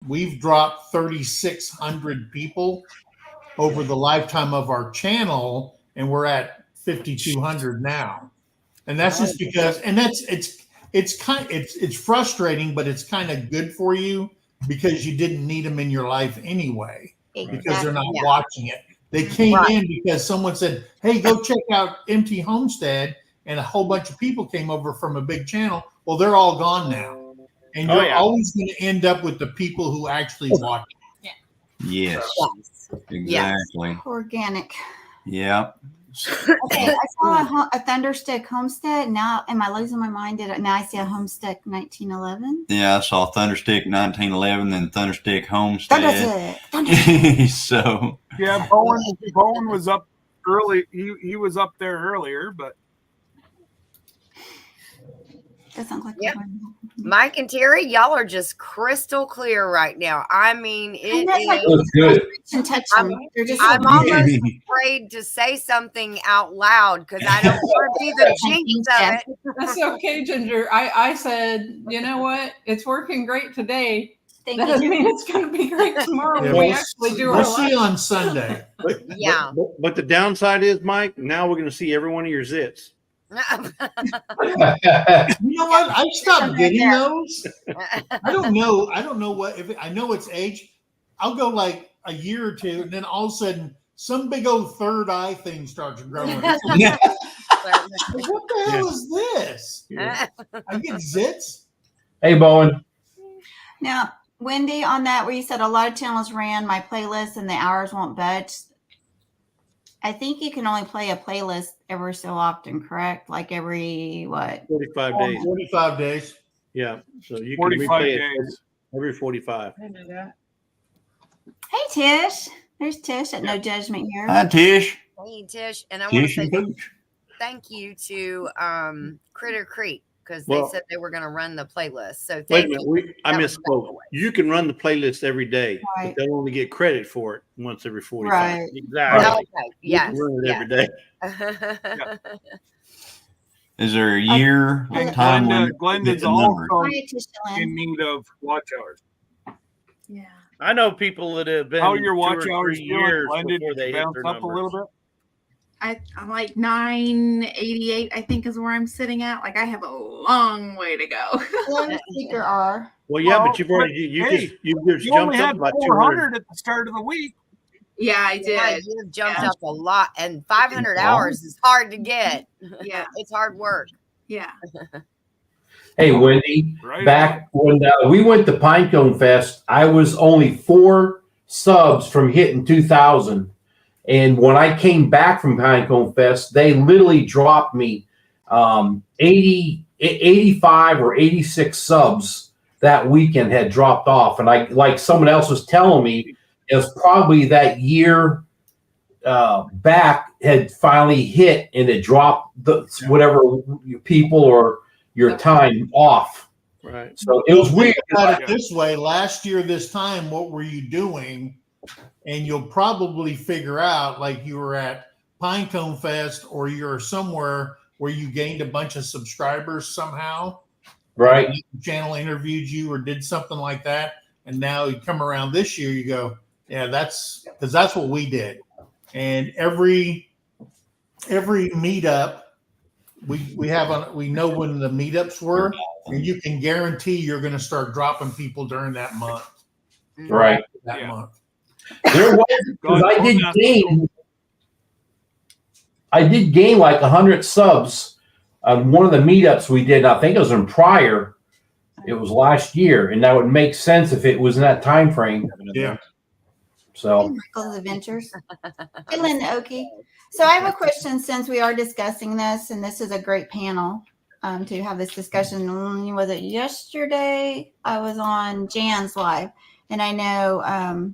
we've dropped 3,600 people over the lifetime of our channel, and we're at 5,200 now. And that's just because, and it's frustrating, but it's kind of good for you because you didn't need them in your life anyway, because they're not watching it. They came in because someone said, "Hey, go check out Empty Homestead," and a whole bunch of people came over from a big channel. Well, they're all gone now, and you're always going to end up with the people who actually watch it. Yes, exactly. Organic. Yeah. Okay, I saw a Thunderstick Homestead. Now, am I losing my mind? Now I see a Homestead 1911. Yeah, I saw Thunderstick 1911, then Thunderstick Homestead. Thunderstick. So. Yeah, Bowen was up early. He was up there earlier, but. Doesn't look like Mike and Terry, y'all are just crystal clear right now. I mean, it is good. I'm almost afraid to say something out loud because I don't want to be the jinx of it. That's okay, Ginger. I said, you know what? It's working great today. That doesn't mean it's going to be great tomorrow. Yeah, we actually do. We'll see on Sunday. But the downside is, Mike, now we're going to see every one of your zits. You know what? I stopped getting those. I don't know what. If I know it's age, I'll go like a year or two, and then all of a sudden, some big old third eye thing starts growing. What the hell is this? I get zits. Hey, Bowen. Now, Wendy, on that where you said a lot of channels ran my playlist and the hours won't budge. I think you can only play a playlist every so often, correct? Like every 45 days. 45 days. Yeah. So you can 45 replay days. it every 45. I know that. Hey, Tish. There's Tish at No Judgment here. Hi, Tish. Hey, Tish. And I want to Tish say and Coach. thank you to Critter Creek because they said they were going to run the playlist. So Wait a thank you. minute. I misspoke. You can run the playlist every day, Right. but they'll only get credit for it once every 45. Right. Exactly. Okay. You Yes. can run it every day. Is there a year time limit? Glendon's The number? also Hi, Tish in Lynn. need of watch hours. Yeah. I know people that have been How are your watch 2 or hours 3 doing, years Glendon? before they hit Bounce their up a little numbers. bit? I'm like 988, I think is where I'm sitting at. Like I have a long way to go. One speaker R. Well, yeah, Well, but you've already you just You jumped only up had about 400 200. at the start of the week. Yeah, I Yeah, did. you've jumped Yeah. up a lot, and 500 hours is hard to get. Yeah. It's hard work. Yeah. Hey, Wendy. Right. Back when we went to Pinecone Fest, I was only 4 subs from hitting 2,000. And when I came back from Pinecone Fest, they literally dropped me 85 or 86 subs that weekend had dropped off. And I, like someone else was telling me, it was probably that year back had finally hit and it dropped whatever people or your time off. Right. So it was weird. Think about it this way: last year, this time, what were you doing? And you'll probably figure out, like you were at Pinecone Fest, or you're somewhere where you gained a bunch of subscribers somehow. Right. The channel interviewed you or did something like that, and now you come around this year, you go, yeah, that's because that's what we did. And every meetup, we know when the meetups were, and you can guarantee you're going to start dropping people during that month. Right. That month. There was, because I did gain like 100 subs on one of the meetups we did. I think it was in Pryor. It was last year, and that would make sense if it was in that time frame. Yeah. So Michael's Adventures. Hey, Linda Oki. So I have a question since we are discussing this, and this is a great panel to have this discussion. Was it yesterday? I was on Jan's live, and I know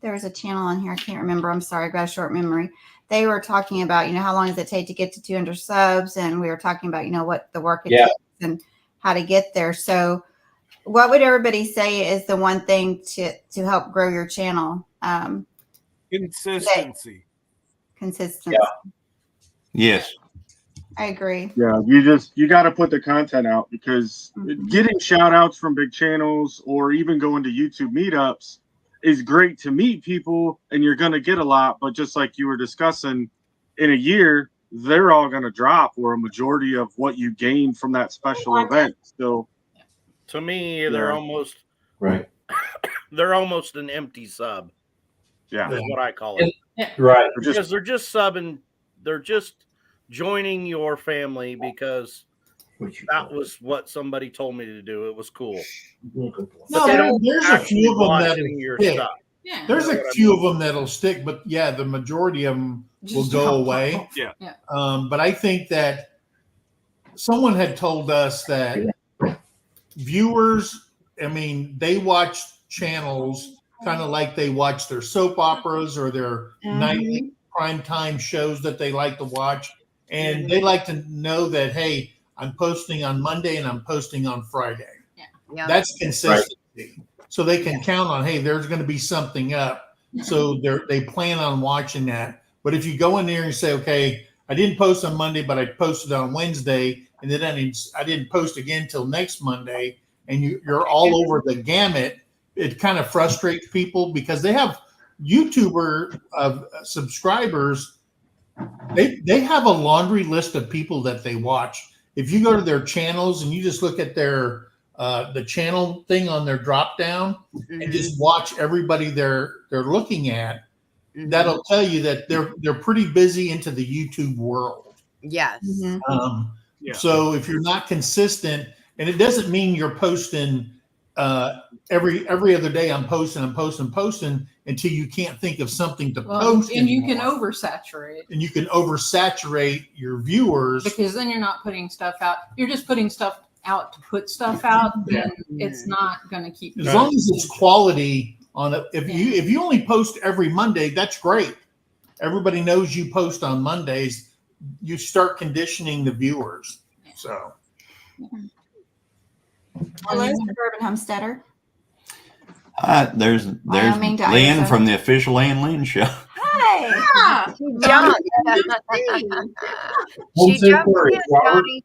there was a channel on here. I can't remember. I'm sorry. I got a short memory. They were talking about, how long does it take to get to 200 subs? And we were talking about, what the work it takes and how to get there. So what would everybody say is the one thing to help grow your channel? Consistency. Consistency. Yes. I agree. Yeah, you got to put the content out because getting shout outs from big channels or even going to YouTube meetups is great to meet people and you're going to get a lot. But just like you were discussing, in a year, they're all going to drop or a majority of what you gain from that special event. So to me, they're almost right. They're almost an empty sub. Yeah, is what I call it. Right. Because they're just subbing. They're just joining your family because that was what somebody told me to do. It was cool. No, there's a few of them that'll stick. Yeah. There's a few of them that'll stick, but yeah, the majority of them will go away. Yeah. But I think that someone had told us that viewers, I mean, they watch channels kind of like they watch their soap operas or their nightly primetime shows that they like to watch. And they like to know that, hey, I'm posting on Monday and I'm posting on Friday. Yeah. That's consistency. Right. So they can count on, hey, there's going to be something up. So they plan on watching that. But if you go in there and say, okay, I didn't post on Monday, but I posted on Wednesday, and then I didn't post again till next Monday, and you're all over the gamut, it kind of frustrates people because they have YouTuber subscribers. They have a laundry list of people that they watch. If you go to their channels and you just look at their the channel thing on their drop down and just watch everybody they're looking at, that'll tell you that they're pretty busy into the YouTube world. Yes. So if you're not consistent, and it doesn't mean you're posting every other day, I'm posting until you can't think of something to post. And you can oversaturate. And you can oversaturate your viewers. Because then you're not putting stuff out. You're just putting stuff out to put stuff out, then it's not going to keep. As long as it's quality on it. If you only post every Monday, that's great. Everybody knows you post on Mondays. You start conditioning the viewers. So. Hello, Suburban Homesteader. There's Lynn from the official Ann Lynn show. Hi. John. She jumped in, Johnny.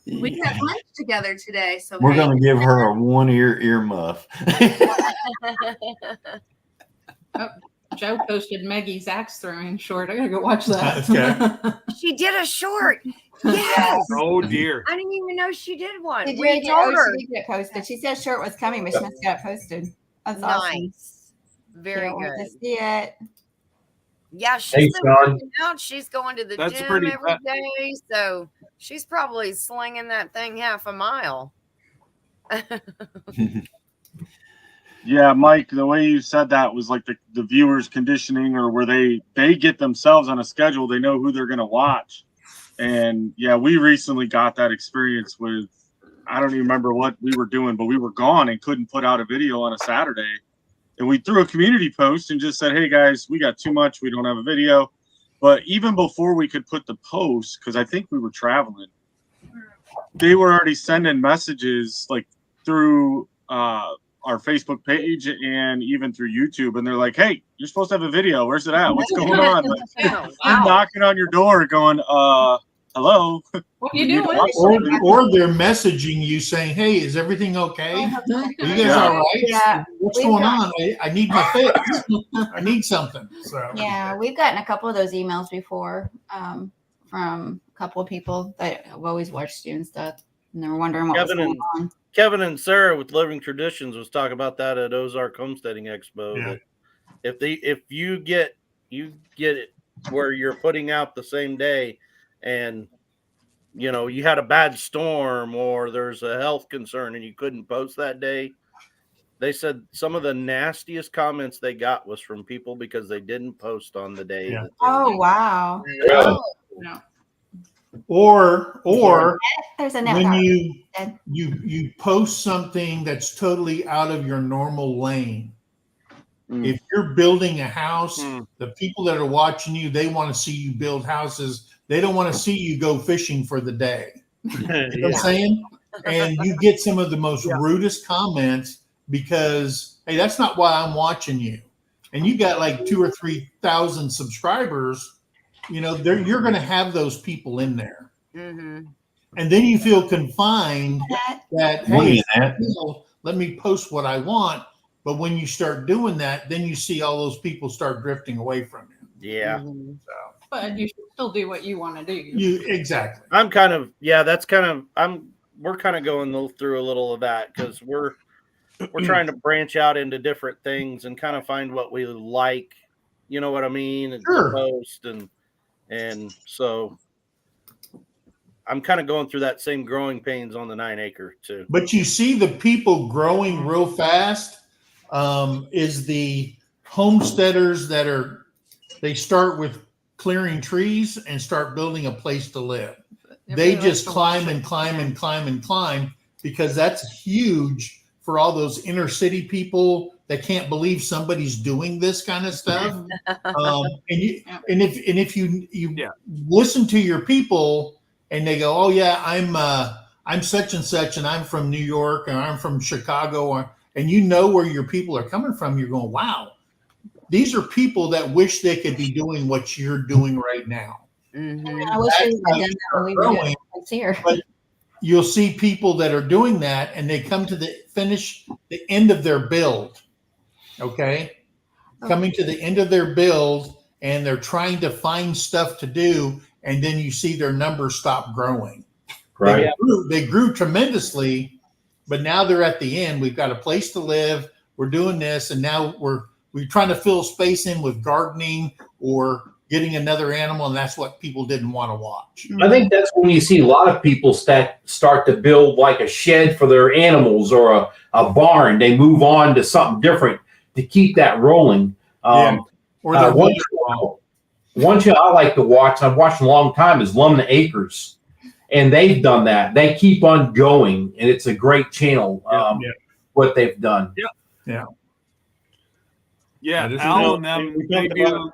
We had lunch together today, so We're going to give her a one-ear muff. Joe posted Maggie's axe throwing short. I gotta go watch that. Okay. She did a short. Yes. Oh dear. I didn't even know she did one. She We did told her. get posted. She said short was coming, but she must have got posted. That's awesome. Nice. Very Can't wait good. to see it. Yeah, she's Hey, been Sean. working out. She's going to the That's gym pretty every day, so she's probably slinging that thing half a mile. yeah, Mike, the way you said that was like the viewers conditioning, or where they get themselves on a schedule, they know who they're going to watch. And yeah, we recently got that experience with, I don't even remember what we were doing, but we were gone and couldn't put out a video on a Saturday. And we threw a community post and just said, hey guys, we got too much. We don't have a video. But even before we could put the post, because I think we were traveling, they were already sending messages like through our Facebook page and even through YouTube. And they're like, hey, you're supposed to have a video. Where's it at? What's going on? Like, I'm knocking on your door going, hello. What are you doing? Or they're messaging you saying, hey, is everything okay? Are you guys all right? Yeah. What's going on? I need my fix. I need something. So Yeah, we've gotten a couple of those emails before from a couple of people that have always watched you and stuff, and they're wondering what was going on. Kevin and Sarah with Living Traditions was talking about that at Ozark Homesteading Expo. Yeah. That if you get it where you're putting out the same day, and you had a bad storm or there's a health concern and you couldn't post that day, they said some of the nastiest comments they got was from people because they didn't post on the day. Yeah. Oh wow. No. or There's a net when power. you post something that's totally out of your normal lane. If you're building a house, the people that are watching you, they want to see you build houses. They don't want to see you go fishing for the day. You know what I'm saying? And you get some of the most rudest comments because, hey, that's not why I'm watching you. And you got like 2,000 or 3,000 subscribers. You know, you're going to have those people in there. Mm-hmm. And then you feel confined that, hey, that. let me post what I want. But when you start doing that, then you see all those people start drifting away from you. Yeah. Mm-hmm. So But you should still do what you want to do. Exactly. I'm kind of, that's kind of, we're kind of going through a little of that because we're trying to branch out into different things and kind of find what we like, you know what I mean? And Sure. to post and so I'm kind of going through that same growing pains on the 9 acre too. But you see the people growing real fast is the homesteaders they start with clearing trees and start building a place to live. They just climb and climb and climb and climb because that's huge for all those inner city people that can't believe somebody's doing this kind of stuff. And if you listen to your people and they go, oh yeah, I'm such and such, and I'm from New York, and I'm from Chicago, and you know where your people are coming from, you're going, wow, these are people that wish they could be doing what you're doing right now. Mm-hmm. I wish we had done that when we were doing it here. But you'll see people that are doing that, and they come to the end of their build. Okay, coming to the end of their build, and they're trying to find stuff to do, and then you see their numbers stop growing. Right. They grew tremendously, but now they're at the end. We've got a place to live. We're doing this, and now we're trying to fill space in with gardening or getting another animal, and that's what people didn't want to watch. I think that's when you see a lot of people start to build like a shed for their animals or a barn. They move on to something different to keep that rolling. Or one show I like to watch, I've watched a long time, is Lumna Acres. And they've done that. They keep on going, and it's a great channel, what they've done. Yeah. Yeah, Al and them, they do.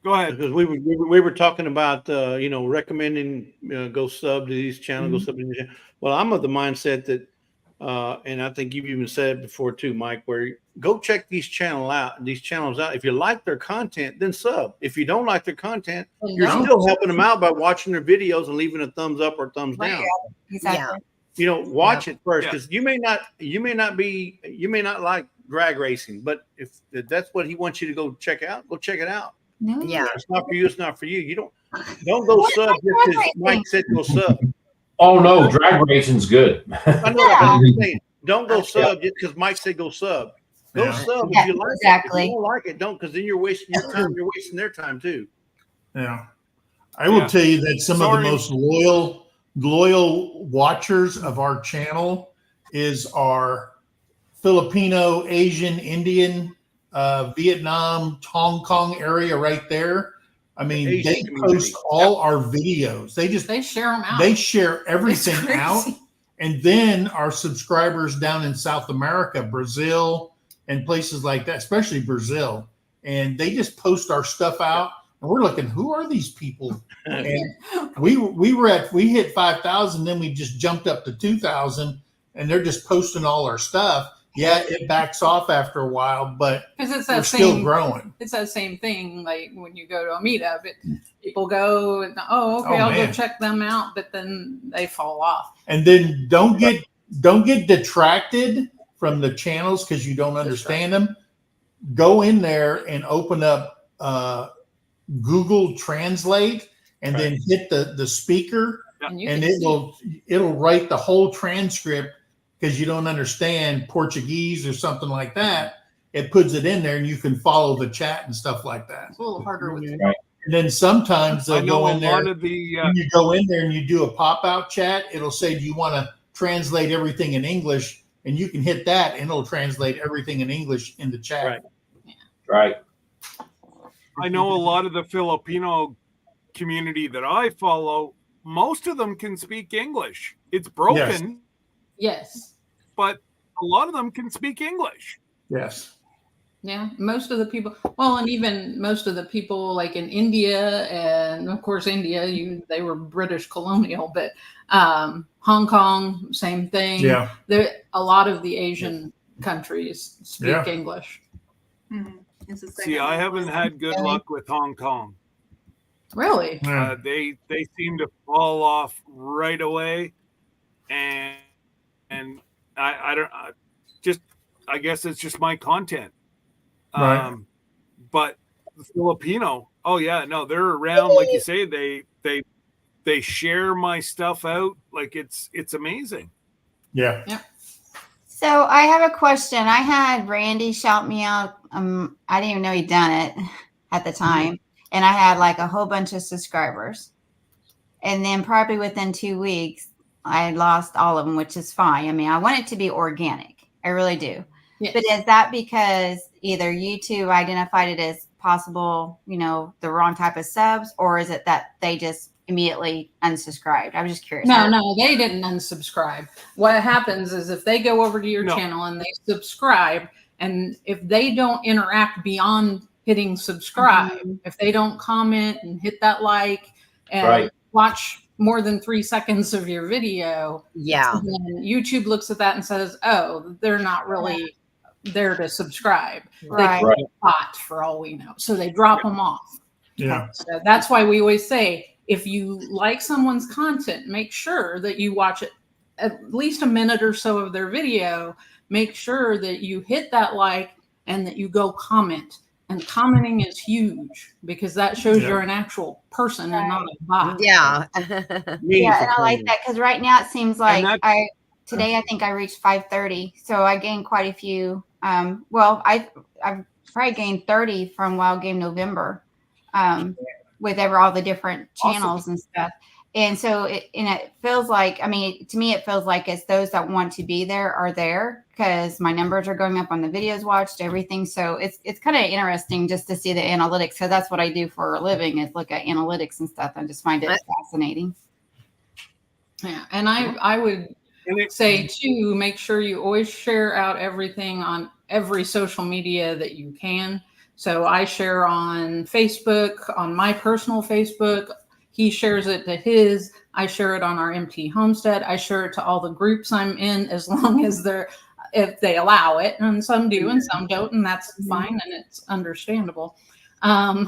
Go ahead. Because we were talking about recommending go sub to these channels, go sub to these channels. Well, I'm of the mindset that, and I think you've even said it before too, Mike, where go check these channels out. If you like their content, then sub. If you don't like their content, you're still helping them out by watching their videos and leaving a thumbs up or thumbs down. Exactly. Watch it first, because you may not like drag racing, but if that's what he wants you to go check out, go check it out. No, If it's not for you, it's not for you. You don't go sub just because Mike said go sub. Oh no, drag racing's good. I know what I'm saying. Don't go sub just because Mike said go sub. Go sub if you like it. If you don't like it, don't, because then you're wasting your time. You're wasting their time too. Yeah. I will tell you that some of the most loyal watchers of our channel is our Filipino, Asian, Indian, Vietnam, Hong Kong area right there. I mean, they post all our videos. They share them out. They share everything out. And then our subscribers down in South America, Brazil, and places like that, especially Brazil, and they just post our stuff out. And we're looking, who are these people? And we hit 5,000, then we just jumped up to 2,000, and they're just posting all our stuff. Yeah, it backs off after a while, but we're still growing. It's that same thing. Like when you go to a meetup, people go, I'll go check them out, but then they fall off. And then don't get detracted from the channels because you don't understand them. Go in there and open up Google Translate, and then hit the speaker, and it'll write the whole transcript. Because you don't understand Portuguese or something like that, it puts it in there, and you can follow the chat and stuff like that. It's a little harder with it. And then sometimes they'll go in there. When you go in there and you do a pop-out chat, it'll say, "Do you want to translate everything in English?" And you can hit that, and it'll translate everything in English in the chat. Right. I know a lot of the Filipino community that I follow. Most of them can speak English. It's broken. Yes. But a lot of them can speak English. Yes. Yeah. Most of the people, and even most of the people like in India, and of course, India, they were British colonial, but Hong Kong, same thing. Yeah. A lot of the Asian countries speak English. Mm-hmm. It's the See, second I one. haven't had good luck with Hong Kong. Really? They seem to fall off right away, and I don't I guess it's just my content. Right. But the Filipino, oh yeah, no, they're around. Like you say, they share my stuff out. Like it's amazing. Yeah. So I have a question. I had Randy shout me out. I didn't even know he'd done it at the time. And I had like a whole bunch of subscribers. And then probably within 2 weeks, I lost all of them, which is fine. I mean, I want it to be organic. I really do. Yes. But is that because either YouTube identified it as possible, the wrong type of subs, or is it that they just immediately unsubscribed? I was just curious. No, they didn't unsubscribe. What happens is if they go over to your channel and they subscribe, and if they don't interact beyond hitting subscribe, if they don't comment and hit that like and watch more than 3 seconds of your video, then YouTube looks at that and says, oh, they're not really there to subscribe. Right. They could be a bot for all we know. So they drop them off. Yeah. So that's why we always say, if you like someone's content, make sure that you watch it at least a minute or so of their video. Make sure that you hit that like and that you go comment. And commenting is huge because that shows you're an actual person and not a bot. Yeah. Yeah, and I like that because right now it seems like today I think I reached 530, so I gained quite a few. Well, I've probably gained 30 from Wild Game November, with all the different channels and stuff. And so it feels like, I mean, to me, it feels like it's those that want to be there are there because my numbers are going up on the videos watched, everything. So it's kind of interesting just to see the analytics. So that's what I do for a living is look at analytics and stuff. I just find it fascinating. Yeah. And I would say too, make sure you always share out everything on every social media that you can. So I share on Facebook, on my personal Facebook. He shares it to his. I share it on our MT Homestead. I share it to all the groups I'm in, as long as if they allow it. And some do, and some don't, and that's fine, and it's understandable. And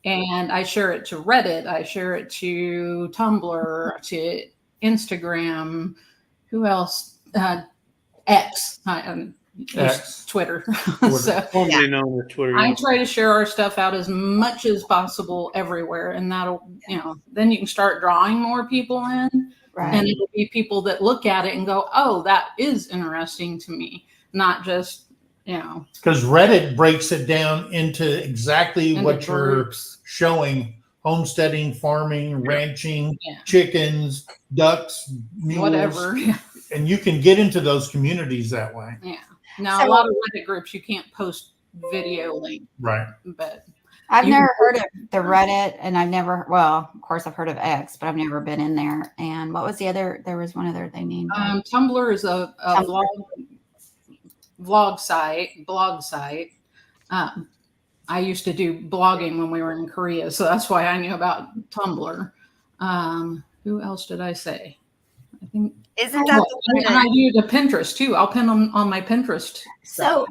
I share it to Reddit. I share it to Tumblr, to Instagram. Who else? X. Twitter. So formerly known as Twitter. I try to share our stuff out as much as possible everywhere, and that'll, then you can start drawing more people in, and it'll be people that look at it and go, "Oh, that is interesting to me," not just because Reddit breaks it down into exactly what you're showing: homesteading, farming, ranching, chickens, ducks, mules, whatever, and you can get into those communities that way. Yeah. Now, a lot of Reddit groups, you can't post video link. Right. But I've never heard of the Reddit, and of course I've heard of X, but I've never been in there. And what was the other? There was one other they named. Tumblr is a blog site. I used to do blogging when we were in Korea, so that's why I knew about Tumblr. Who else did I say? I think. Isn't that the one? And I do the Pinterest too. I'll pin them on my Pinterest. So,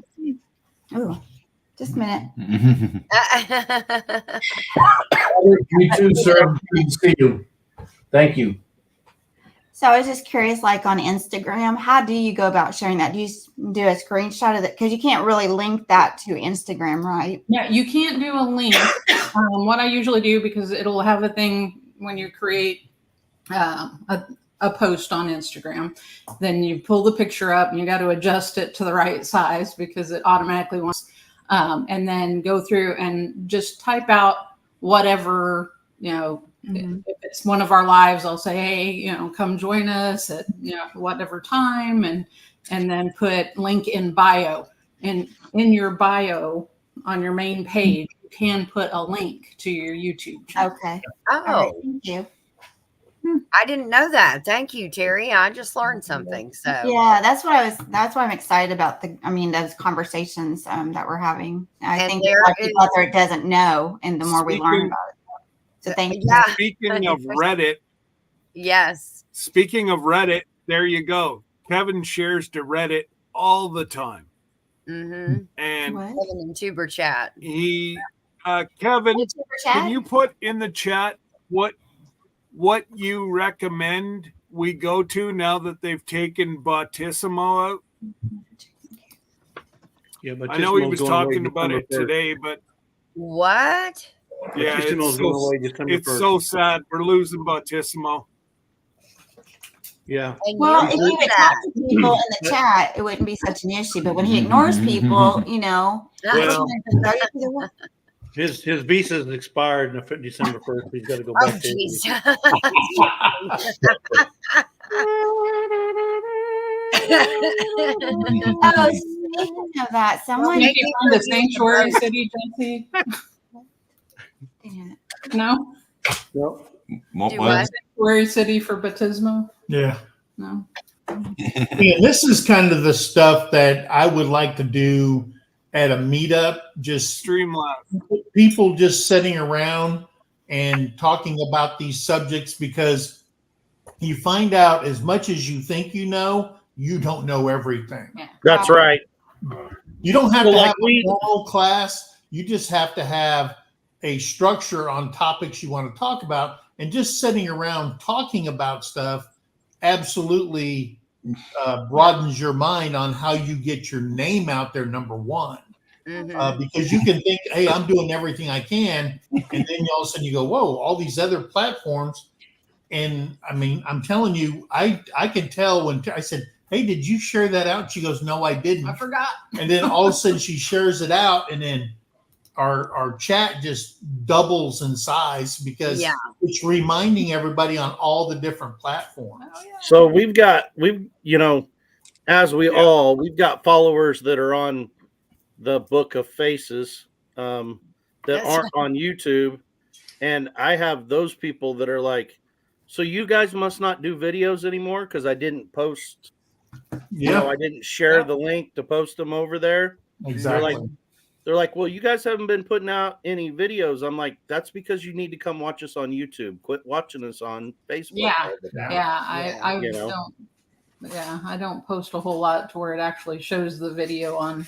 just a minute. You too, sir. Good to see you. Thank you. So I was just curious, like on Instagram, how do you go about sharing that? Do you do a screenshot of it? Because you can't really link that to Instagram, right? Yeah, you can't do a link. What I usually do, because it'll have a thing when you create a post on Instagram, then you pull the picture up and you got to adjust it to the right size because it automatically wants, and then go through and just type out whatever, if it's one of our lives, I'll say, hey, come join us at, whatever time, and then put link in bio, and in your bio on your main page, you can put a link to your YouTube channel. Okay. Oh, right, thank you. I didn't know that. Thank you, Terry. I just learned something. So yeah, that's why I'm excited about those conversations that we're having. I think there are people out there that doesn't know, and the more we learn about it. So thank you. Speaking of Reddit. Yes. Speaking of Reddit, there you go. Kevin shares to Reddit all the time. Mm-hmm. And Kevin in Tuber chat. Kevin, chat? can you put in the chat what you recommend we go to now that they've taken Bautisimo out? Yeah, but I know he was talking about it today, but what? Yeah, Bautisimo's going away December it's 1st. so sad. We're losing Bautisimo. Yeah. Well, if he would talk to people in the chat, it wouldn't be such an issue. But when he ignores people, you know, Well, well, his visa is expired on December 1st. He's got to go back to Italy. oh, speaking of that, someone Make it find the sanctuary city, Jesse. No. What Do was? Sanctuary city for Bautismo? Yeah. No. Yeah, this is kind of the stuff that I would like to do at a meetup. Just Streamlabs. People just sitting around and talking about these subjects, because you find out as much as you think you know, you don't know everything. That's right. You don't have Well, to like have a formal class. You just have to have a structure on topics you want to talk about, and just sitting around talking about stuff absolutely broadens your mind on how you get your name out there, number one. Because you can think, hey, I'm doing everything I can, and then all of a sudden you go, whoa, all these other platforms. And I mean, I'm telling you, I can tell when I said, hey, did you share that out? She goes, no, I didn't. I forgot. And then all of a sudden she shares it out, and then our chat just doubles in size, because it's reminding everybody on all the different platforms. So we've got we've got followers that are on the Book of Faces that aren't on YouTube, and I have those people that are like, so you guys must not do videos anymore because I didn't post. I didn't share the link to post them over there. Exactly. They're like, well, you guys haven't been putting out any videos. I'm like, that's because you need to come watch us on YouTube. Quit watching us on Facebook. Yeah. I don't. Yeah, I don't post a whole lot to where it actually shows the video on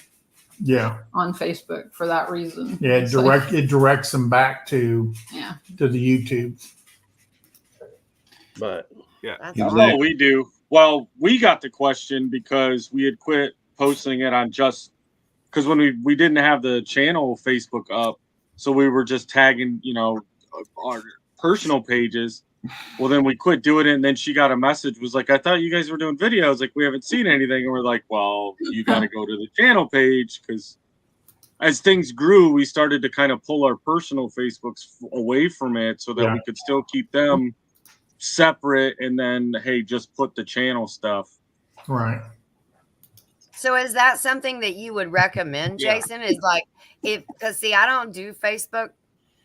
Facebook for that reason. Yeah, it directs them back to the YouTube. But that's all we do. Well, we got the question because we had quit posting it on because when we didn't have the channel Facebook up, so we were just tagging, our personal pages. Well, then we quit doing it, and then she got a message, was like, I thought you guys were doing videos. Like, we haven't seen anything. And we're like, well, you got to go to the channel page, because as things grew, we started to kind of pull our personal Facebooks away from it so that we could still keep them separate, and then, hey, just put the channel stuff. Right. So is that something that you would recommend, Jason? Is like, because see, I don't do Facebook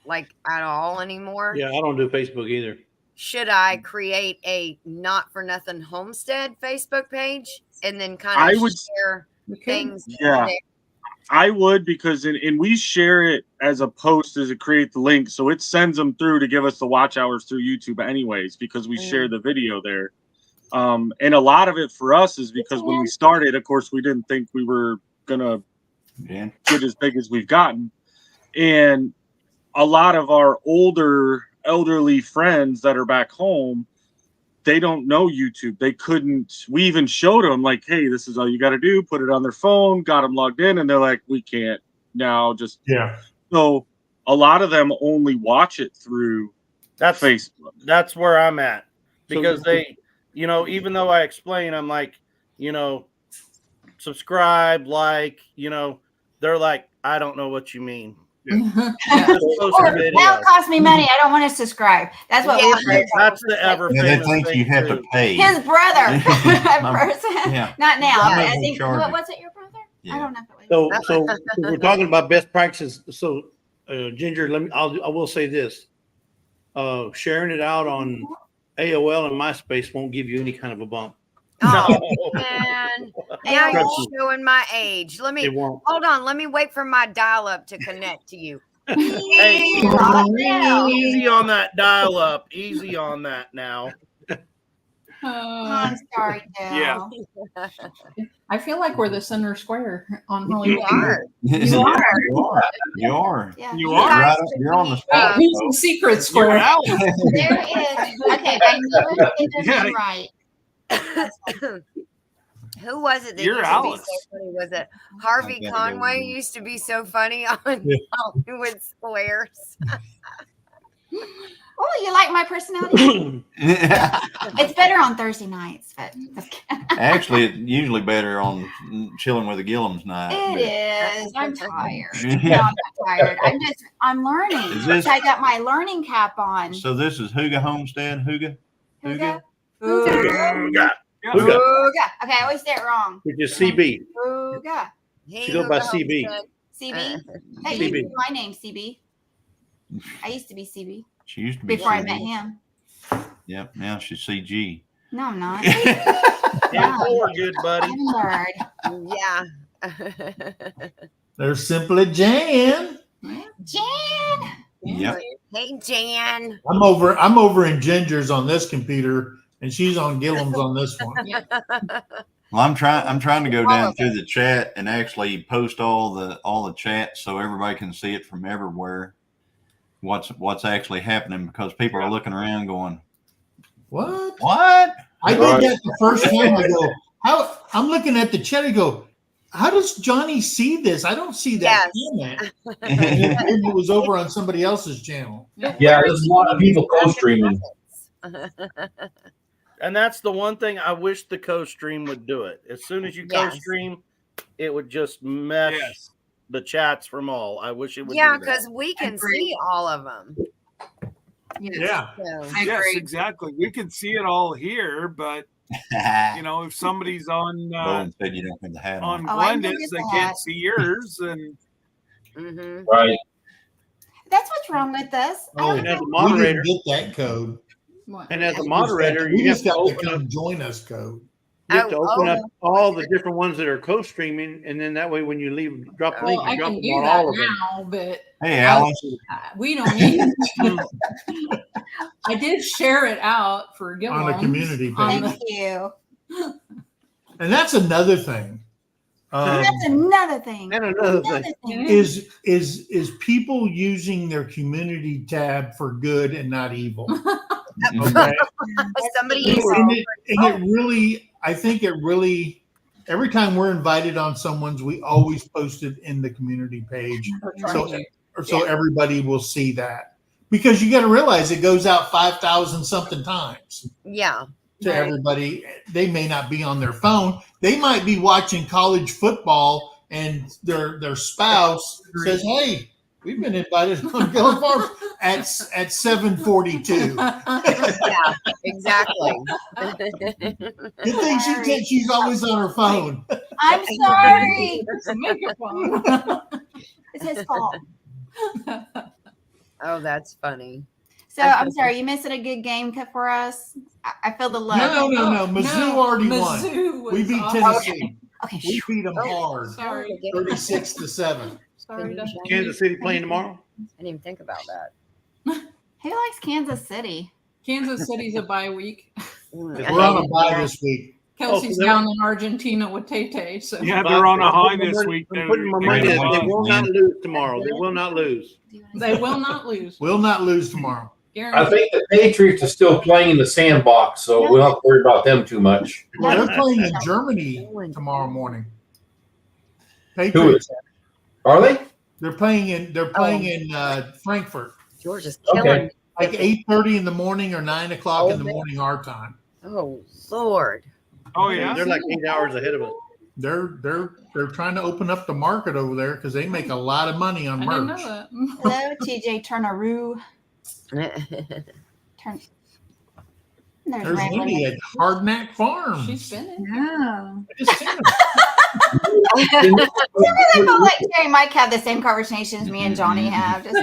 like at all anymore. Yeah, I don't do Facebook either. Should I create a Not for Nothing Homestead Facebook page and then kind of share things? Yeah, I would, because and we share it as a post as it create the link, so it sends them through to give us the watch hours through YouTube anyways, because we share the video there. And a lot of it for us is because when we started, of course, we didn't think we were gonna get as big as we've gotten, and a lot of our elderly friends that are back home, they don't know YouTube. They couldn't. We even showed them, like, hey, this is all you got to do. Put it on their phone. Got them logged in, and they're like, we can't now. Just So a lot of them only watch it through Facebook. That's where I'm at, because they, even though I explain, I'm like, subscribe, like, they're like, I don't know what you mean. Or that'll cost me money. I don't want to subscribe. That's what that's the ever. Yeah, they think you have to pay. His brother, not now. I I think. Was it your brother? I don't know if it was. So we're talking about best practices. So, Ginger, I will say this: sharing it out on AOL and MySpace won't give you any kind of a bump. Oh man! Now you're showing my age. Hold on. Let me wait for my dial-up to connect to you. Hey, easy on that dial-up. Easy on that now. I'm sorry, Dale. Yeah. I feel like we're the center square on Hollywood. You are. You are. Yeah. You You're, are. right, you're on the spot. Who's the secret You're square? out. There is. Okay, I know it's Yeah. right. Who was it that You're used to Alice. be so funny? Was it Harvey I gotta go Conway with you. used to be so funny on Hollywood Squares? Oh, you like my personality? It's better on Thursday nights, but Actually, it's usually better on Chilling with the Gillums night. it is. I'm tired. but- No, I'm not tired. I'm learning. Is this- I got my learning cap on. So this is Huga Homestead. Huga. Huga? Yeah. Yeah. Huga. Okay, I always say it wrong. Which is CB. Huga. She goes by CB. CB. Hey, CB. you knew my name, CB. I used to be CB She used to be before I CB. met him. Yep. Now she's CG. No, I'm not. And four, good buddy. I'm nerd. Yeah. There's simply Jan. Jan. Yep. Hey, Jan. I'm over in Ginger's on this computer, and she's on Gillum's on this one. Well, I'm trying to go All down of through the chat and actually post all the chats so everybody can see it from everywhere. What's actually happening, because people are looking around going, What? "What?" I did that the first time. I go, how? I'm looking at the chat. I go, how does Johnny see this? I don't see that comment. And it was over on somebody else's channel. Yeah, there's a lot of people co-streaming. And that's the one thing I wish the co-stream would do it. As soon as you Yes. co-stream, it would just mesh Yes. the chats from all. I wish it would. Yeah, do that. because we can Agree. see all of them. Yeah. So. I Yes, agree. exactly. We can see it all here, but you know, if somebody's on Bowen said you don't have the hat on. Oh, I Glenda's, noticed they that. can't see yours, and Mhm. Right. That's what's wrong with us. I Oh, don't And as a we moderator, didn't get that code. and as a moderator, we you have just to got to open up. come join us code. You have to Oh, open oh. up all the different ones that are co-streaming, and then that way, when you leave, drop the link, Well, I you drop can them do on that all of them. now, but Hey, Alice. we don't need it. I did share it out for Gillums. On the community on page. the- Thank you. And that's another thing. That's another thing. And another thing, Is people using their community tab for good and not evil? Okay. Somebody And used it really, I think it really, every time we're invited on someone's, we always post it in the community page. So everybody will see that. Because you got to realize it goes out 5,000 something times Yeah. to everybody. They may not be on their phone. They might be watching college football and their spouse says, "Hey, we've been invited on Gillum Farms at 7:42." Yeah, exactly. Good thing she's always on her phone. I'm sorry. It's a megaphone. It's his fault. Oh, that's funny. So I'm sorry, you missed a good game for us. I feel the love. No. Mizzou already won. Mizzou was We beat awesome. Tennessee. Okay. We beat them hard, Sorry. 36-7. Sorry. Dustin. Kansas City playing tomorrow. I didn't even think about that. Who likes Kansas City? Kansas City's a bye week. We're on a bye this week. Kelsey's they're- down in Argentina with Tay. So yeah, they're on a I'm high putting my this money- week. I'm putting my money They're that gonna they win. will not lose tomorrow. They will not lose. they will not lose. We'll not lose tomorrow. I Guaranteed. think the Patriots are still playing in the sandbox, so we don't have to worry about them too much. They're playing in Germany tomorrow morning. Who Patriots. is? Are they? They're playing in Frankfurt, George is killing Okay. me. like 8:30 in the morning or 9 o'clock in the morning our time. Oh, Lord. Oh yeah. They're like 8 hours ahead of us. They're trying to open up the market over there because they make a lot of money on I didn't know merch. that. Hello, TJ Turneroo. Turn. There's There's Randall. Wendy at Hardknack Farms. She's spinning. Yeah. I just seen her. I feel like Terry and Mike have the same conversations me and Johnny have. Just,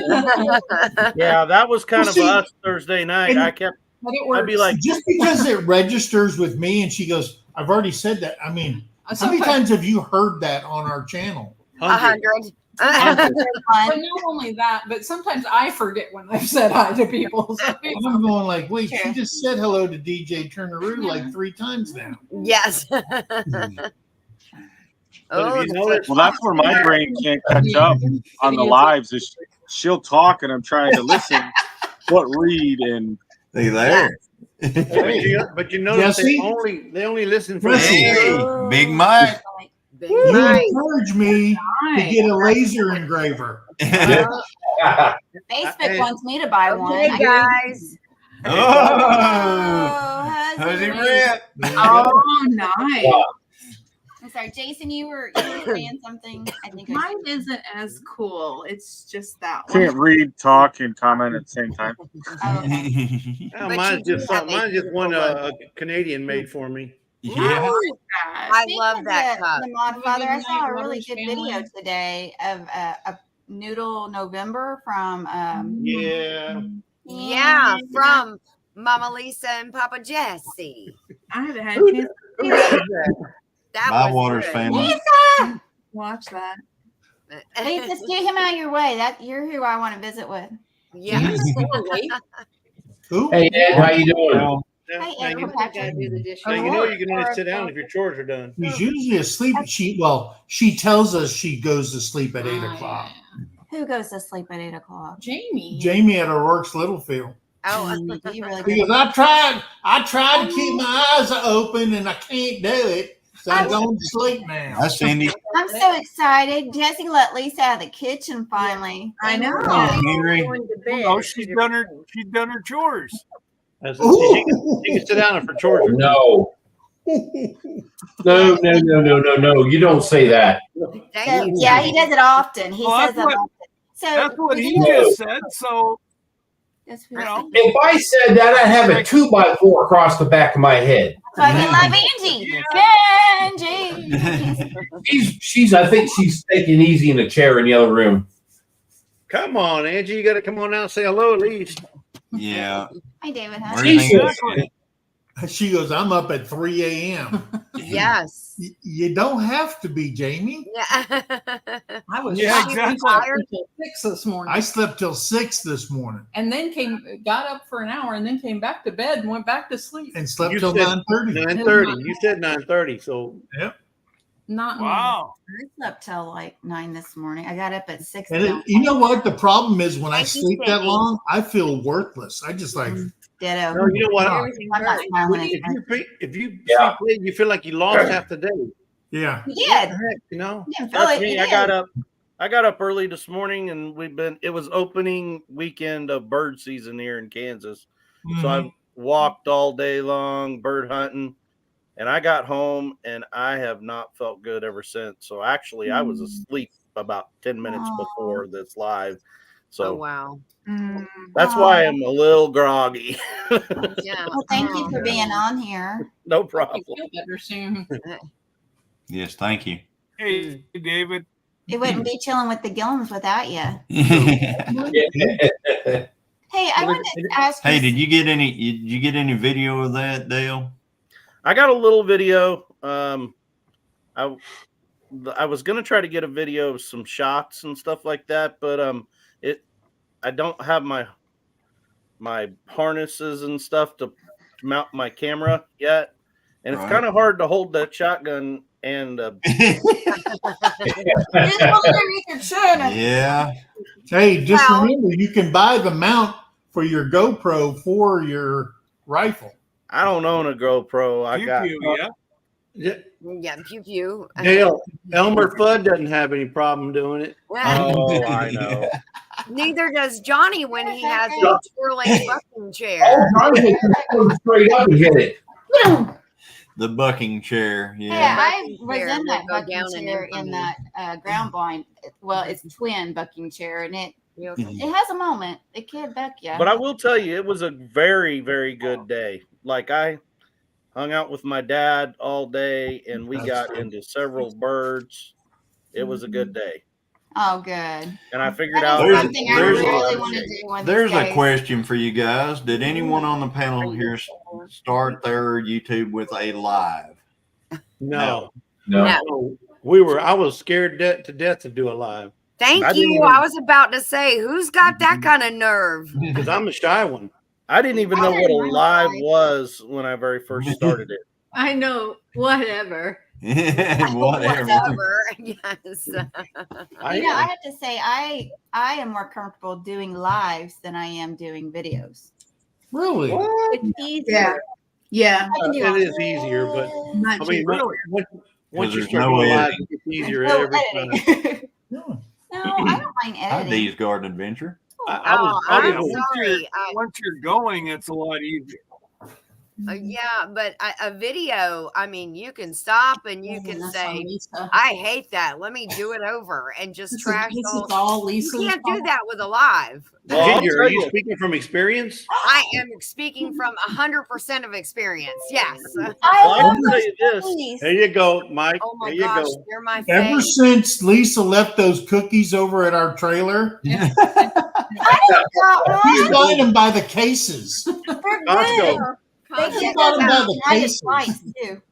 Yeah, that was kind Well, of see, us Thursday night. and- I kept. But it I'd works. be like, Just because it registers with me and she goes, I've already said that. I mean, how many Sometimes- times have you heard that on our channel? 100. But Fun. not only that, but sometimes I forget when I've said hi to people. So I'm going like, wait, she True. just said hello to DJ Turneroo like 3 times now. Yes. But if you the notice, Well, that's where my brain can't catch up on the lives. Is she'll talk and I'm trying to listen, what read and See there. but you notice Jesse? they only listen for Jesse. Hey, Big Mike. Big You Mike. encouraged me to get a laser engraver. Facebook Hey. wants me to buy one. Hey guys. Oh, Huzzy Rip. Oh, nice. I'm sorry, Jason, you were saying something. I think I Mine isn't as cool. It's just that can't one. read, talk, and comment at the same time. oh, okay. Oh, But mine's you do just have mine's a just one beautiful a Canadian made for me. Yeah. I Speaking love of that cup. The Mod Father, I saw a Good really night, good Waters video family. today of a Noodle November from Yeah. Yeah, from Mama Lisa and Papa Jesse. I haven't had a chance That My was Waters good. family. to watch that. Lisa, steer him out of your way. That you're who I want to visit with. Yeah. Who? Hey Ed, how you doing? Now, Hey, now Ed you, Kirkpatrick. now you know you can only sit down if your chores are done. She's usually asleep. She tells us she goes to sleep at 8:00. Who goes to sleep at 8:00? Jamie. Jamie at her works Littlefield. Oh, You really Because I tried to keep my eyes open and I can't do it. So I'm going to sleep now. That's Cindy. I'm so excited. Jesse let Lisa out of the kitchen finally. I know. Henry. Oh, she's done her chores. That's she can sit down if her chores are done. No. No. You don't say that. thank you. Yeah, he does it often. He Well, says that's that what- often. So That's what he No. just said. So That's who you know. If I said that, I'd have a 2x4 across the back of my head. That's why we love Angie. Angie. I think she's taking easy in a chair in the other room. Come on, Angie, you got to come on out and say hello at least. Yeah. Hi, David. Where Huh? do you think Exactly. She goes, I'm up at 3 a.m. Yes. You don't have to be, Jamie. Yeah. I was Yeah, shocked. exactly. I slept until 6 this morning. I slept till 6 this morning and then got up for an hour and then came back to bed and went back to sleep. and slept You till said 9:30. 9:30. You said 9:30. So Not Wow. I slept till like 9 this morning. I got up at 6. And you know what? The problem is when I Thank you, sleep that Cindy. long, I feel worthless. I just like, Ditto. no, you know what? I'm not smiling If at you if you Yeah. sleep late, you feel like you lost half the day. yeah. You What did. the heck, you know? You didn't feel That's it. me. You I got did. up early this morning and it was opening weekend of bird season here in Kansas. So Mhm. I walked all day long bird hunting and I got home and I have not felt good ever since. So actually I was asleep about 10 minutes Aw. before this live. So Oh wow. that's why I'm a little groggy. Yeah. Well, thank you for being on here. No Hope problem. you feel better soon. Yes, thank you. Hey, David. It wouldn't be chilling with the Gillums without you. Yeah. Hey, I wanted to ask Hey, you. did you get any video of that, Dale? I got a little video. I was gonna try to get a video of some shots and stuff like that, but I don't have my harnesses and stuff to mount my camera yet, and it's Right. kind of hard to hold that shotgun and Yeah. Hey, just Well- remember, you can buy the mount for your GoPro for your rifle. I don't own a GoPro. I Pew, got pew, yeah. Yeah. Yeah. Pew pew. Dale, Elmer Fudd doesn't have any problem doing it. oh, I know. Neither does Johnny when he has a Yeah. twirling bucking Oh, chair. Johnny can come straight up and hit it. The bucking chair. Yeah, Yeah. I was chair in will that go bucking down in chair in infamy. that ground blind. Well, it's a twin bucking chair, and it Mhm. has a moment. It can buck you. But I will tell you, it was a very, very good day. Like I hung out with my dad all day, and we got into several birds. It was a good day, Oh, good. and I figured That out is There's- something I there's- really want to do one of these There's a days. question for you guys. Did anyone on the panel here start their YouTube with a live? No. No. No. No. I was scared to death to do a live. Thank I didn't you. even- I was about to say, who's got that kind of nerve? Because I'm the shy one. I didn't even know what a didn't live realize. was when I very first started it. I know. Whatever. Whatever. Whatever. Yes. I You know, I am. have to say, I am more comfortable doing lives than I am doing videos. Really? It's easier. Yeah. I can do It all- is easier, but Much I mean, easier. once you there's start no doing live, editing. it gets easier No every time. editing. No. No, I don't mind Hi, editing. Dee's Garden Adventure. I was, Oh, I I'm was, sorry. Once you're going, it's a lot easier. Yeah, but a video, I mean, you can stop and you can That's on say, Lisa. I hate that. Let me do it over and just This is- trash this the is whole. all You Lisa's can't do fault. that with a live. Well, I'll Ginger, tell are you you, speaking from experience? I am speaking from 100% of experience. Yes. Well, I I love can tell those you this. cookies. There you go, Mike. Oh my there you gosh, go. they're my Ever face. since Lisa left those cookies over at our trailer, I don't she's know. buying them by the cases. They're Costco. good. They Costco. get bought them by them the united cases. twice too.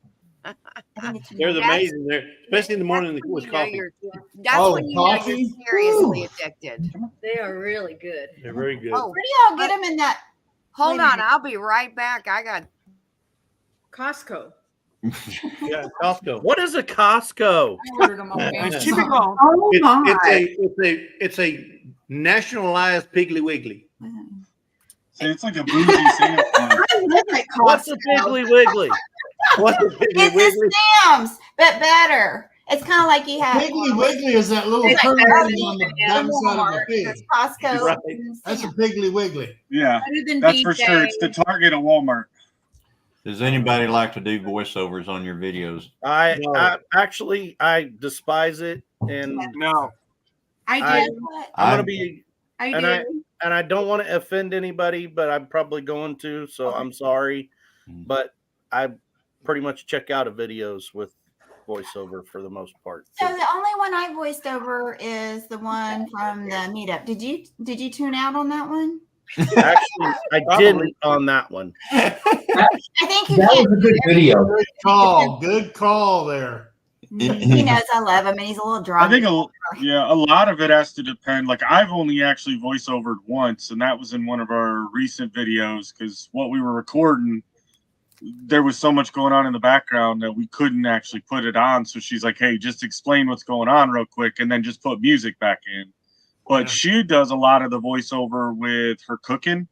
I think it's They're united. amazing. They're especially in the morning That's with when you know coffee. that's Oh, when you know coffee? you're seriously Woo. addicted. They are really good. They're very good. Oh, Where do y'all get them in that? hold Wait a on. minute. I'll be right back. I got Costco. Yeah, Costco. What is a Costco? I ordered them on And keep it Amazon. going. Oh It's a nationalized Piggly Wiggly. See, it's like a bougie Santa Claus. I live at What's a Costco. Piggly Wiggly? What's a Piggly It's Wiggly? the Sam's, but better. It's kind of like you have Piggly Wiggly is that little It's curve like on better the than backside of a Walmart. pig. There's Costco. Right. and That's a Sam's. Piggly Wiggly. Yeah, Better than that's for BJ. sure. It's the Target at Walmart. Does anybody like to do voiceovers on your videos? No. I actually I despise it, and No. I do. I- What? I'm I- gonna be I and do. and I don't want to offend anybody, but I'm probably going to, so I'm sorry. Mhm. But I pretty much check out of videos with voiceover for the most part. So the only one I voiced over is the one from the meetup. Did you tune out on that one? Actually, I didn't on that one. I think you That can't. was a good video. Good call. Good call there. He knows I love him, and he's a little dry. I think a lot of it has to depend. Like I've only actually voiceovered once, and that was in one of our recent videos because what we were recording, there was so much going on in the background that we couldn't actually put it on. So she's like, "Hey, just explain what's going on real quick, and then just put music back in." But Yeah. she does a lot of the voiceover with her cooking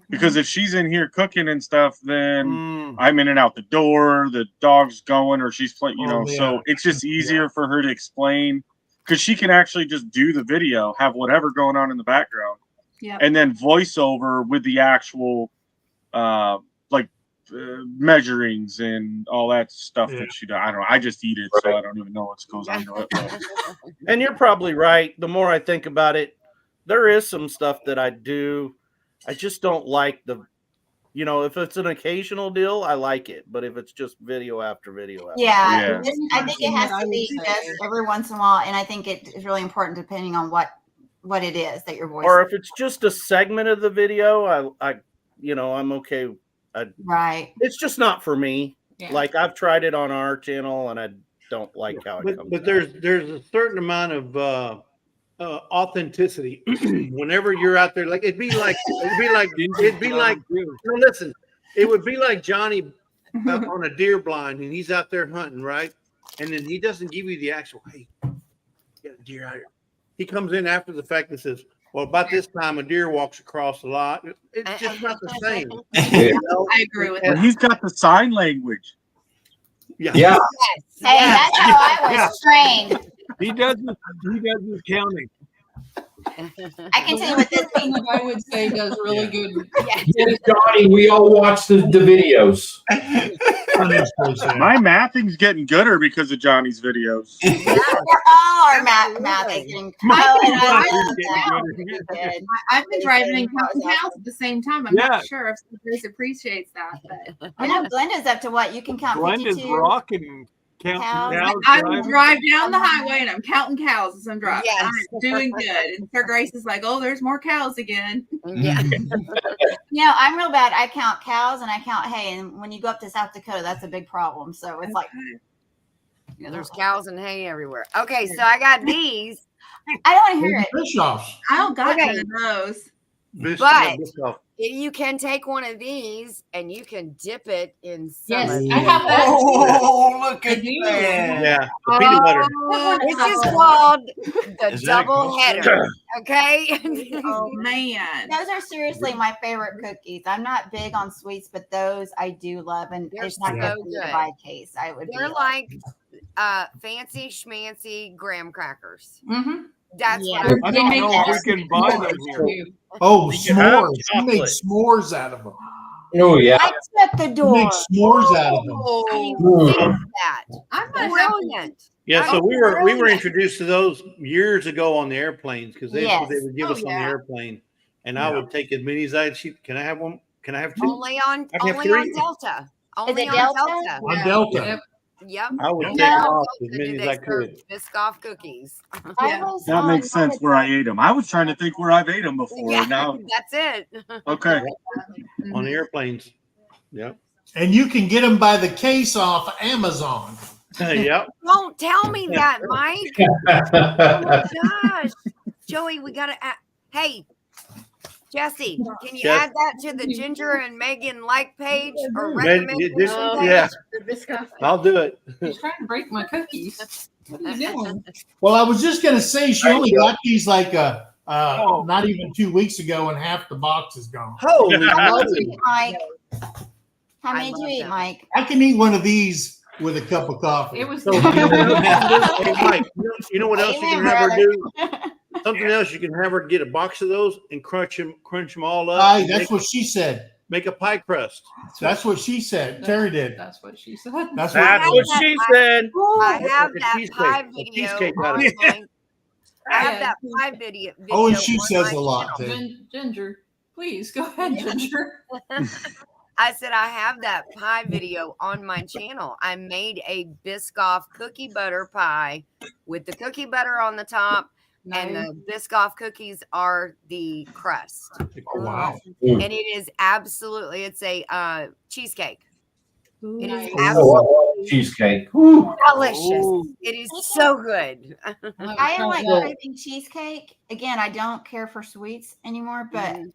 because if she's in here cooking and stuff, then Mm. I'm in and out the door, the dog's going, or she's playing, Oh, so yeah. it's just easier for her to explain because she can actually just do the video, have whatever going on in the background, Yep. and then voiceover with the actual, measurings and all that stuff Yeah. that she does. I don't know. I just eat it, so I don't even know what goes on to it. But And you're probably right. The more I think about it, there is some stuff that I do. I just don't like if it's an occasional deal, I like it. But if it's just video after video after Yeah, Yeah. I think it has to be just every once in a while, and I think it is really important depending on what it is that you're voicing. or if it's just a segment of the video, I'm okay. Right. It's just not for me. Yeah. Like I've tried it on our channel and I don't like how it comes. But out. there's a certain amount of authenticity whenever you're out there. Like it'd be like no, listen, it would be like Johnny on a deer blind and he's out there hunting, right? And then he doesn't give you the actual, hey, get a deer out here. He comes in after the fact and says, well, about this time a deer walks across the lot. It's just not the same. Yeah. I agree with but that. he's got the sign language. Yeah. Hey, that's how I was trained. He does his counting. I can tell you what this Something that I would say does really good. Yes, Johnny, we all watch the videos. My mathing's getting gooder because of Johnny's videos. They're all our math is getting. Oh, and I love Getting that. gooder. Good. I've been driving and That was counting cows at the same time. I'm Yeah. not sure if Grace appreciates that, but I know Glenda's up to what you can count Glenda's 52. rocking counting Cows. cows. I driving. will drive down the highway and I'm counting cows as I'm driving. Yes. I'm doing good. And Sir Grace is like, "Oh, there's more cows again." Yeah. You know, I'm real bad. I count cows and I count hay, and when you go up to South Dakota, that's a big problem. So it's like, There's cows and hay everywhere. Okay, so I got these. I don't want to hear it. Bischoffs. I don't got Okay. none of those. But- Biscoff. You can take one of these and you can dip it in some Yes, of I have that. Oh, look I at do. that. Yeah, the peanut butter. This is called the Is that a double header. Okay. Oh man. Those are seriously my favorite cookies. I'm not big on sweets, but those I do love. And They're it's not so good for you to good. buy a case. I would They're be like fancy schmancy graham crackers. Mm-hmm. That's Yeah. what I They don't make know if we that can buy them here. too. Oh, You can have s'mores. You make chocolate. s'mores out of them. Oh yeah. I shut the You door. make s'mores out of them. I Mm. think that. I'm gonna have to Brilliant. Yeah, so Oh, we were brilliant. introduced to those years ago on the airplanes because they Yes. would give Oh, us on the yeah. airplane, and I would take as many as I. Can I have one? Can I have two? Only on I have only on three. Delta. Only it on Delta? Delta. On Delta. Yep. Yep. I would No. take No. off as Do many as they I serve could. Biscoff cookies? I was That on makes sense where I ate them. I was trying to think where I've ate them before. Yeah, Now, that's it. okay. On the airplanes. Yep. And you can get them by the case off Amazon. Yep. Don't tell me that, Mike. Oh my gosh, Joey, we gotta. Hey, Jesse, can you Yes. add that to the Ginger and Megan like page or Man, recommendation this- page? yeah, the Biscoff. I'll do it. He's trying to break my cookies. What are you doing? Well, I was just gonna say she only got these like Oh. not even 2 weeks ago, and half the box is gone. Holy How many did moly. you eat, Mike? How I many did love you eat, them. Mike? I can eat one of these with a cup of coffee. It was. So, hey, Mike, you know what else you Amen, can have her brother. do? Something else you can have her get a box of those and crunch them all up. Aye, and that's make, what she said. make a pie crust. That's what she said. Terry did. That's what she said. That's That's what. what she said. I have Like a that cheesecake, pie a video. cheesecake out On of it. my, I have Yeah. that pie video. Oh, and video she on says my a lot channel. too. Ginger, please go ahead, Ginger. I said I have that pie video on my channel. I made a Biscoff cookie butter pie with the cookie butter on the top, and the Biscoff cookies are the crust. Oh, wow. And it is absolutely, it's a cheesecake. It is Nice. absolutely Cheesecake. Woo. delicious. Oh. It is so good. I am like Well- craving cheesecake. Again, I don't care for sweets anymore, but Mhm.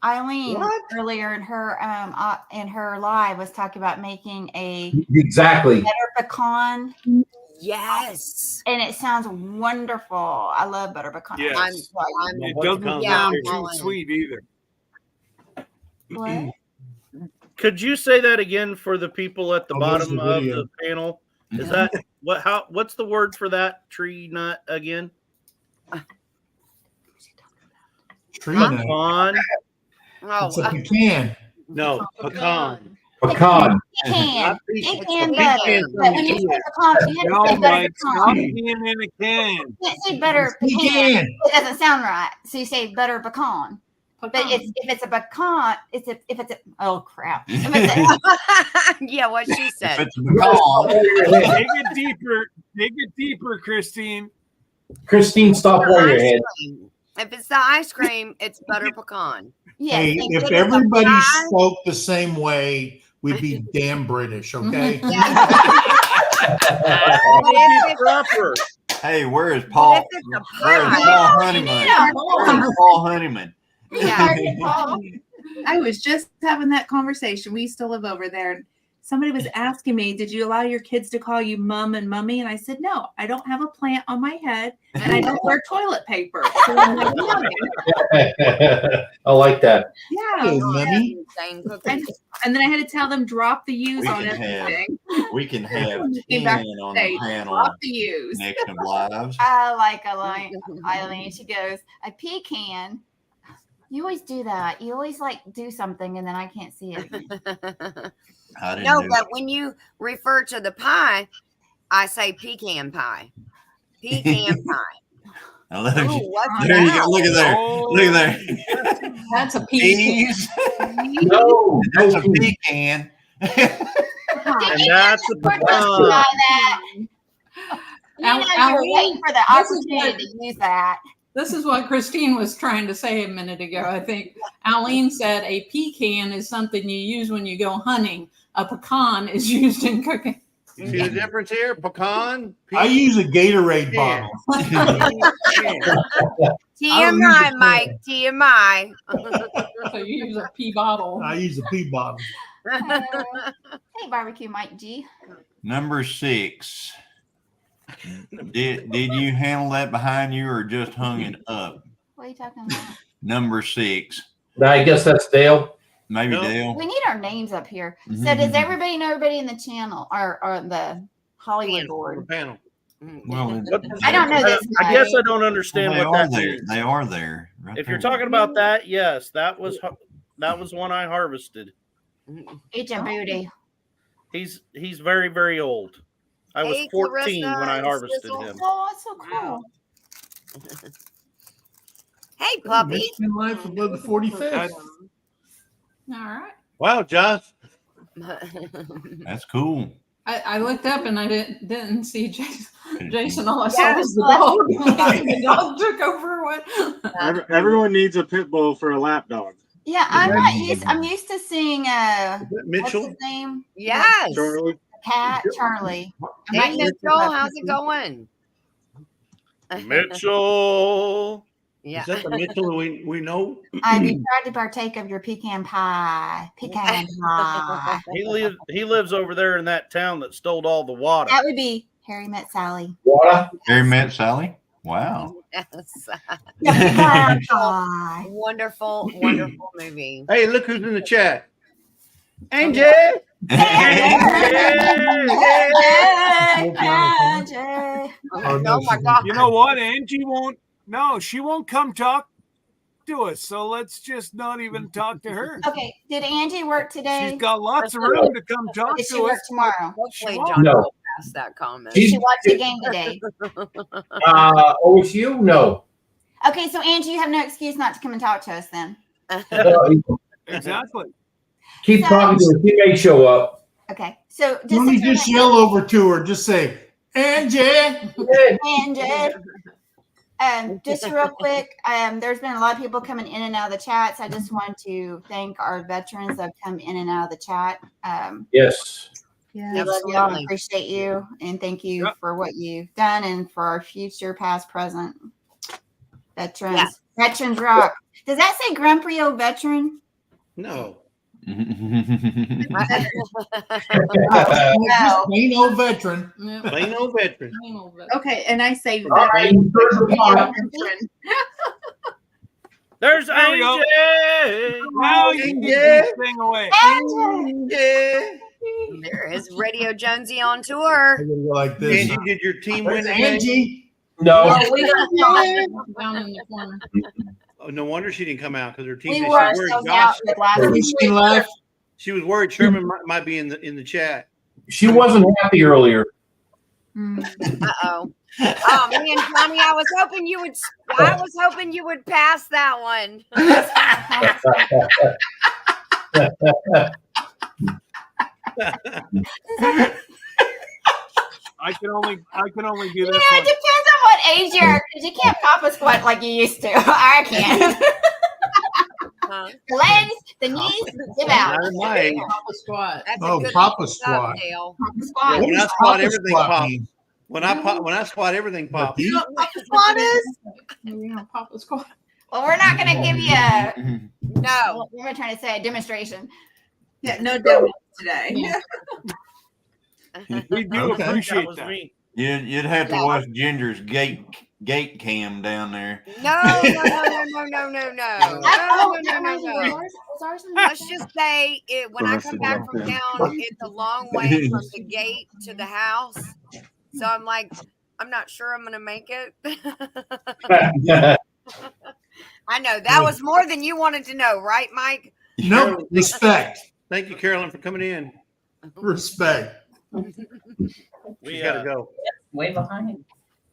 Eileen What? earlier in her live was talking about making a Exactly. butter pecan, Yes. and it sounds wonderful. I love butter pecan. Yes. I'm It doesn't Yeah, sound I'm all too in. sweet either. What? Could you say that again for the people at the Oh, there's bottom the of video. the panel? Is that what's the word for that tree nut again? Tree nut. Pecan. It's a Oh, pecan. No, pecan. Pecan. Pecan. Not peach. Pecan Pecan butter. from But when you India. say pecan, you have No, to say butter Mike, stop pecan. being in a can. You can't say butter pecan. Pecan. It doesn't sound right. So you say butter pecan. But if it's a pecan, if it's a oh crap. If it's a- yeah, what she If said. it's a pecan, Dig it deeper, Christine. Christine, stop wearing your Ice head. cream. If it's the ice cream, it's butter pecan. yes, Hey, and if it is a everybody pie. spoke the same way, we'd be damn British, okay? But Be if it's, proper. hey, where is but Paul? if it's a Where is pie, Paul Honeyman? Where is Paul Honeyman? Yeah. I was just having that conversation. We used to live over there, and somebody was asking me, "Did you allow your kids to call you mom and mummy?" And I said, "No, I don't have a plant on my head, and I don't wear toilet paper." So I'm like, "Mommy." I like that. Oh, Yeah. Hey, Mummy. Insane cookies. And then I had to tell them drop the U's We on can have- everything. We can have Came 10 back on Hey, the panel drop the U's. next of lives. I like Eileen. She goes, a pecan. You always do that. You always like do something and then I can't see it. I didn't No, do but when you refer to the pie, I say pecan pie. Pecan pie. Now, look, Ooh, what's there you go. that? Look at there. Oh, Look at there. That's a pecan. Peas. No, That's no a peas. pecan. And that's a We're talking pecan. about that. You know, you're Eileen, waiting for the this is opportunity what- to use that. This is what Christine was trying to say a minute ago. I think Eileen said a pecan is something you use when you go hunting. A pecan is used in cooking. You see the difference here? Pecan. I peach, use a Gatorade Yeah. bottle. TMI, Mike. TMI. So you use a pea bottle. I use a pea bottle. Hey, barbecue Mike G. Number 6. Did you handle that behind you or just hung it up? What are you talking about? Number 6. I guess that's Dale. Maybe No. Dale. We need our names up here. So does everybody know everybody in the channel or the Hollywood Panel. board? Panel. Well, I don't know this. I guess I don't understand they what are that there. means. They are there. Right If you're there. talking about that, yes, that was one I harvested. Eat your booty. He's very, very old. I was Hey, 14 when I Clarissa, harvested Sizzle. him. Oh, that's so cool. Hey, puppy. Mexican life above the 45th. All right. Wow, Josh. That's cool. I looked up and I didn't see Jason. Jason, all I Yeah, saw was the dog. The dog took over. What? Everyone needs a pit bull for a lap dog. Yeah, I'm used to seeing Is that what's Mitchell. his name? Yes. Charlie. Cat Charlie. I'm Hey, not used to Mitchell, that. how's it going? Mitchell. Yeah. Is that the Mitchell that we know? I'd be proud to partake of your pecan pie. Pecan pie. He lives over there in that town that stole all the water. That would be Harry Met Sally. Water. Harry Met Sally. Wow. Yes. Pecan pie. Wonderful, wonderful movie. Hey, look who's in the chat. Angie. Oh my God. You know what? Angie won't. No, she won't come talk to us. So let's just not even talk to her. Okay, did Angie work today? She's got lots of room to come talk Did she to work us. tomorrow? Hopefully, won't. John No. will pass that comment. Did she watch the game today? OSU? No. Okay, so Angie, you have no excuse not to come and talk to us then. Exactly. Keep talking to her. She may show up. Okay, so just Let me just yell over to her. Just say, Angie. Angie. Just real quick, there's been a lot of people coming in and out of the chats. I just want to thank our veterans that have come in and out of the chat. Yes. We Yeah. love y'all, Absolutely. appreciate you, and thank you Yep. for what you've done and for our future, past, present veterans. Yes. Veterans rock. Does that say grumpy old veteran? No. Just plain old veteran. Yeah. Plain old veteran. Plain old veteran. Okay, and I say All right, veteran. first of all, There's There we go. Angie. Now you can get this thing away. Yeah. There is Radio Jonesy on tour. I'm gonna go like this. Angie, did your team win Where's the game? Angie? no. We Down in the corner. Oh, no wonder she didn't come out because her team. we She wore was worried ourselves Josh. out with last week. Michigan life. She was worried Sherman might be in the chat. She wasn't happy earlier. Uh-oh. Oh man, Johnny, I was hoping you would pass that one. I can only do You know, this it one. depends on what age you are, because you can't pop a squat like you used to. I can. Huh? The legs, the knees, give out. Not in my age. Papa squat. That's Oh, a good Papa look squat. up, Dale. Pop a squat. When I What squat, does everything squat pops. mean? When I squat, everything pops. You know what Papa squat is? You know, Papa squat. Well, we're not going to give you a, No. what am I trying to say, a demonstration. Yeah, no demos today. Yeah. We do Okay. That appreciate was that. me. You'd have to Yeah. watch Ginger's gate cam down there. No. Let's just say it when I come back from town, it's a long way from the gate to the house. So I'm like, I'm not sure I'm gonna make it. I know that was more than you wanted to know, right, Mike? No, respect. Thank you, Carolyn, for coming in. Respect. We gotta go. Way behind.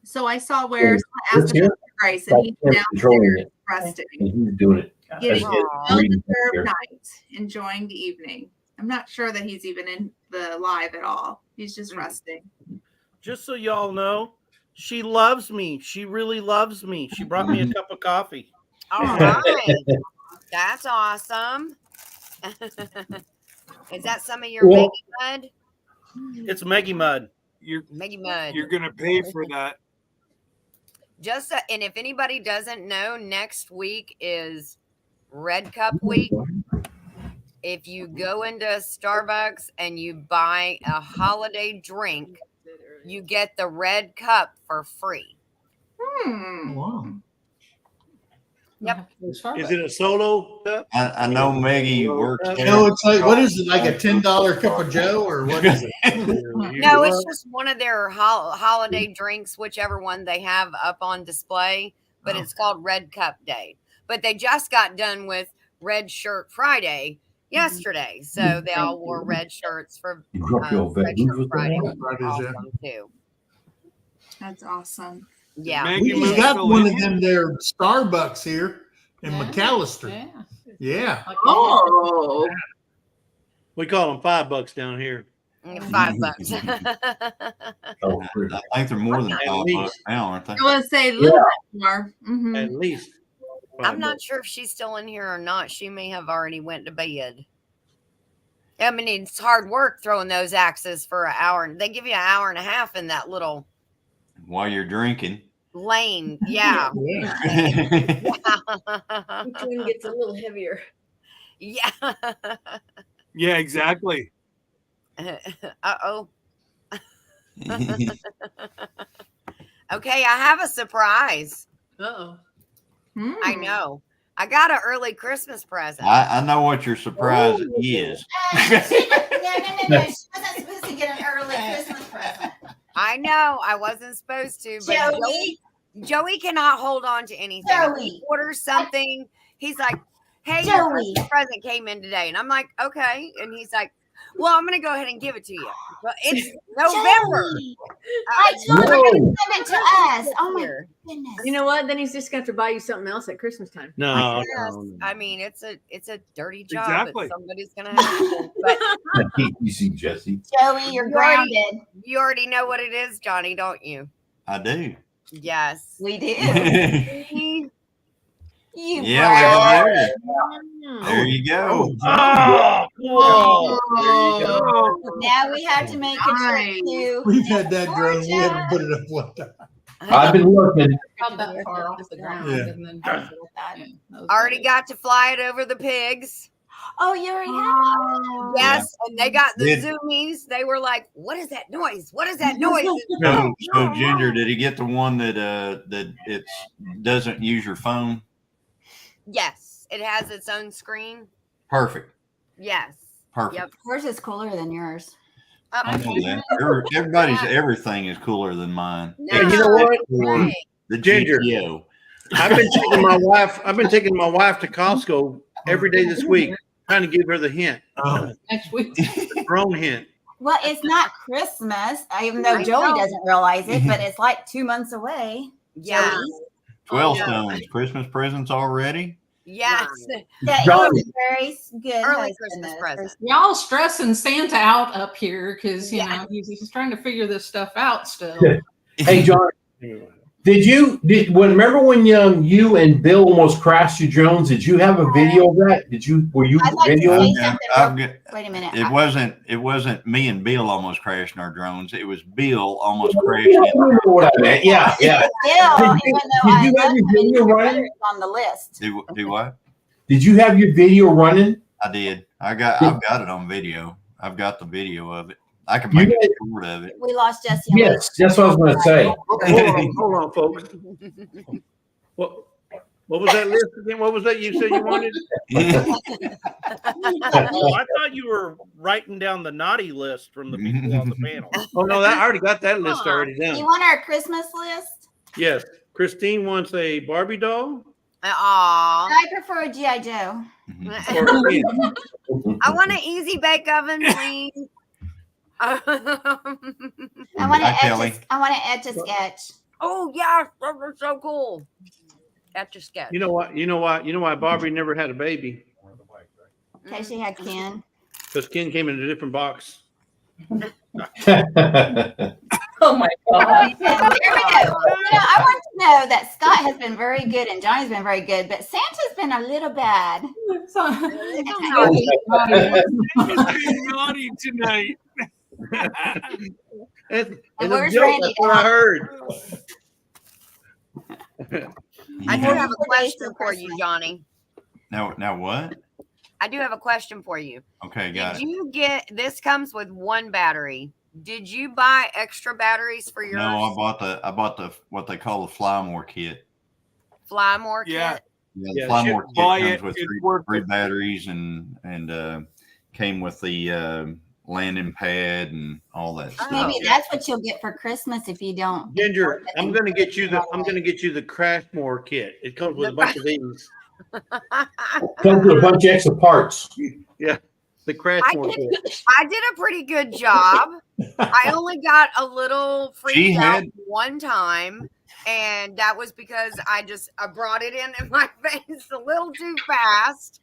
So I saw where This someone asked here? about Bryce, and he's Controlling downstairs it. resting, And he's doing it. getting Aw. a Reading well-deserved here. night, enjoying the evening. I'm not sure that he's even in the live at all. He's just resting. Just so y'all know, she loves me. She really loves me. She brought me a cup of coffee. All right, that's awesome. Is that some of your Well- baby mud? It's Maggie Mud. You're Maggie Mud. you're gonna pay for that. And if anybody doesn't know, next week is Red Cup week. If you go into Starbucks and you buy a holiday drink, you get the Red Cup for free. Wow. Yep. Is it a solo cup? I know Maggie works there. No, it's like, what is it, like a $10 cup of Joe, or what is it? No, it's just one of their holiday drinks, whichever one they have up on display, but it's called Red Cup Day. But they just got done with Red Shirt Friday yesterday, so they all wore red shirts for Red Shirt Friday. Awesome too. That's awesome. Yeah. Maggie We Moon's got still one in of here? them there Starbucks here in Yeah. McAllister. Yeah. Yeah. Like Oh, We call them $5 down here. $5. Oh, I think they're more than At $5 least. now, aren't they? I want to say a little bit more. Mhm. At least. I'm $5. not sure if she's still in here or not. She may have already went to bed. I mean, it's hard work throwing those axes for an hour. They give you an hour and a half in that little While you're drinking. lane. Yeah. Yeah. Each one gets a little heavier. Yeah. Yeah, exactly. Uh-oh. Okay, I have a surprise. Uh-oh. I know. I got an early Christmas present. I know what your surprise is. No. She wasn't supposed to get an early Christmas present. I know I wasn't supposed to, but Joey. Joey cannot hold on to anything. If he Joey. orders something, he's like, "Hey, Joey. your Christmas present came in today," and I'm like, "Okay," and he's like, "Well, I'm gonna go ahead and give it to you." But it's November. Joey. I told her to send it to us. Oh my Here. goodness. You know what? Then he's just going to have to buy you something else at Christmas time. No. Yes. no. I mean, it's a dirty job, Exactly. but somebody's gonna have to do. But Easy, Jesse. Joey, you're You already- grounded. you already know what it is, Johnny, don't you? I do. Yes. We do. Yeah, You look bro. at there. There you go. Oh, cool. Oh, Now we have to make a trip to. We've had that drone. We haven't put it up one time. I've been looking. About that far off the ground. Yeah. And then, Yeah, that was Already good. got to fly it over the pigs. Oh, you already have. Yes, and they got the Did- zoomies. They were like, "What is that noise? What is that noise?" So Ginger, did he get the one that it doesn't use your phone? Yes, it has its own screen. Perfect. Yes. Perfect. Yep. Hers is cooler than yours. I know that. Everybody's everything is cooler than mine. No, And you know what? right. The Ginger. GTO. I've been taking my wife to Costco every day this week, trying to give her the hint, Oh. Next week. the drone hint. Well, it's not Christmas, even though I Joey know. doesn't realize it, but it's like 2 months away. Yeah. Joey. 12 yeah. stones. Christmas presents already? Yes. Yeah, Joey. he's a very good Early husband, Christmas though. present. Y'all stressing Santa out up here because, you Yeah. know, he's trying to figure this stuff out still. Hey, John, remember when you and Bill almost crashed your drones? Did you have a video of that? Were you I'd like to videoing? say I've got- Wait a minute. It wasn't me and Bill almost crashing our drones. It was Bill almost You crashing. know what I meant. Yeah, yeah. Bill, Did even you- though did I you have love your him, video your running? brother's on the list. Do what? Did you have your video running? I did. I've got it on video. I've got the video of it. I can You make guys- a short of it. We lost Jesse. on Yes, that's what I was going to say. Hold on, folks. What was that list again? What was that you said you wanted? Oh, I thought you were writing down the naughty list from the people on the panel. Oh no, I already got that list already You done. want our Christmas list? Yes, Christine wants a Barbie doll. Aw. I prefer a G.I. Joe. Or Ken. I want an easy bake oven, please. I want Hi, Kelly. to etch a sketch. Oh yeah, that was so cool. That's your sketch. You know why Barbie never had a baby? Okay, she had Ken. Because Ken came in a different box. Oh my God. There we go. I want to know that Scott has been very good and Johnny's been very good, but Santa's been a little bad. So- it's being naughty tonight. It's a where's joke. Randy That's what I now? heard. I do Yeah. have a 44 days question till for you, Christmas. Johnny. Now what? I do have a question for you. Okay, got Did it. you get this? Comes with one battery. Did you buy extra batteries for yours? No, I bought the what they call the Flymore kit. Flymore Yeah. kit. Yeah, Yeah, the Flymore kit buy comes it, with it's three worth it. batteries and came with the landing pad and all that stuff. Maybe that's what you'll get for Christmas if you don't. Ginger, I'm gonna get you the Crashmore kit. It comes with a bunch of these. Comes with a bunch of extra parts. Yeah, the I Crashmore did, kit. I did a pretty good job. I only got a little She freaked out had- one time, and that was because I brought it in my face a little too fast.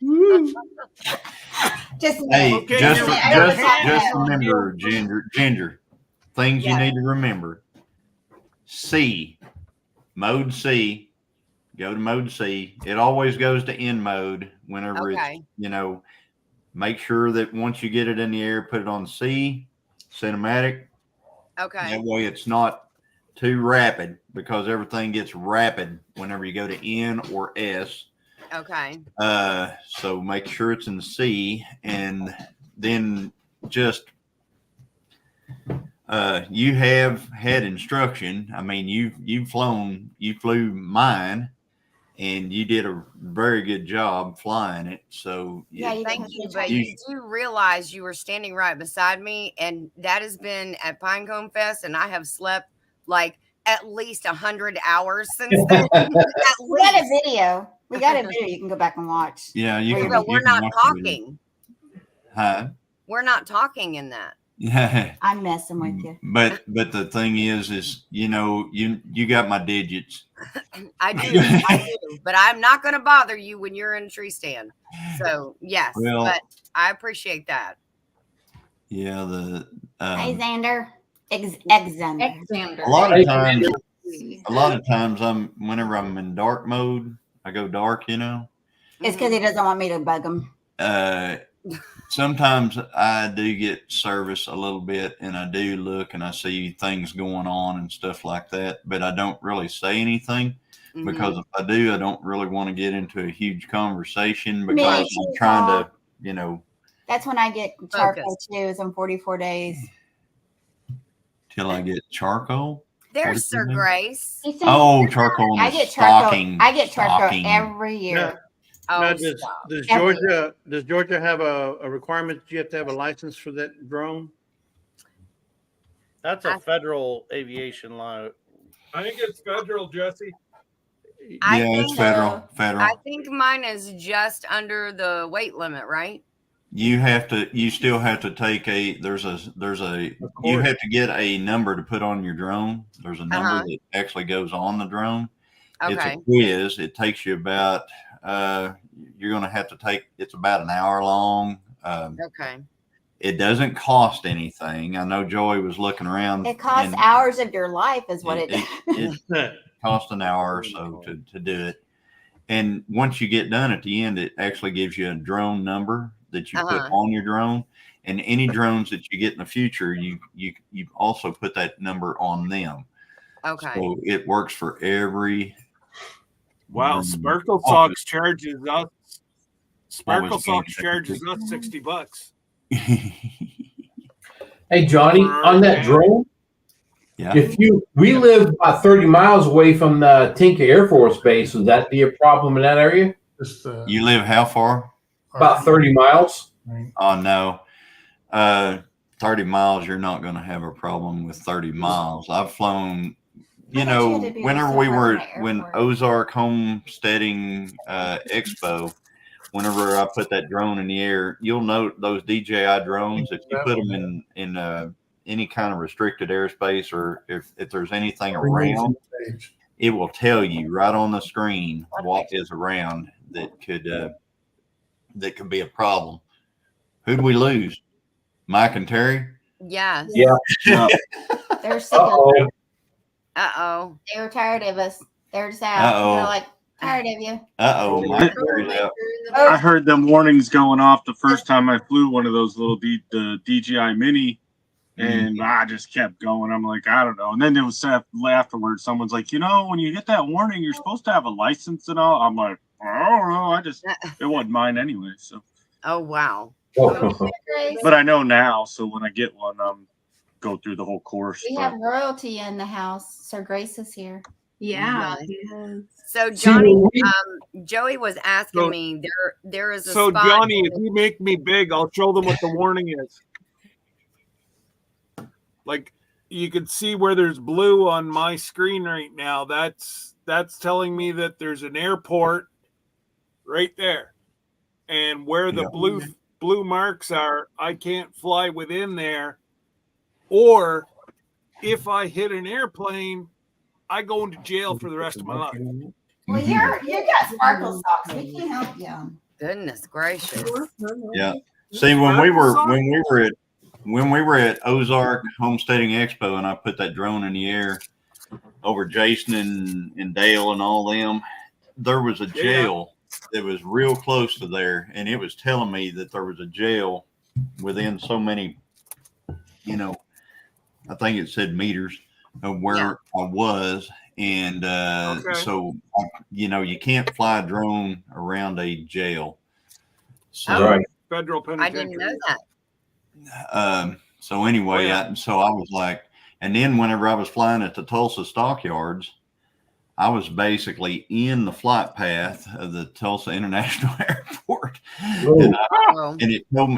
Just Hey, Okay, just you're- just remember, Ginger, things Yeah. you need to remember. C, mode C. Go to mode C. It always goes to N mode whenever Okay. it's, make sure that once you get it in the air, put it on C, cinematic. Okay. That way it's not too rapid because everything gets rapid whenever you go to N or S. Okay. So make sure it's in C, and then just you have had instruction. I mean, you flew mine, and you did a very good job flying it. So Yeah, you Thank can you, switch but out. you do realize you were standing right beside me, and that has been at Pinecone Fest, and I have slept like at least 100 hours since then. At We got a least. video. We got a video you can go back and watch. yeah, you can. But we're you can not watch the video. talking. Huh? We're not talking in that. Yeah. I'm messing with you. But the thing is you got my digits. I do, but I'm not going to bother you when you're in a tree stand. So yes, Well- but I appreciate that. Yeah, the Hey, Xander. Xander. Alexander. a lot of times Mm-hmm. whenever I'm in dark mode, I go dark, It's because he doesn't want me to bug him. Sometimes I do get service a little bit, and I do look and I see things going on and stuff like that, but I don't really say anything Mhm. because if I do, I don't really want to get into a huge conversation Me because too, I'm trying Paul. to, That's when I get charcoal Focus. too. Is in 44 days. till I get charcoal. There's What Sir is his name? Grace. He sends- Oh, charcoal in I the get charcoal. stocking. I get charcoal stocking. every year. Oh, Now, stop. does Every Georgia have a requirement that you have to have a license for that drone? That's a federal aviation law. I think it's federal, Jesse. I Yeah, it's think- federal. I think mine is just under the weight limit, right? You still have to take you have to get a number to put on your drone. There's a number Uh-huh. that actually goes on the drone. It's Okay. a quiz. It takes you about you're going to have to take, it's about an hour long. Okay. It doesn't cost anything. I know Joey was looking around. It costs and hours of your life, is what it it costs an hour or so to do it. And once you get done at the end, it actually gives you a drone number that you put Uh-huh. on your drone. And any drones that you get in the future, you also put that number on them. Okay. So it works for every. Wow, Mm. Sparkle Oh. Socks charges us. Sparkle Always Socks gain charges us $60. Hey, Johnny, on that drone, Yeah. we live about 30 miles away from the Tinka Air Force Base. Would that be a problem in that area? Just, You live how far? About 30 miles. Oh, no. 30 miles, you're not going to have a problem with 30 miles. I've flown, I thought you had to be whenever also we from were, the when airport. Ozark Homesteading Expo, whenever I put that drone in the air, you'll note those DJI drones, if you put them in any kind of restricted airspace, or if there's anything around, it will tell you right on the screen what is around that could be a problem. Who'd we lose? Mike and Terry? Yes. Yeah. They're sick of Uh-oh. it. Uh-oh. They were tired of us. They're just out. Uh-oh. They're like tired of you. Uh-oh, Mike and Terry's out. I heard them warnings going off the first time I flew one of those little the DJI Mini, And I just kept going. I'm like, I don't know. And then it was afterwards, someone's like, when you get that warning, you're supposed to have a license and all. I'm like, I don't know. It wasn't mine anyway. So. Oh wow. But I know now. So when I get one, go through the whole course. We have royalty in the house. Sir Grace is here. Yeah. So Johnny, Joey was asking me there is a So spot. Johnny, if you make me big, I'll show them what the warning is. Like you can see where there's blue on my screen right now. That's telling me that there's an airport right there. And where the blue marks are, I can't fly within there. Or if I hit an airplane, I go into jail for the rest of my life. Well, you got sparkle socks. We can't help you. Goodness gracious. Yeah. See, when we were at Ozark Homesteading Expo, and I put that drone in the air over Jason and Dale and all them, there was a jail that was real close to there, and it was telling me that there was a jail within so many, I think it said meters of where I was. And so, you can't fly a drone around a jail. So, Federal penitentiary. I didn't know that. So anyway, I was like, and then whenever I was flying at the Tulsa Stockyards, I was basically in the flight path of the Tulsa International Airport. And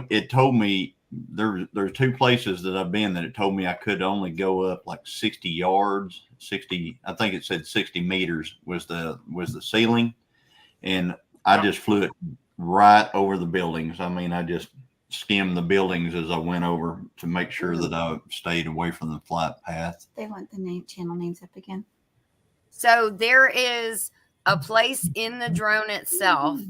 it told me there's two places that I've been that it told me I could only go up like 60 yards, I think it said 60 meters was the ceiling. And I just flew it right over the buildings. I mean, I just skimmed the buildings as I went over to make sure that I stayed away from the flight path. They want the channel names up again. So there is a place in the drone itself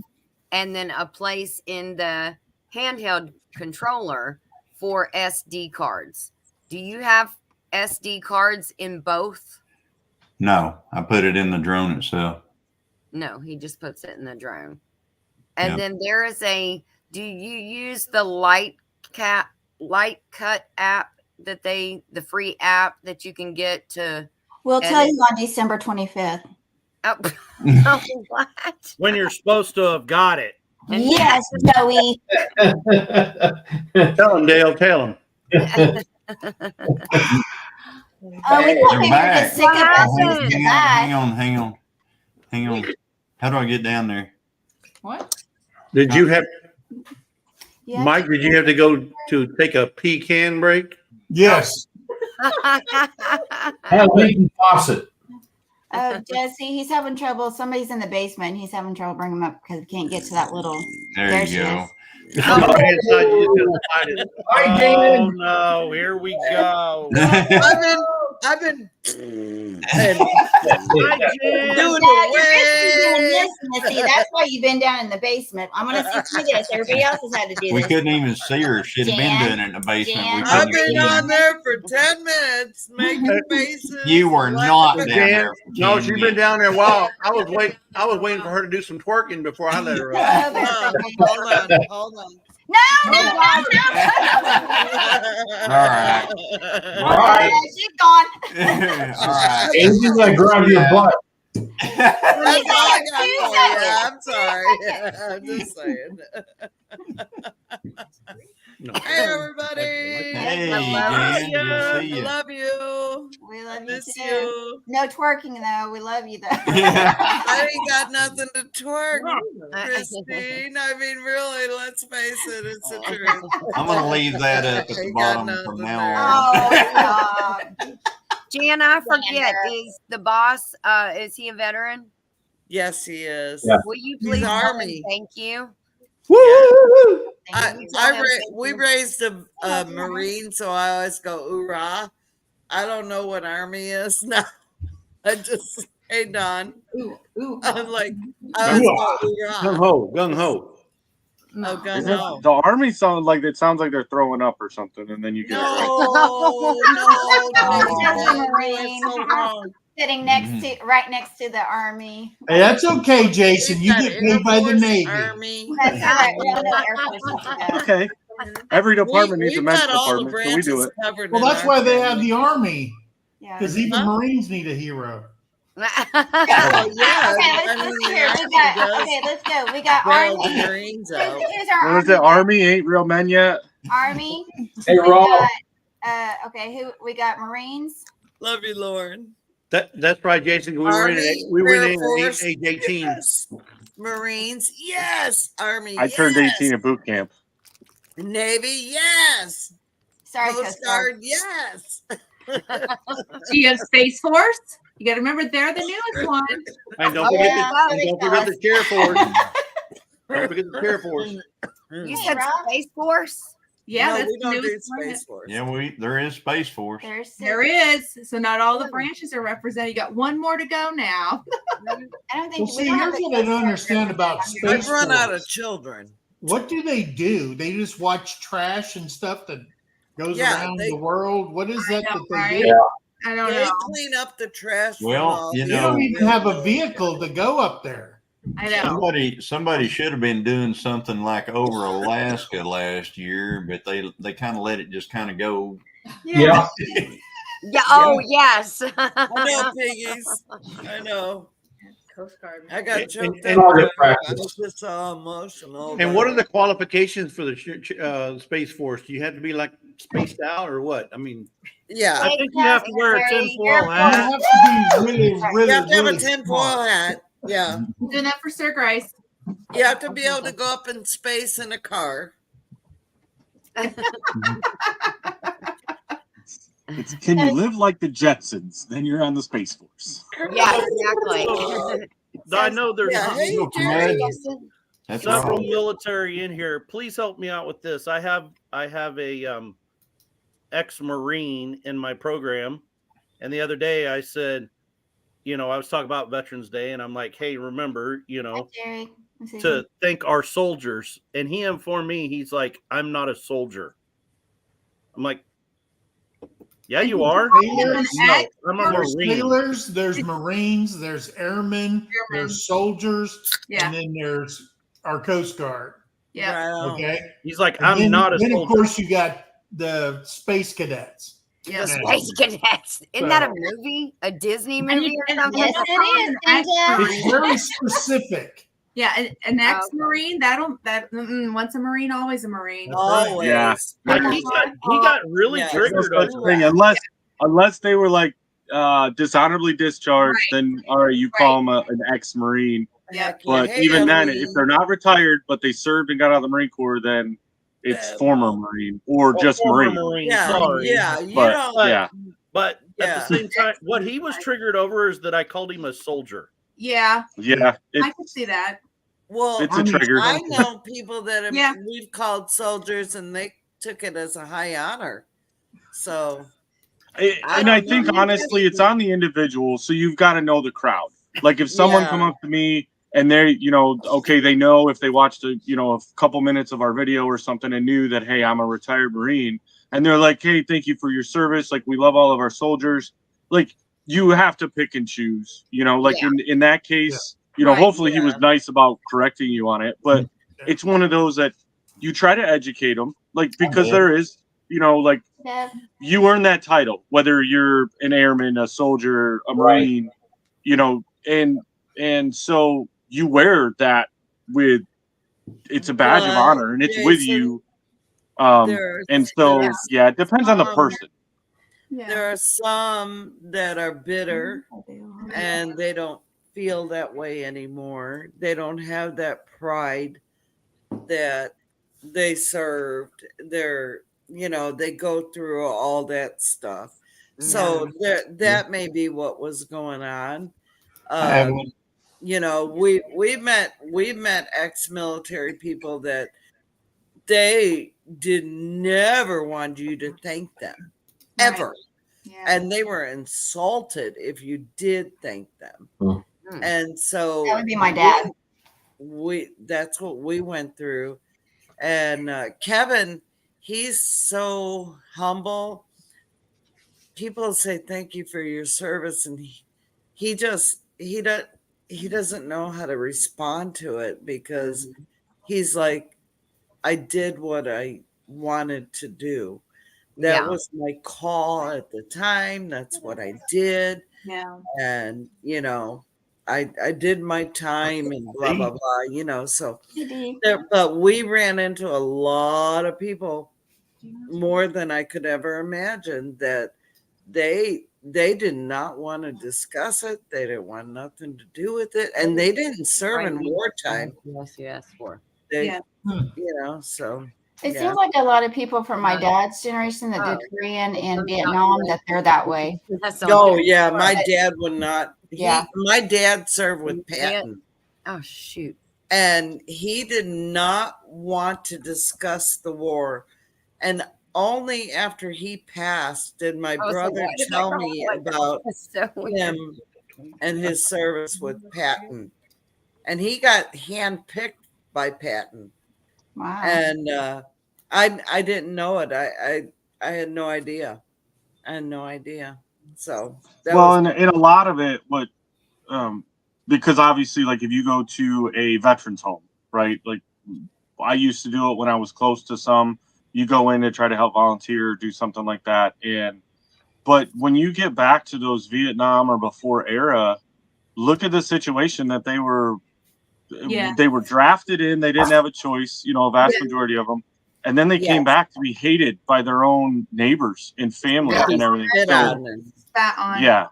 and then a place in the handheld controller for SD cards. Do you have SD cards in both? No, I put it in the drone itself. No, he just puts it in the drone. And then there is do you use the Light Cut app that the free app that you can get to? We'll tell you on December 25th. Oh, what? When you're supposed to have got it. Yes, Joey. Tell him, Dale. Tell him. We thought we were just sick of us. Hang on. How do I get down there? What? Did you have, Yes. Mike, did you have to go to take a pecan break? Yes. Have a leaking faucet. Oh, Jesse, he's having trouble. Somebody's in the basement. He's having trouble bringing him up because he can't get to that little. There she you go. is. Oh no, here we go. I've been Doing this, Missy. That's why you've been down in the basement. I'm gonna see this. Everybody else has had to do We this. couldn't even see her. She'd have been doing it in the basement. We I've couldn't been see on her. there for 10 minutes making faces. You were not down there. No, she's been down there a while. I was waiting for her to do some twerking before I let her up. Hold on. No. All right. She's gone. All right. Angie's gonna grab your butt. That's all I got for you. I'm sorry. I'm just saying. No. Hey, everybody. Hey, I Jan, good to see you. love you. We love you Miss too. you. No twerking though. We love you though. I ain't got nothing to twerk, Christine. I mean, really, let's face it, it's the truth. I'm going to leave that up at the Ain't got bottom from nothing now on. there. Oh, stop. Jan, I forget, is the boss, is he a veteran? Yes, he is. Yeah. Will you He's please tell him Army. thank you? We raised a Marine, so I always go hoorah. I don't know what Army is now. I just, hey Don. I'm like, I always go Gung hoorah. ho, gung ho. Oh, gun Isn't no. it- the army sounds like they're throwing up or something, and then you get No, Marine. so wrong. Sitting right next to the army. Hey, that's okay, Jason. You get paid by the Navy. Army. That's all right. We have no Air Force today. okay. Every department needs a We've men's got all the department, so we do branches it. covered. Well, in that's our why they have family. the Army, Yeah. because even Huh? Marines need a hero. Well, yeah. Okay, I let's mean, see the here. Army We got does okay. Let's go. We got bail the Army. Marines out. Who's our What is it? Army ain't real men yet. Army. Hey, We Rob. got, okay, who we got? Marines. Love you, Lauren. That's right, Jason. We went in. Army, We went Air in Force, at age 18. yes. Marines, yes. Army, I turned yes. 18 at boot camp. Navy, yes. Sorry, Coast Coast Guard. Guard, yes. Do you have Space Force? You got to remember they're the newest one. And don't Oh, forget yeah. the, and don't forget the chair force. Don't forget the chair force. You Hey, said Rob. Space Force? Yeah, No, that's we the don't do newest one. Space Force. Yeah, there is Space Force. There's There is. So not all the branches are represented. You got one more to go now. I don't think Well, we see, don't have here's the what I Coast don't Guard understand about represented. Space I've run out of Force. children. What do? They just watch trash and stuff that goes Yeah, around they- the world? What is that know, that they right? do? I don't They know. clean up the trash. from Well, all you They the- know- don't even have a vehicle to go up there. I know. Somebody should have been doing something like over Alaska last year, but they kind of let it just kind of go. Yeah. Yeah. Oh, yes. I know, piggies. I know. Coast Guard. I got And- choked and- up. Target I practice. was just so emotional. And what are the qualifications for the Space Force? Do you have to be like spaced out or what? I mean, Yeah. I think you have to wear a tinfoil You hat. have to be really, really, You have to have a really tinfoil smart. hat. Yeah. Doing that for Sir Grace. You have to be able to go up in space in a car. It's can you live like the Jetsons? Then you're on the Space Force. Yeah, exactly. I know there's Yeah, hey, Look, Jerry. man, that's several right. military in here. Please help me out with this. I have a ex-Marine in my program, and the other day I said, I was talking about Veterans Day, and I'm like, hey, remember, Hi, Jerry. Let's see. to thank our soldiers. And he informed me, he's like, I'm not a soldier. I'm like, yeah, you are. Sailors, No, I'm a There's Marine. sailors, there's Marines, there's airmen, there's soldiers, Yeah. and then there's our Coast Guard. Yeah. Wow. Okay. He's like, And I'm then, not a then of soldier. course you got the space cadets. Yeah. Space Cadets. Isn't that a movie? A Disney movie or something? Yes, it is. It's very specific. Yeah, an ex-marine once a marine, always a marine. Always. Yeah. Like, he got really Yeah. There's no triggered. such thing unless they were like dishonorably discharged. Then all right, you call them an ex-marine. Yeah. But Hey, even then, Ellie. if they're not retired but they served and got out of the Marine Corps, then it's former Marine or just Former Marine. Yeah. Sorry. Yeah. You But don't. yeah, But Yeah. at the same time, what he was triggered over is that I called him a soldier. Yeah, yeah, I can see that. Well, it's a trigger. I know people that have Yeah. we've called soldiers and they took it as a high honor. So And I think honestly, it's on the individual. So you've got to know the crowd. Like if someone Yeah. come up to me and they're, okay, they know if they watched a couple minutes of our video or something and knew that, hey, I'm a retired Marine, and they're like, hey, thank you for your service. Like we love all of our soldiers. Like you have to pick and choose. Like in that case, Right, hopefully he was nice about correcting you on it, but it's one of those that you try to educate them, like because there is, like Yeah. you earn that title, whether you're an airman, a soldier, a Right. Marine, and so you wear that with it's a badge of But, honor and it's with Jason, you. there's- And so it depends on the person. Yeah. there are some that are bitter and they don't feel that way anymore. They don't have that pride that they served. They go through all that stuff. So that may be what was going on. I have one. We met ex-military people that they did never want you to thank them ever. Yeah. And they were insulted if you did thank them. Hmm. And so That would be my dad. That's what we went through. And Kevin, he's so humble. People say thank you for your service, and he doesn't know how to respond to it because he's like, I did what I wanted to do. That was my call at the time. That's what I did. Yeah. And, you know, I did my time and blah, blah, blah, you know, so there, but we ran into a lot of people, more than I could ever imagine, that they did not want to discuss it. They didn't want nothing to do with it. And they didn't serve in wartime. Yes, you asked for. They, Yeah. you know, so. It yeah. seems like a lot of people from my dad's generation that did Korean and Vietnam, that they're that way. Oh yeah, my dad would not. Yeah. My dad served with Patton. Oh shoot. And he did not want to discuss the war. And only after he passed did my brother tell me about him and his service with Patton. And he got handpicked by Patton. Wow. And I didn't know it. I had no idea. I had no idea. So that well, was and a lot of it, what because obviously, like if you go to a veterans home, right? Like I used to do it when I was close to some. You go in to try to help volunteer, do something like that, but when you get back to those Vietnam or before era, look at the situation that they were. Yeah. They were drafted in. They didn't have a choice. You know, a vast majority of them. And then they came back to be hated by their own neighbors and family and everything. Spat on. Yeah.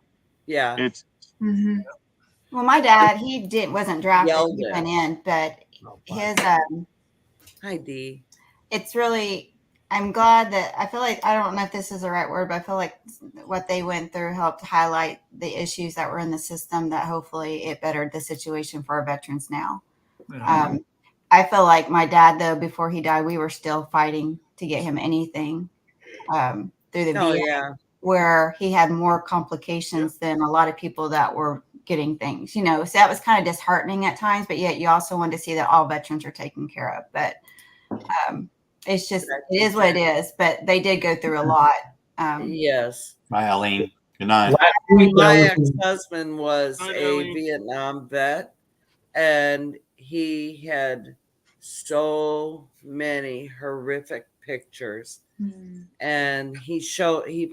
Yeah. It's Well, my dad, he wasn't drafted, Yelled he at. went in, but his Hi Dee. it's really, I'm glad that I feel like, I don't know if this is the right word, but I feel like what they went through helped highlight the issues that were in the system, that hopefully it bettered the situation for our veterans now. I feel like my dad, though, before he died, we were still fighting to get him anything through the VA, where he had more complications than a lot of people that were getting things, you know. So that was kind of disheartening at times, but yet you also wanted to see that all veterans are taken care of. But it's just, it is what it is. But they did go through a lot. Yes. Bye, Eileen. Good night. My ex-husband was a Vietnam vet, and he had so many horrific pictures. And he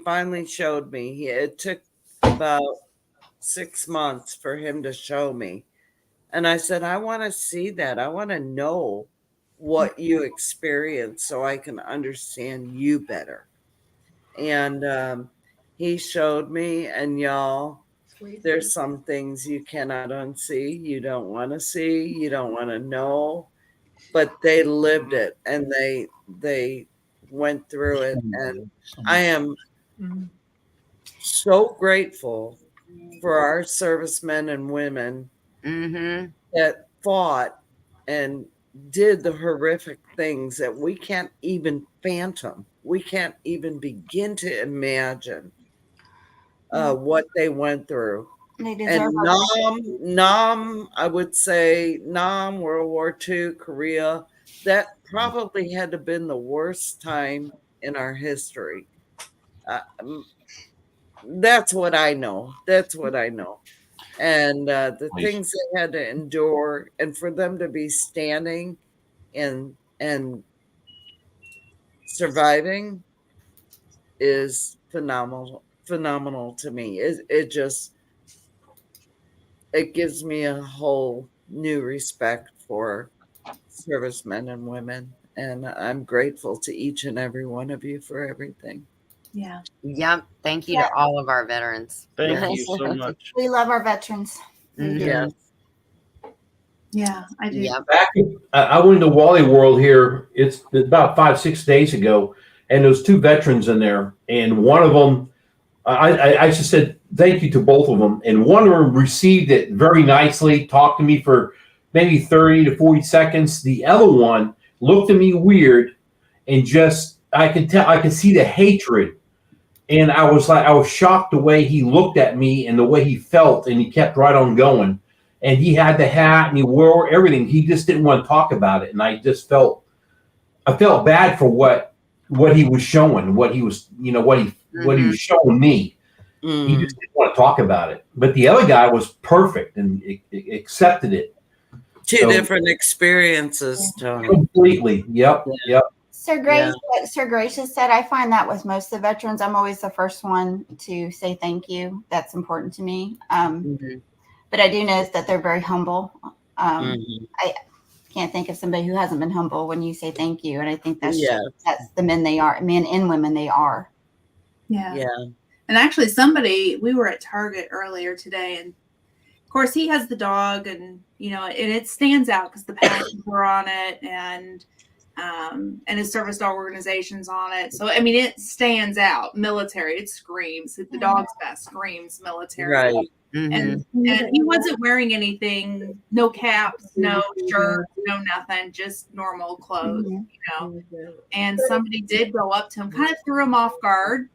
finally showed me. It took about 6 months for him to show me. And I said, I want to see that. I want to know what you experienced so I can understand you better. And he showed me, and y'all, there's some things you cannot unsee, you don't want to see, you don't want to know, but they lived it, and they went through it. And I am so grateful for our servicemen and women that fought and did the horrific things that we can't even fathom. We can't even begin to imagine what they went through. And Nam, I would say Nam, World War II, Korea, that probably had to have been the worst time in our history. That's what I know. That's what I know. And the things they had to endure, and for them to be standing and surviving is phenomenal to me. It gives me a whole new respect for servicemen and women, and I'm grateful to each and every one of you for everything. Yeah. Yep. Thank you to all of our veterans. Thank you so much. We love our veterans. Yeah. Yeah, I do. I went to Wally World here. It's about 5-6 days ago, and there was 2 veterans in there, and one of them, I just said thank you to both of them, and one of them received it very nicely, talked to me for maybe 30 to 40 seconds. The other one looked at me weird, and just I could see the hatred, and I was shocked the way he looked at me and the way he felt, and he kept right on going. And he had the hat and he wore everything. He just didn't want to talk about it. And I felt bad for what he was showing, what he was showing me. He just didn't want to talk about it. But the other guy was perfect and accepted it. Two different experiences, Tony. Completely. Yep. Sir Grace, what Sir Gracious said, I find that with most of the veterans, I'm always the first one to say thank you. That's important to me. But I do notice that they're very humble. I can't think of somebody who hasn't been humble when you say thank you. And I think that's the men and women they are. Yeah. And actually we were at Target earlier today, and of course he has the dog, and and it stands out because the patches were on it, and his service dog organization's on it. So I mean, it stands out. Military, it screams. The dog's best screams military. Right. And he wasn't wearing anything, no caps, no shirt, no nothing, just normal clothes, And somebody did go up to him, kind of threw him off guard.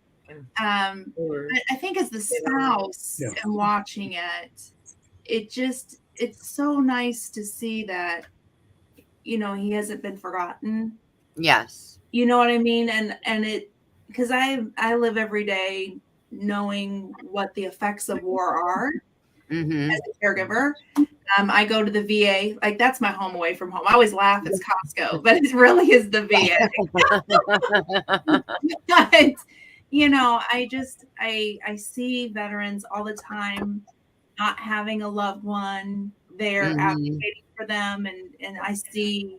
I think as the spouse and watching it, it's so nice to see that, he hasn't been forgotten. Yes. You know what I mean? And it, because I live every day knowing what the effects of war are as a caregiver. I go to the VA, like that's my home away from home. I always laugh, it's Costco, but it really is the VA. But, I see veterans all the time not having a loved one there advocating for them, and I see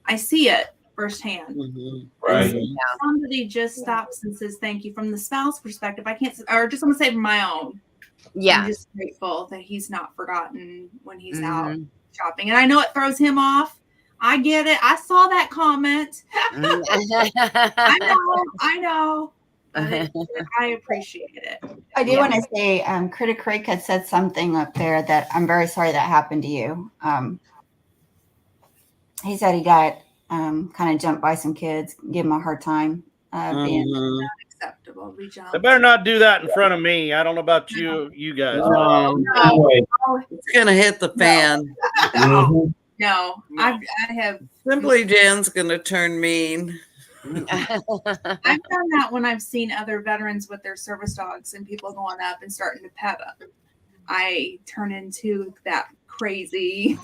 it firsthand. Right. Somebody just stops and says thank you from the spouse perspective. I can't, or just want to say from my own. Yeah. I'm just grateful that he's not forgotten when he's out shopping. And I know it throws him off. I get it. I saw that comment. I know. I appreciate it. I do want to say, Critter Creek had said something up there that I'm very sorry that happened to you. He said he got kind of jumped by some kids, give him a hard time. Being not acceptable. We They better not do that in front of me. I don't know about you guys. It's gonna hit the fan. No, I have. Simply Jen's gonna turn mean. I've done that when I've seen other veterans with their service dogs and people going up and starting to pet them. I turn into that crazy.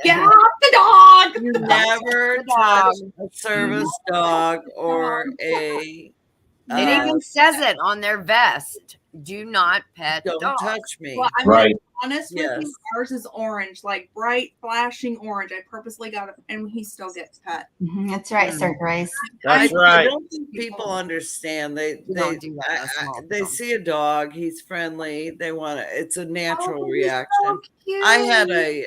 Get off the dog. You never touch a service dog or a. It even says it on their vest. Do not pet Don't dogs. touch me. Well, I'm Right. honest with you. Ours is orange, like bright, flashing orange. I purposely got it, and he still gets pet. That's right, Sir Grace. That's I right. don't think people understand. They don't do that. they see a dog. He's friendly. They want to. It's a natural Oh, reaction. so cute. I had a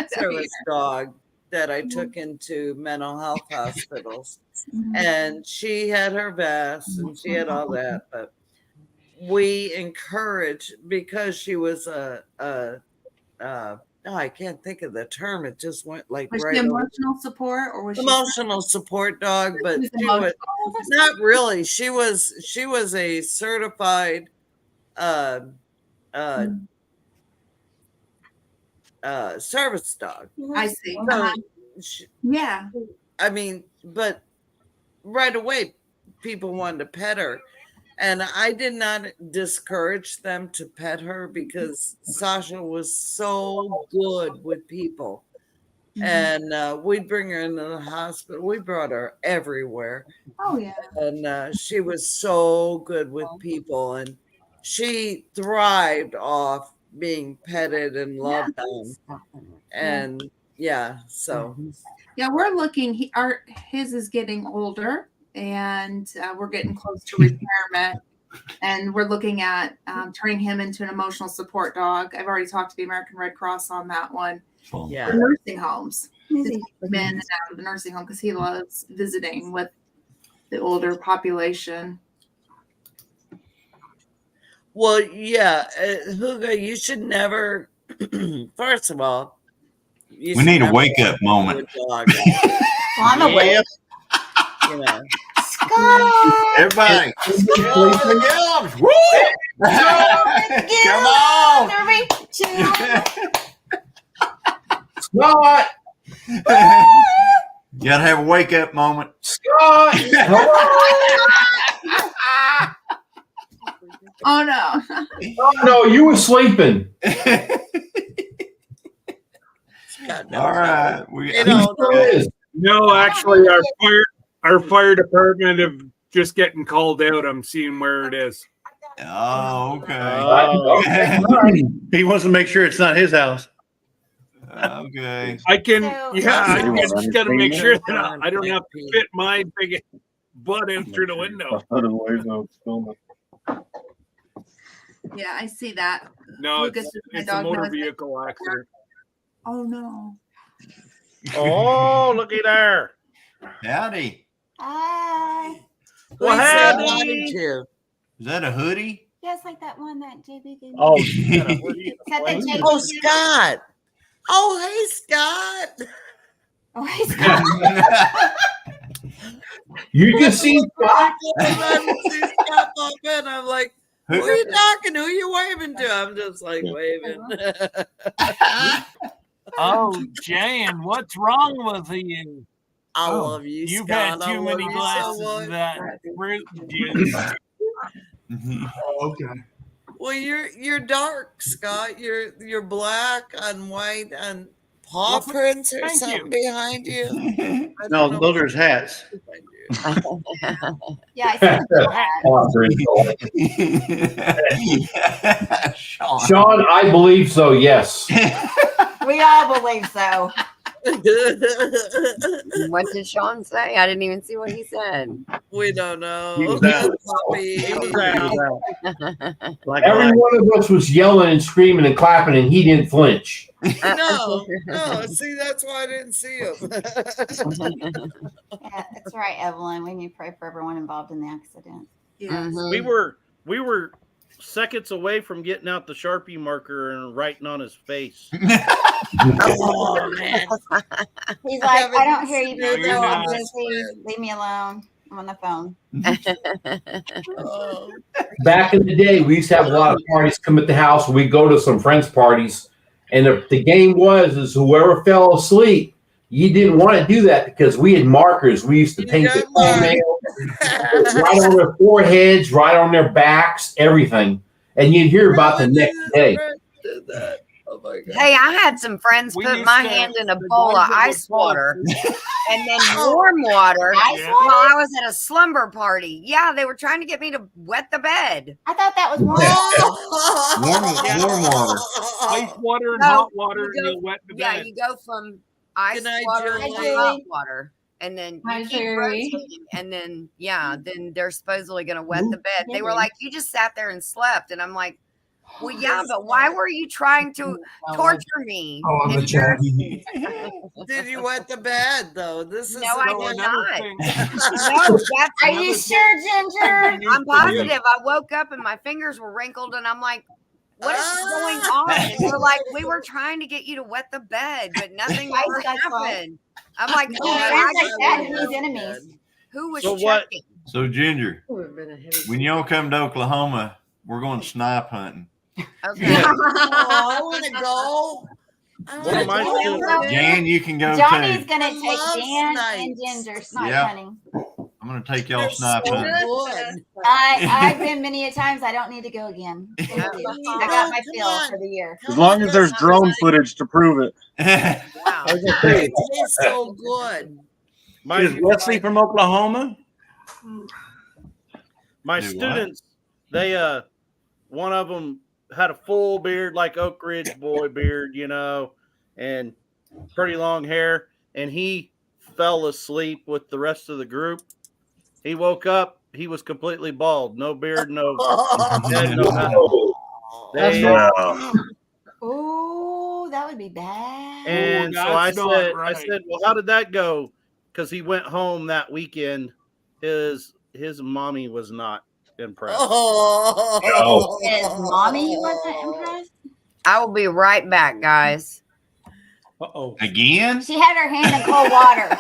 service dog that I took into mental health hospitals, and she had her vest and she had all that, but we encourage, because she was I can't think of the term. It just went like Was right she over. emotional support, or was she Emotional support dog, but She was she was emotional? not really. She was a certified service dog. I see. So she, Yeah. I mean, but right away, people wanted to pet her. And I did not discourage them to pet her because Sasha was so good with people. And we'd bring her into the hospital. We brought her everywhere. Oh yeah. And she was so good with people. And she thrived off being petted and loved on. And yeah, so. Yeah, we're looking. His is getting older, and we're getting close to retirement. And we're looking at turning him into an emotional support dog. I've already talked to the American Red Cross on that one. Yeah. For nursing homes. To take him in and out of the nursing home because he loves visiting with the older population. Well, yeah, Hugo, you should never. First of all, We need a wake up moment. I'm awake. You know. Everybody, Scott! woo! Come on! Scott! You gotta have a wake up moment. Scott! Oh no. Oh, no, you were sleeping. All right. You know, He still is. No, actually, our our fire department of just getting called out. I'm seeing where it is. Oh, okay. He wants to make sure it's not his house. Okay. I can, So- I just got to make sure that I don't have to fit my big butt in through the window. Yeah, I see that. No, Lucas, my it's a dog motor knows. vehicle accident. Oh no. Oh, looky there. Howdy. Hi. Well, We said howdy. hi to. Is that a hoodie? Yeah, it's like that one that JB gave me. Oh, Is that the JB? Oh, Scott. Oh, hey, Scott. Oh, he's got You can see Scott. I see Scott pop in. I'm like, who are you talking to? Who are you waving to? I'm just like waving. Oh, Jan, what's wrong with you? I love you, You've Scott. had I too love many you so glasses much. of that fruit juice. Okay. Well, you're dark, Scott. You're black and white and paw prints or Thank something you. behind you. I no, don't know those are his hats. behind you. Yeah, I see that. Sean, I believe so. Yes. We all believe so. What did Sean say? I didn't even see what he said. We don't know. He was out. Puppy. He was out. Like Every one of us was yelling and screaming and clapping, and he didn't flinch. No. See, that's why I didn't see him. Yeah, that's right, Evelyn. We need to pray for everyone involved in the accident. Yes. We were seconds away from getting out the Sharpie marker and writing on his face. Oh man. He's like, I don't hear you, No, people. you're I'm not. busy. Leave me alone. I'm on the phone. Oh. Back in the day, we used to have a lot of parties come at the house. We go to some friends' parties, and the game is whoever fell asleep. You didn't want to do that because we had markers. We used to paint the toenails right on their foreheads, right on their backs, everything. And you'd hear about the next day. Did that. Oh my god. Hey, I had some friends We put used my to- hand in a the bowl of guys that would ice water and then warm water Ice Yeah. while water? I was at a slumber party. Yeah, they were trying to get me to wet the bed. I thought that was warm. Warm water. Ice water and No, hot water, you and go- you'll wet the Yeah, bed. you go from ice Good night, water Julie. to hot water. And then Hi, you keep Jerry. rotating, and then then they're supposedly gonna wet the bed. They were like, "You just sat there and slept," and I'm like, "Well, yeah, but why were you trying to torture me?" Oh, I'm the And you're- chat. Did you wet the bed though? This is No, I So did another not. thing- No, that's Are you sure, Ginger? I'm positive. I woke up and my fingers were wrinkled, and I'm like, "What is going on?" And they're like, "We were trying to get you to wet the bed, but nothing Ice ever got caught. happened." I'm like, Yeah, "Oh, friends I like that and these enemies. who was So what- checking?" So Ginger, Would have been a heavy when y'all come to Oklahoma, we're going snipe hunting. Okay. Oh, I want to go. One of my students- Jan, you can go Johnny's too. gonna I take love Dan and snipes. Ginger snipe Yeah. hunting. I'm gonna take y'all They're snipe so hunting. good. I've been many a times. I don't need to go again. Thank you. I got my Come fill on. for the year. As long as there's drone footage to prove it. Wow. I was gonna say, It tastes so good. is Wesley from Oklahoma? My Do what? students, they one of them had a full beard like Oak Ridge boy beard, and pretty long hair, and he fell asleep with the rest of the group. He woke up, he was completely bald, no beard, no head, no nothing. They, Oh, that would be bad. and so that's not I right. said, well, how did that go? Because he went home that weekend. His mommy was not impressed. Oh. His mommy wasn't impressed. I will be right back, guys. Uh-oh. Again? She had her hand in cold water.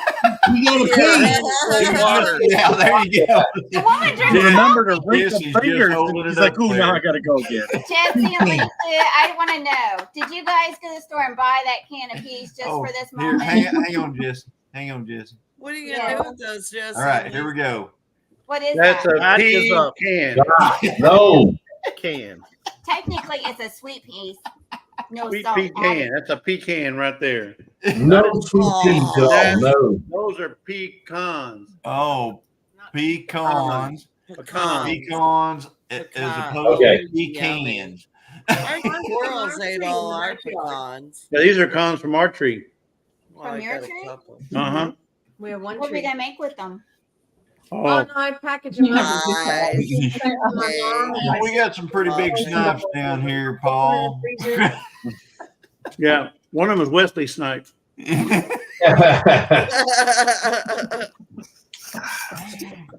You gotta pee. Yeah, there you go. Come on, drink You it. remember to Yes, wrink he's the just fingers. holding He's it like, up ooh, now there. I gotta go again. Jesse and Lisa, I want to know: did you guys go to the store and buy that can of peas just Oh, for this here, moment? hang on, Jesse. Hang on, Jesse. What are you gonna do with those, Jesse? All right, here we go. What is That's that? a That is pea a can. No. can. Technically, it's a sweet piece. No Sweet salt. pecan. That's a pecan right there. No sweet peas at all. That's- No. Those are pecans. Oh, pecans. Pecans as Pecan. opposed Okay. to pecans. Our squirrels ate all our pecans. Yeah, these are cons from our tree. Well, From I your got a tree? couple. Uh-huh. We have one What are we tree. gonna make with them? Oh, Oh, no, I package them up. Nice. Well, we got some pretty big snipes down here, Paul. yeah. One of them is Wesley Snipe.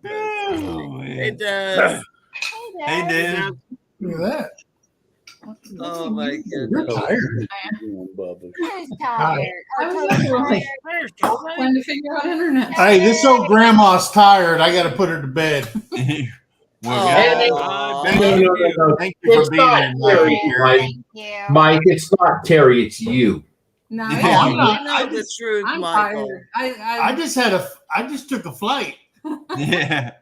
Oh, It man. does. Hey, Dad. Look at that. Oh my You're goodness. tired. Who's tired? I Oh, was Toby's like, tired. trying to figure out internet. Hey, this old grandma's tired. I got to put her to bed. Well, Oh. guys, No. thank you for It's being not here, Terry, Mike. Thank you. Mike, it's not Terry, it's you. No, Yeah. Oh, I'm You not. know the truth, I'm Michael. tired. I just took a flight. Yeah.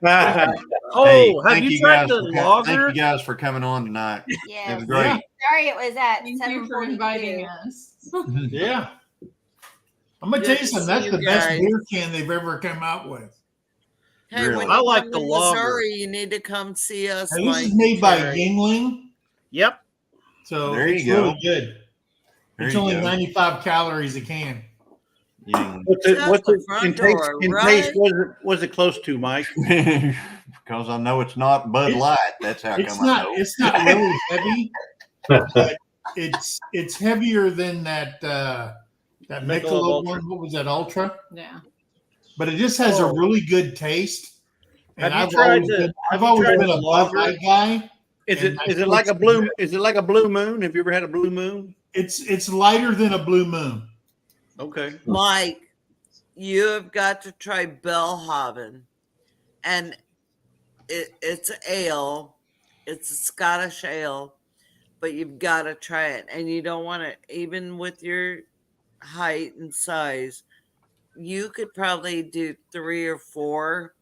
Oh, Hey, have thank you guys tried the for Thank logger? you guys for coming on tonight. It Yes. was great. Sorry, it was at Thank you for 7:42. inviting us. Yeah. I'm gonna Good tell you to something. see That's you the best guys. beer can they've ever come out with. Hey, Really? when I you like come the to logger. Missouri, you need to come see us. And this Mike is made by Terry. Yingling, Yep. so There you it's go. really good. There It's you only go. 95 calories a can. Yeah. What's it? Shut What's the it? front In taste, door, in right? taste, was it close to, Mike? Because I know it's not Bud It's- Light. That's how It's come I not. know. It's not really heavy, but it's heavier than that that Michelob Michelob Ultra. one. What was that, Ultra? Yeah. But it just has a really good taste. And Have you tried the- I've have you always tried been the a Bud lager? Light guy. Is And it I is it still like a think blue? that- Is it like a blue moon? Have you ever had a blue moon? It's lighter than a Blue Moon. Okay. Mike, you have got to try Bellhaven. And it's ale. It's a Scottish ale, but you've got to try it. And you don't want to, even with your height and size, you could probably do 3 or 4,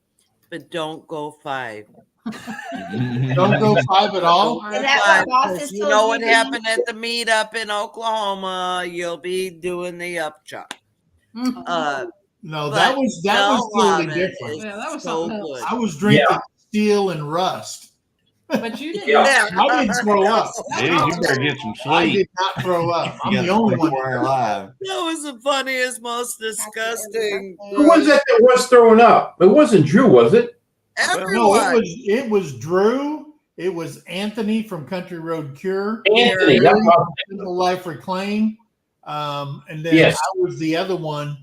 but don't go 5. Don't go 5 at all. Is that what Boss is You told know you what to happened at the meetup in Oklahoma? You'll be doing the upchuck. Mhm. No, But that was totally Bellhaven different. is Yeah, that was so something else. good. I was drinking steel and rust. But you didn't. Yeah. I didn't throw up. Hey, you better get some I sleep. did not throw up. I'm You the got only to one. sleep while you're alive. That was the funniest, most disgusting. Who was that was throwing up? It wasn't Drew, was it? No, Everyone. it was Drew. It was Anthony from Country Road Cure. Anthony. That's what Simple Life Reclaim. And then Yes. I was the other one,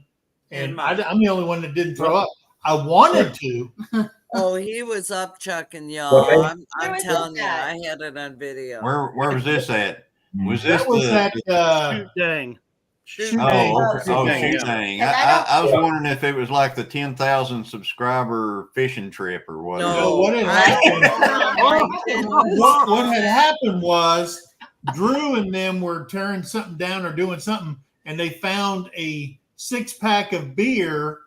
and And I'm the only one that didn't throw up. I wanted to. Oh, he was upchucking, y'all. Okay. I'm Where was telling this you, at? I had it on video. Where was this at? Was this That was the? at Shoot dang. Shoot Oh, Dang. okay. Oh, Dang, shoot yeah. dang. And I I was wondering if it was like the 10,000 subscriber fishing trip or whatever. No, what had I- happened? What had happened was Drew and them were tearing something down or doing something, and they found a 6-pack of beer,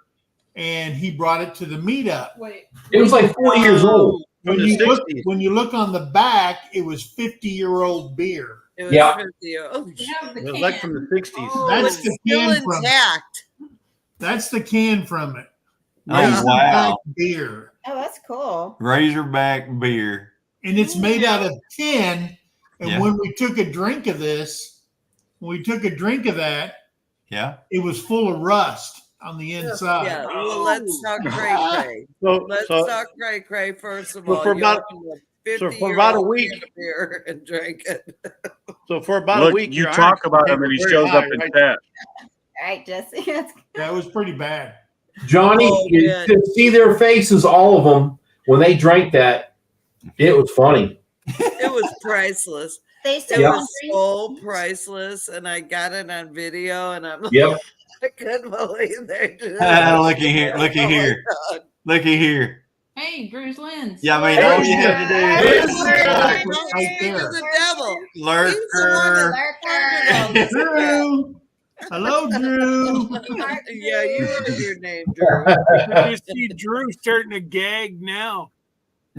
and he brought it to the meetup. Wait. It was like 40 years old. From When the you 60s. look on the back, it was 50-year-old beer. It was Yeah. 50. Oh, We have the It was can. like from the 60s. oh, That's it's the still can from- intact. That's the can from it. Oh, Razorback wow. beer, Oh, that's cool. Razorback beer. and it's made out of tin. And Yeah. when we took a drink of this, when we took a drink of that, Yeah. it was full of rust on the inside. Yeah, well, let's talk cray cray. Let's So, talk cray cray first of So all. for You about- opened a so 50 for about a year old week- can of beer and drank it. so for about a Look, week, you your talk iron about intake him and he was shows very up high, in right? chat. All right, Jesse. That's That was pretty bad. Johnny, Oh, you man. could see their faces, all of them, when they drank that. It was funny. It was priceless. they It still Yep. was so priceless, and I got it on video, and I'm like, Yep. I couldn't believe they did. Looky here. Looky Oh my here. God. Looky here. Hey, Drew's lens. Yeah, I mean, all you have to do There's is the Hey, guy don't right say he's there. the devil. lurker. Lurker. Drew. Hello, Drew. Yeah, you heard your name, Drew. You see Drew starting to gag now.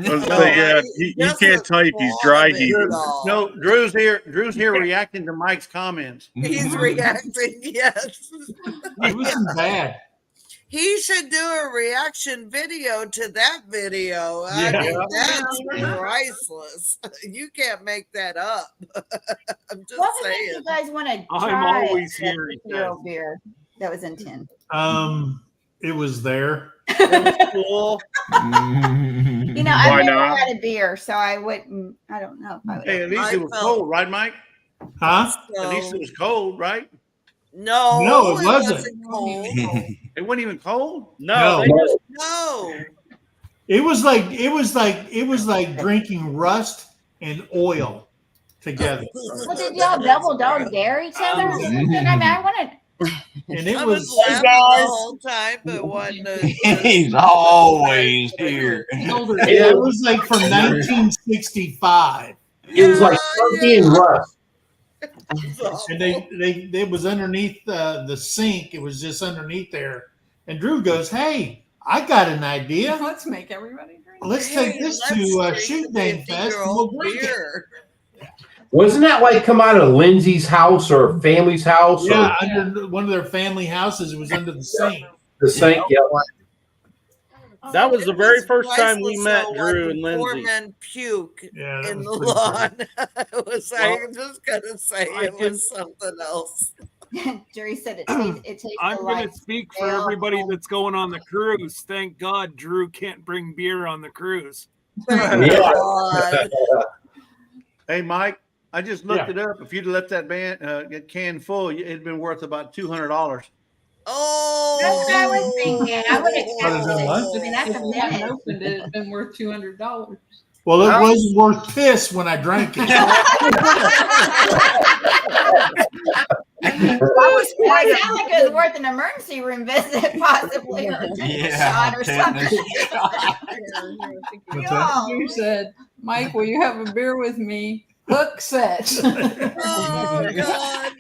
I was like, yeah, he can't type. He's dry heaving. No, Drew's here. Drew's here reacting to Mike's comments. He's reacting. Yes. It wasn't bad. He should do a reaction video to that video. I Yeah. mean, that's priceless. You can't make that up. I'm just What would make saying. you guys want to I'm try always that here, he zero says. beer that was in tin? It was there. Cool. You know, Why I've never not? had a beer, so I wouldn't. I don't know if I would. Hey, at least I it was felt- cold, right, Mike? Huh? At least it So, was cold, right? no, No, it wasn't. cold. It wasn't even cold. No, No. they just No. It was like drinking rust and oil together. Well, did y'all double dog dare each other or something? I mean, I wanted. And it I was was laughing the whole time, but wasn't He's always here. it was like from 1965. It was like turkey and rust. And they was underneath the sink. It was just underneath there. And Drew goes, "Hey, I got an idea. Let's make everybody drink. Let's Hey, take this let's to drink Shoot the Dang Fest and we'll 50-year-old drink it." beer. Wasn't that like come out of Lindsay's house or family's house? Yeah, Or under one of their family houses. It was under the sink. the sink? Yeah. that was the It very was first time we priceless, met though, Drew watching and Poor Lindsay. men puke Yeah, that in the was pretty lawn. It was. I'm just gonna say it was something else. Jerry said it tastes I'm going like to speak for ale. everybody that's going on the cruise. Thank God Drew can't bring beer on the cruise. Thank Yeah. God. Hey, Mike, I just looked Yeah. it up. If you'd left that can full, it'd been worth about $200. Oh, That's what I was thinking. I would have What is kept it, it. what? I mean, that's If a we hadn't minute. opened it, it'd been worth $200. Well, it wasn't worth piss when I drank it. It sounded like it was worth an emergency room visit, possibly, or a tetanus Yeah, shot or tetanus something. What's that? You said, Mike, will you have a beer with me? Hook set. Oh God!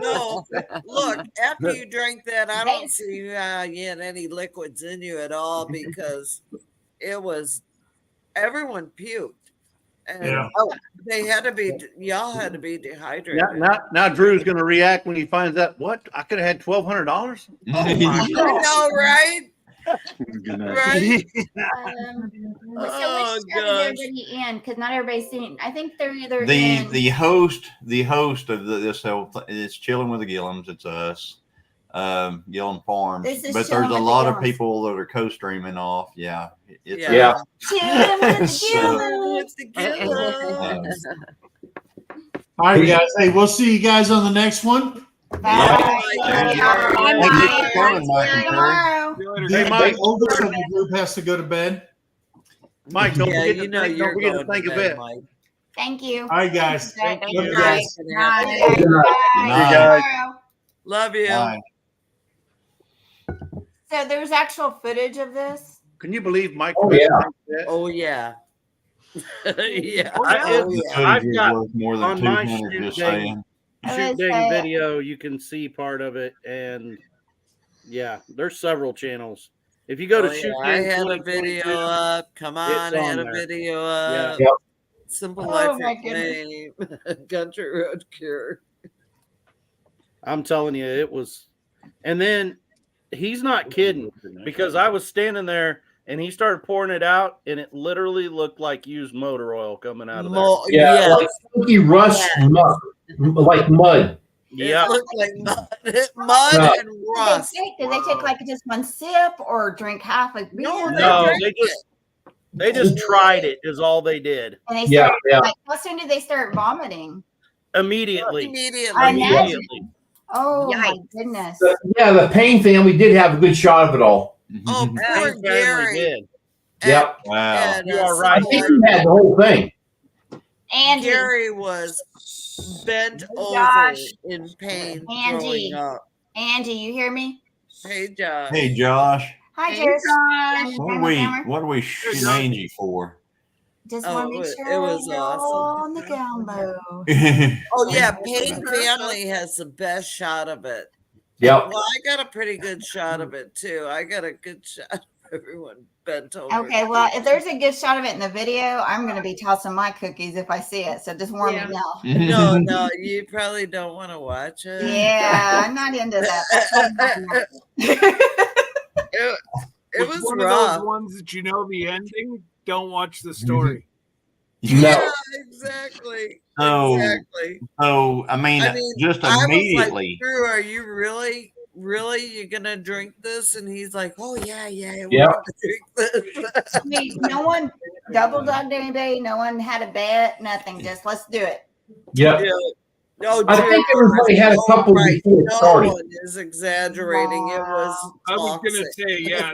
No, look. After you drank that, I don't see you had any liquids in you at all because it was everyone puked, and Yeah. they had to be. Y'all had to be dehydrated. Now Drew's going to react when he finds out what I could have had $1,200. I know, right? Right? So Oh, which step is everybody in? Because not everybody's seen. I think they're either the in. the host of this whole it's Chilling with the Gillums. It's us, Gillum Farms. This is But Chilling there's a with the lot of Gillums. people that are co-streaming off. Yeah, it's Yeah. Chilling with the So- Gillums. It's the Gillums. All right, guys. Hey, we'll see you guys on the next one. Bye. Thank you for coming, Mike and Terry. Tomorrow. The Mike. oldest of the group has to go to bed. Mike, don't Yeah, forget you to know think, you're don't forget going to think to of bed, it. Mike. Thank you. All right, guys. Thank Love you. you guys. Bye. Good night. Bye. guys. Tomorrow. Love you. Bye. So there's actual footage of this. Can you believe Mike? Oh, yeah. Oh yeah. Yeah. I- Oh, The yeah. footage I've is got worth more than on my 200. shoot Just day- saying. I Shoot was Dang saying- video, you can see part of it, and yeah, there's several channels. If you go to Oh, Shoot yeah. I Dang had a 2022, video up. Come on, I on had a there. video up. Yep. Simple Oh, Life my of Flame. Country Road Cure. I'm telling you, it was. And then he's not kidding because I was standing there and he started pouring it out, and it literally looked like used motor oil coming out of there. Yeah, yes. like funky rust, mud, like mud. Yeah, It looked like mud, mud Yeah. and Did rust. they take like just one sip or drink half a beer? No, no, drank they just tried it. Is all they did And they Yeah, started, yeah. like, how soon did they start vomiting? immediately. Immediately. I imagine. Immediately. Oh my Yikes. goodness. Yeah, the Payne family did have a good shot of it all. Oh, Payne poor family Gary. did. Yep. Wow. And, You are right. I think he had the whole thing. Angie. Gary was bent Josh. over in pain. Angie. throwing up. Angie, you hear me? Hey, Josh. Hey, Josh. Hi, Hey, Josh. What are we shooting Angie for? Just Oh, want to make it sure was you're awesome. on the down low. Oh, yeah. Payne family has the best shot of it. Yep. Well, I got a pretty good shot of it, too. I got a good shot of everyone bent over. Okay, well, if there's a good shot of it in the video, I'm going to be tossing my cookies if I see it. So just warn Yeah. me now. No, no, you probably don't want to watch it. Yeah, I'm not into that. It was one rough. of those ones that you know the ending. Don't watch the story. Yeah, exactly. So, Exactly. so I mean, just I was like, immediately. Drew, are you really you gonna drink this? And he's like, oh yeah, we're Yeah. gonna drink this. I mean, no one double dogged anybody. No one had a bet. Nothing. Just let's do it. Yeah. No, I think everybody had a couple before it no started. one is exaggerating. It was. I was going to toxic. say, yeah,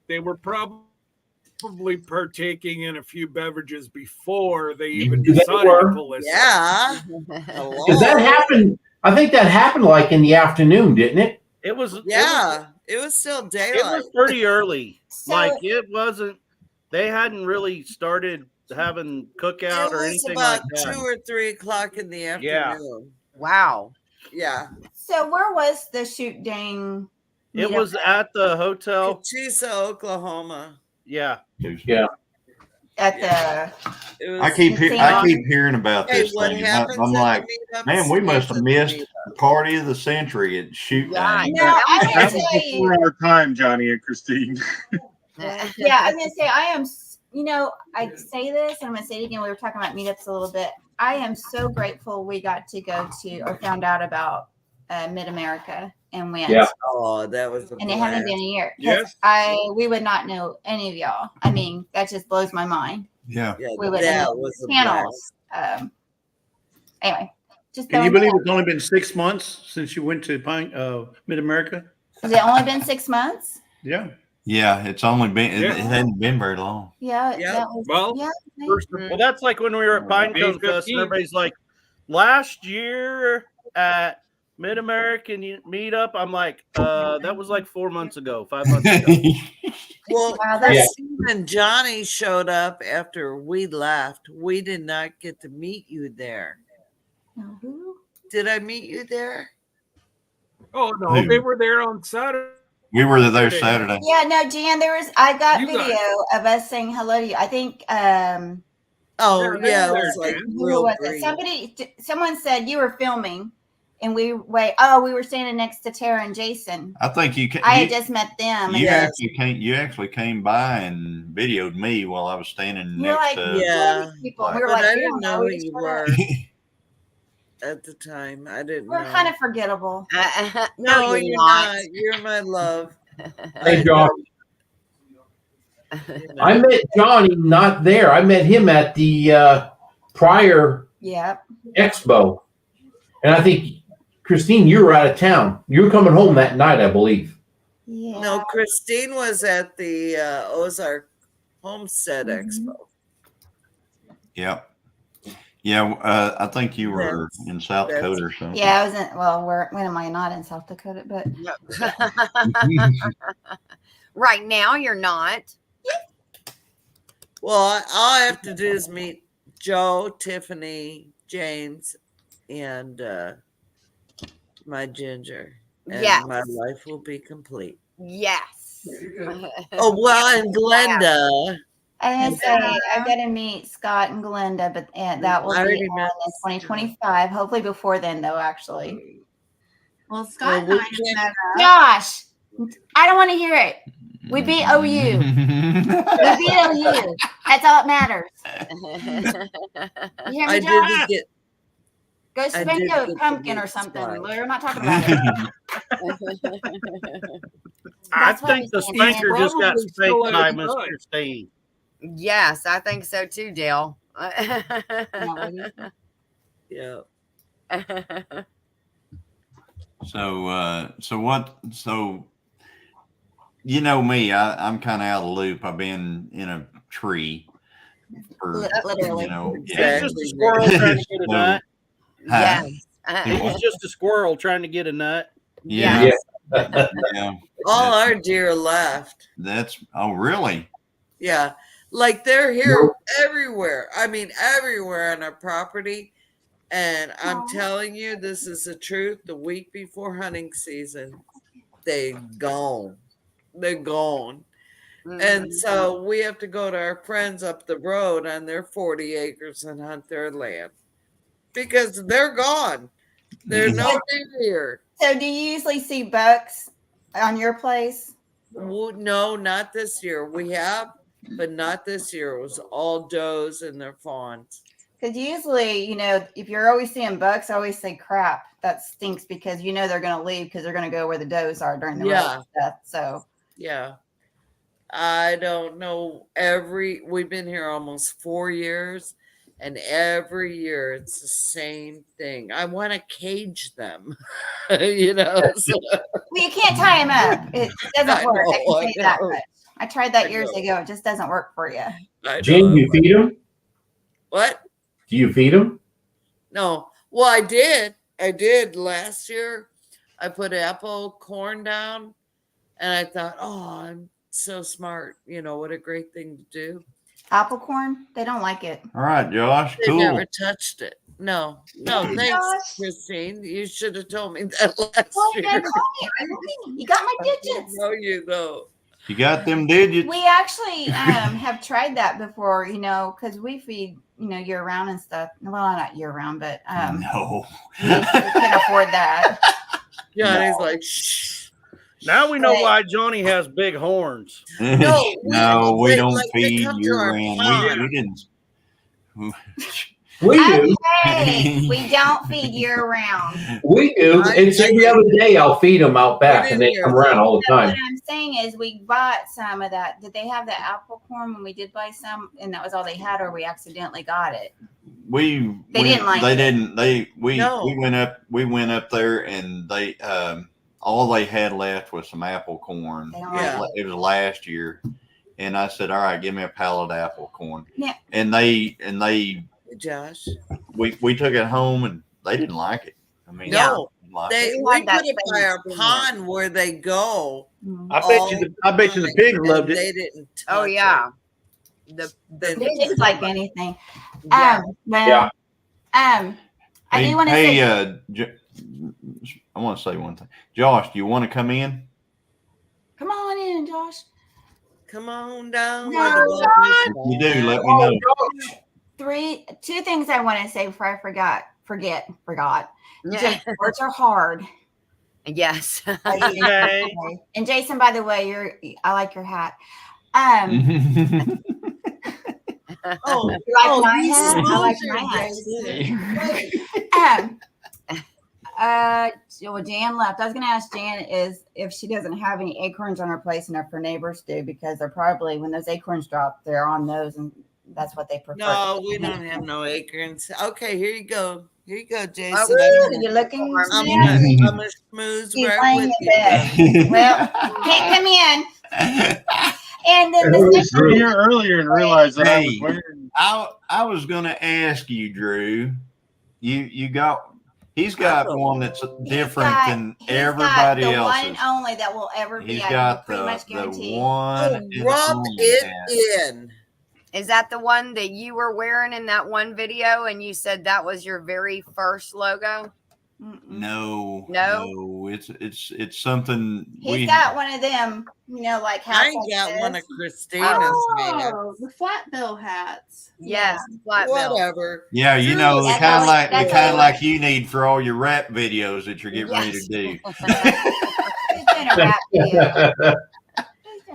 they were probably partaking in a few beverages before they even They decided were. to pull this. Yeah. Because that happened, I think that happened like in the afternoon, didn't it? It was. Yeah. It was still daylight. It was pretty early. So- Like it wasn't. They hadn't really started having cookout It or was anything about like that. 2 or 3 o'clock in the afternoon. Wow. Yeah. So where was the shoot dang? It meetup was at the hotel. Cochisa, Oklahoma. Yeah. Yeah. at the. It was, I keep hearing about Hey, this what thing. happens I'm at like, the meetups man, we must stays have at the missed the party of the century at shoot Yeah, Dang. No, I'm That gonna was tell you. before our time, Johnny and Christine. Yeah, I'm gonna say I am. You know, I say this, and I'm gonna say it again. We were talking about meetups a little bit. I am so grateful we got to go to or found out about Mid America and went. Yeah. Oh, that was a And it hadn't blast. been a year. 'Cause Yes. we would not know any of y'all. I mean, that just blows my mind. Yeah. Yeah, We would that have was a panels. Anyway, just Can you throwing believe that it's only been 6 months since you went to Mid America? out. Has it only been 6 months? Yeah. Yeah, it's only been it Yeah. hadn't been very long. Yeah. Yep. That was, Well, yeah. first Well, that's like when we were at Pinecone Fest, and 15. everybody's like, last year at Mid American Meetup, I'm like, that was like 4 months ago, 5 months ago. Well, Wow, that's- Christine and Johnny showed up after we left. We did not get to meet you there. No, who? Did I meet you there? Oh no, Who? they were there on Saturday. We were there Saturday. Yeah, no, Jan, I got You video guys. of us saying hello to you. I think Oh, Yeah, they yeah, it were was there, like Jan. who real was brief. it? Someone said you were filming and we were standing next to Tara and Jason. I think you can. I You, had just met them. you and actually came by and videoed me while I was standing you're next like, to. who are Yeah. these people? And we were But like, I we didn't don't know know who each you other. were at the time. I didn't We're know. kind of forgettable. No, you're you're not. not. You're my love. Hey, John. I met Johnny not there. I met him at the prior Yep. expo. And I think, Christine, you were out of town. You were coming home that night, I believe. Yeah. No, Christine was at the Ozark Homestead Mhm. Expo. Yeah. Yeah, I think you were in South that's- Dakota or something. Yeah, I was in. Well, when am I not in South Dakota? But Right now, you're not. Well, all I have to do is meet Joe, Tiffany, James, and my ginger. And Yes. my life will be complete. Yes. Oh, well, and Glenda. I didn't say I got to meet Scott and Glenda, but that will I be already on met in 2025. Hopefully before then, though. Actually, Well, Scott Well, and I just met up. Josh, I don't want to hear it. We beat OU. We beat OU. That's all that matters. You hear me, I Josh? didn't get. Go I spin did a get to pumpkin or meet something. Scott. We're not talking about it. I That's what think the I'm saying. spanker just got Probably still spanked by outside. Miss Christine. Yes, I think so too, Dale. Yeah. So you know me, I'm kind of out of the loop. I've been in a tree for, Literally. you know, He's just a Exactly. squirrel trying to get a So, nut. huh? Yes. He's just a squirrel trying to get a nut. Yeah. Yeah. Yeah. All our deer left. Oh, really? Yeah. Like they're here everywhere. I mean, everywhere on our property. And I'm telling you, this is the truth. The week before hunting season, they gone. They're gone. And so we have to go to our friends up the road on their 40 acres and hunt their land because they're gone. They're no here. So do you usually see bucks on your place? No, not this year. We have, but not this year. It was all does and their fawns. Because usually, if you're always seeing bucks, I always say crap. That stinks because they're going to leave because they're going to go where the does are during the rut and stuff. So yeah, I don't know. We've been here almost 4 years, and every year it's the same thing. I want to cage them, so. Well, you can't tie them up. It doesn't work. I can say that much. I tried that years ago. It just doesn't work for you. Jane, you feed them? What? Do you feed them? No. Well, I did. Last year. I put apple corn down, and I thought, oh, I'm so smart. What a great thing to do. Apple corn? They don't like it. All right, Josh. They Cool. never touched it. No, thanks, Josh. Christine. You should have told me that last year. You got my digits. No, you don't. You got them digits. We actually have tried that before, because we feed, year round and stuff. Well, not year round, but No. we can afford that. Johnny's like, shh. Now we know why Johnny has big horns. No, we don't they feed come to year our round. farm. We didn't. We do. Okay, we don't feed year round. We do. It's every other day I'll feed them out back and they come around all the So what time. I'm saying is we bought some of that. Did they have the apple corn when we did buy some and that was all they had, or we accidentally got it? We didn't like they it. didn't No. we went up there and they all they had left was some apple corn. They don't like It was last year, and I said, all right, give me a pallet of apple corn. Yeah. And they Josh. we took it home and they didn't like it. I mean, No, they we want that put it by same our pond where they go. I bet you the pigs and loved it. They didn't. Oh touch yeah. it. They just like anything. Yeah. Well, I do want to say. I want to say one thing. Josh, do you want to come in? Come on in, Josh. Come on down. No, where the Josh. If you do, let me know. Two things I want to say before I forgot. Yeah. Jason, words are hard. Yes. Okay. And Jason, by the way, I like your hat. Oh, You like my these hat? I like smokers, my hat. Well, Jan left. I was going to ask Jan is if she doesn't have any acorns on her place and if her neighbors do, because they're probably, when those acorns drop, they're on those and that's what they prefer. No, we don't have no acorns. Okay, here you go. Here you go, Jason. Ooh, you're looking. I'm skinny. gonna schmooze He's right laying with in you. bed. Well, can't come in. And then the I was second here earlier and realized that I was Hey. wearing. I was going to ask you, Drew. He's got one that's different than everybody the else's. one only that will ever be. He's I got pretty much the guarantee. one. Oh, and rub only it hat. in. Is that the one that you were wearing in that one video and you said that was your very first logo? No, No? it's something He's got one of them, like hats. I ain't like got this. one of Christina's hats. Oh, the flat bill hats. Yes, flat bill. Whatever. Yeah, Drew, the that's kind all- of like the that's kind all- of like you need for all your rap videos that you're getting ready to do. He's doing a rap video.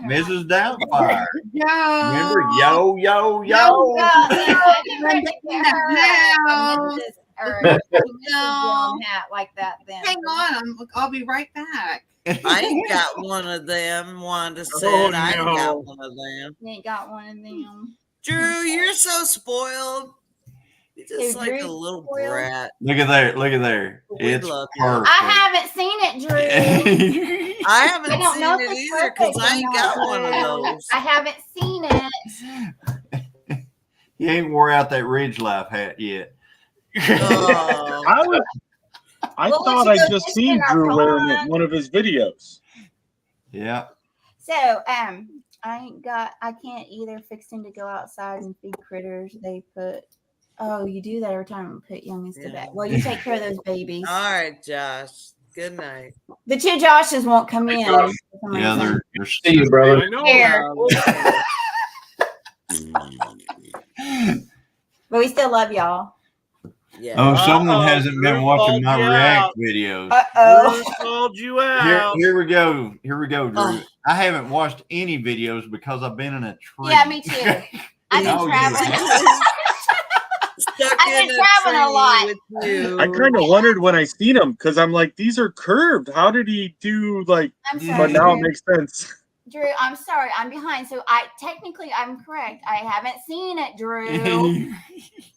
Mrs. Doubtfire. Yeah. Remember? Yo, yo, yo. No, I didn't bring it to her. Or she misses your own hat like that then. Hang on, I'll be right back. I ain't got one of them. Wanda said Oh, I ain't no. got one of them. You ain't got one of them. Drew, you're so spoiled. You're just Who, like a Drew's little spoiled? brat. Look at there. Look at there. We It's love you. perfect. I haven't seen it, Drew. I haven't I don't know seen if it it's either because perfect I or ain't not. got one of those. I haven't seen it. You ain't wore out that Ridge Life hat yet. Oh. I Well, thought let's I go just fish seen in our Drew wearing it in pond. one of his videos. Yeah. So, I can't either fix him to go outside and feed critters. They put, you do that every time we put youngins to Yeah. bed. Well, you take care of those babies. All right, Josh. Good night. The two Joshes won't come in. Josh. for some Yeah, reason. they're See you, brother. I know. Here. Um, But we still love y'all. yeah. Oh, someone Uh-oh, hasn't been Drew watching called my you React out. videos. Uh-oh. Drew called you Here, out. here we go. Here we go, Drew. Oh. I haven't watched any videos because I've been in a tree. Yeah, me too. I've been Oh, traveling. Stuck I've in been a traveling a tree lot. with you. I kind of wondered when I seen them because I'm like, these are curved. How did he do like? I'm But sorry, now it Drew. makes sense. Drew, I'm sorry. I'm behind. So technically I'm correct. I haven't seen it, Drew.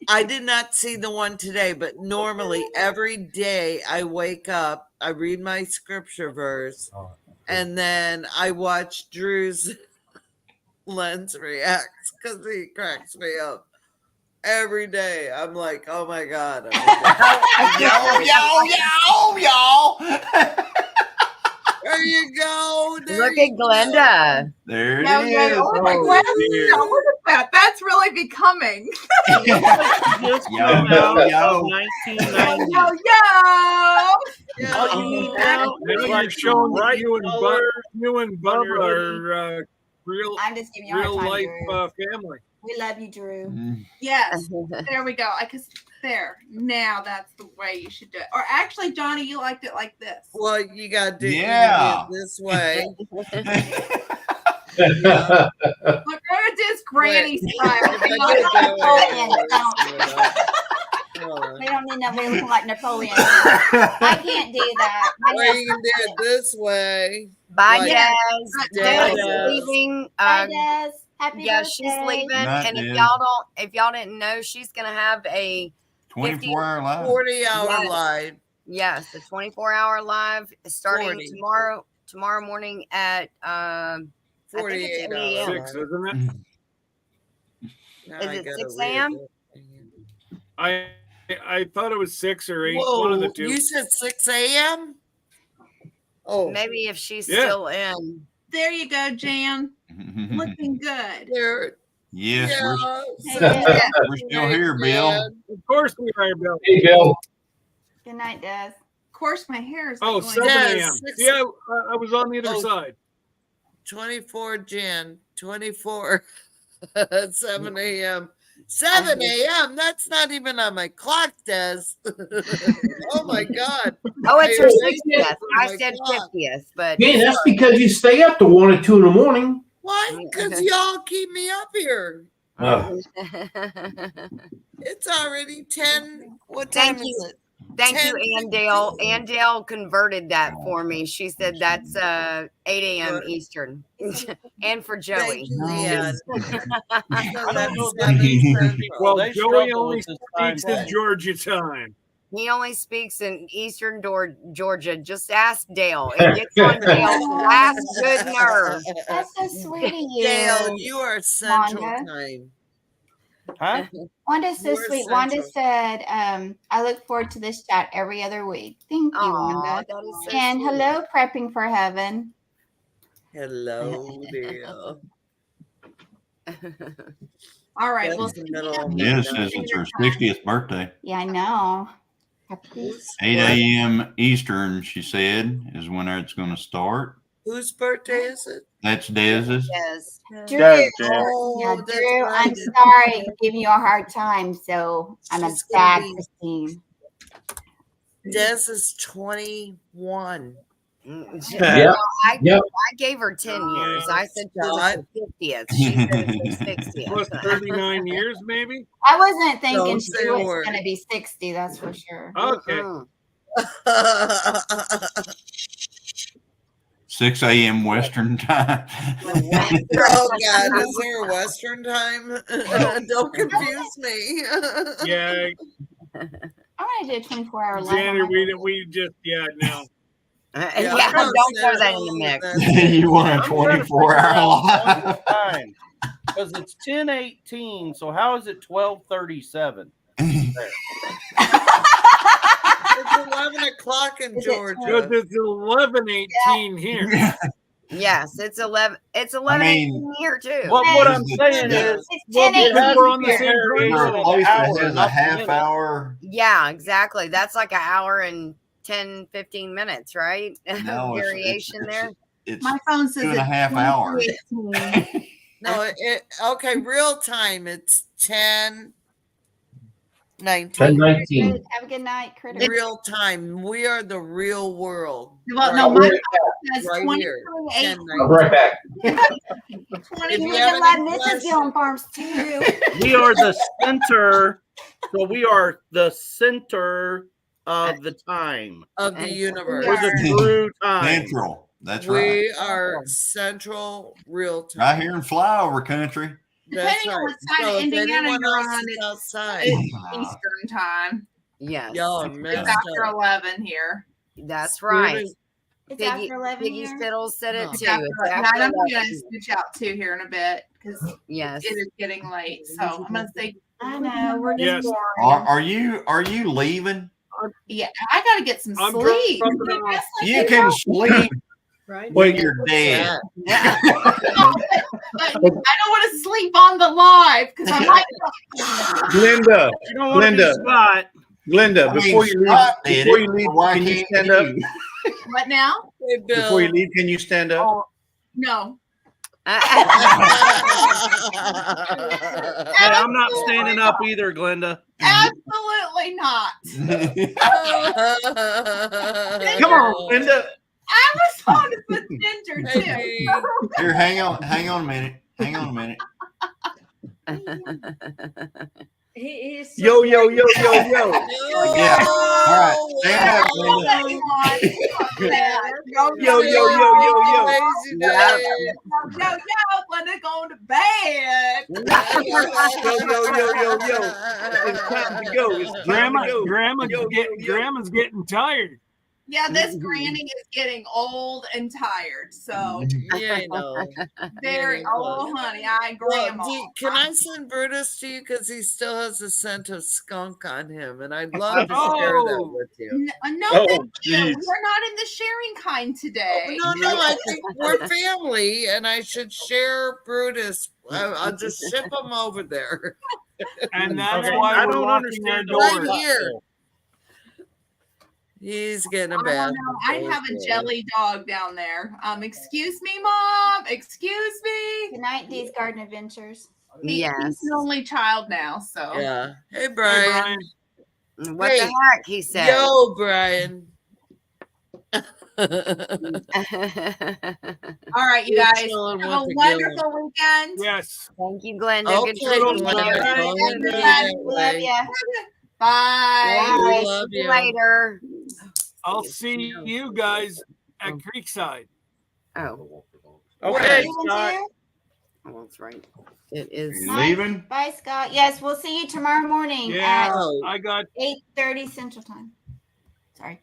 I did not see the one today, but normally every day I wake up, I read my scripture verse, and then I watch Drew's lens reacts because he cracks me up every day. I'm like, oh my God. y'all. There you go. There Look you at Glenda. There it No, is. no, Oh my Oh, God. dear. Look at that. That's really becoming. Just Yo, come yo, out yo. of 1990. Yo, yo. Yeah. All you need now Now is you're like showing that bright you and color. You and Bubba are real I'm just giving you a hard time, life Drew. family. We love you, Drew. Mm. Yes. There we go. There. Now that's the way you should do it. Or actually, Johnny, you liked it like this. Well, you got to do, Yeah. you do it this way. Look, we're gonna do this granny style. If I We did it that way, don't, don't need nobody looking like Napoleon. I can't do that. or you can do it this way. Bye, Like- Des. Des is Des. leaving. Hi, Des. Happy Yeah, birthday. she's leaving. Night, And Des. if y'all didn't know, she's gonna have a 24-hour live. 40-hour Yes. live. yes, a 24-hour live starting 40. tomorrow morning at I think it's 48 8 a.m. hours. 6, isn't it? Now Is I it gotta 6 read a.m.? I thought it was 6 or 8. One of the Whoa, two. you said 6 a.m.? Oh, Maybe if she's Yeah. still in. There you go, Jan. Looking good. there. Yes, Yeah. we're still here, Bill. Of course we are, Bill. Hey, Bill. Good night, Des. Of course, my hair is. Oh, going 7 Yes, a.m. 6 Yeah, I was on the other Oh. side. 24 Jan, 24 at 7 a.m. 7 a.m. That's not even on my clock, Des. Oh my God. Oh, it's her Hey, 60th. I my said God. 50th, but Man, that's because you stay up to 1 or 2 in the morning. Why? Because y'all keep me up here. It's already 10. What time Thank is you. it? Thank you, 10:15. Andale. Andale converted that for me. She said that's 8 a.m. Right. Eastern. And for Joey. Thank you, Ann. So I that's don't know 7 Central. Well, They Joey struggle only with this time speaks in zone. Georgia time. He only speaks in Eastern Georgia. Just ask Dale. It gets on Dale's last good nerve. That's so sweet of you. Dale, you are Central Wanda. Time. Huh? Wanda's so You're sweet. Wanda Central. said, I look forward to this chat every other week. Thank you, Aw, Wanda. that is so And sweet. hello, Prepping for Heaven. Hello, Dale. All right. Well, That's the middle of Yes, midnight. it's her 60th birthday. Yeah, I know. Happy 8 a.m. Eastern, she said, is when it's going to start. Whose birthday is it? That's Dez's. Yes. Drew. Des, Jan. Yeah, that's Drew, right. I'm sorry to give you a hard time. So I'm a She's gonna bad be- Christine. Des is 21. Yeah. I, Yep. I gave her 10 years. I said she was her 50th. She said it's her Plus 60th. 39 years, maybe? I wasn't thinking Don't she say a was word. going to be 60, that's for sure. Okay. Mm-mm. 6 a.m. Western time. Oh God, is there a Western time? Don't confuse me. Yeah, I want to do a 24-hour live. Xander, on my we just, no. Yeah, I know don't throw that in Central, the mix. that's- You want a I'm trying to figure 24-hour out live? one time because it's 10:18. So how is it 12:37? It's 11 o'clock in Is it Georgia. Because it's 11:18 here. Yes, it's 11. It's 11 mean- here too. Well, what I'm saying Yeah. is, It's Well, 10 because a.m. we're on the here. same You're time For a zone. place that hour, has a not half minute. hour. Yeah, exactly. That's like an hour and 10, 15 minutes, right? No, Variation there. It's My phone says 2.5 hours. 2018. No, okay, real time. It's 10, 19. 10:19. Have a good night, critter. Real time. We are the real world. Well, no, I'll my be right phone says Right here. 2028. 10, I'll be right back. If You you need have to let any Mrs. questions- Dillon Farms too. We are the center. So we are the center of the time. of the universe. We're the true time. Central. That's right. We are central real time. Right here in flyover country. That's Depending on right. what side of So if Indiana anyone you're else on, is it's outside, Eastern time. Yes, y'all are It's messed after up. 11 here. that's right. It's Piggy, after 11 Piggy here. Fiddle said it No. It's too. after, It's yeah, after and I'm going to 11. switch out too here in a bit because Yes. it is getting late. So I'm going to say, I know. We're just Yes. boring. Are you leaving? yeah, I got to get some I'm sleep. dropping it off. You can sleep Right? when you're dead. Yeah. But I don't want to sleep on the live because I'm like, Glenda, You don't want to be Linda. Scott. Glenda, I mean, before you leave, Scott did before it, you leave, so why can you can't stand up? you? what now? Hey, Bill. Before you leave, can you stand up? Oh, no. Hey, I'm not standing up either, Glenda. Absolutely not. Come on, Glenda. I was on with Ginger too. Hey, Here, hang on a minute. Hang on a minute. He's Yo, yo, yo, yo, yo. Yeah. All right. Stand up, Oh, Glenda. Yo, yo, yo, yo, yo. Crazy Yeah. day. Yo, when they're going to bed. Yo, yo, yo, yo, yo. It's time to go. It's time to go. Grandma's getting tired. Yeah, this granny is getting old and tired. So Yeah, I know. very oh honey, I Well, grandma. can I send Brutus to you because he still has a scent of skunk on him, and I'd love to share that Oh. with you. No, Oh, thank you. geez. We're not in the sharing kind today. No, I think we're family, and I should share Brutus. I'll just ship him over there. And that's Okay, why I we're don't locking our understand the doors. Right here. He's getting a I bad. don't know. I have a jelly dog down there. Excuse me, Mom. Excuse me. Good night, Dee's Garden Adventures. He's Yes. the only child now, so Yeah. Hey, Hey, Brian. What Hey, the heck? He said. Yo, Brian. all right, you You're guys. chilling Have a with the wonderful weekend. Yes. Thank you, Glenda. Good Okay, talking to Glenda. you. All right, Glenda, everybody. Love anyway. ya. Bye. We Bye. love See you you. later. I'll see you guys at Creekside. Oh, Okay, Leaving Scott. too? oh, that's right. It is. You leaving? Bye, Scott. Yes, we'll see you tomorrow morning Yeah, Oh, I got at 8:30 Central Time. Sorry.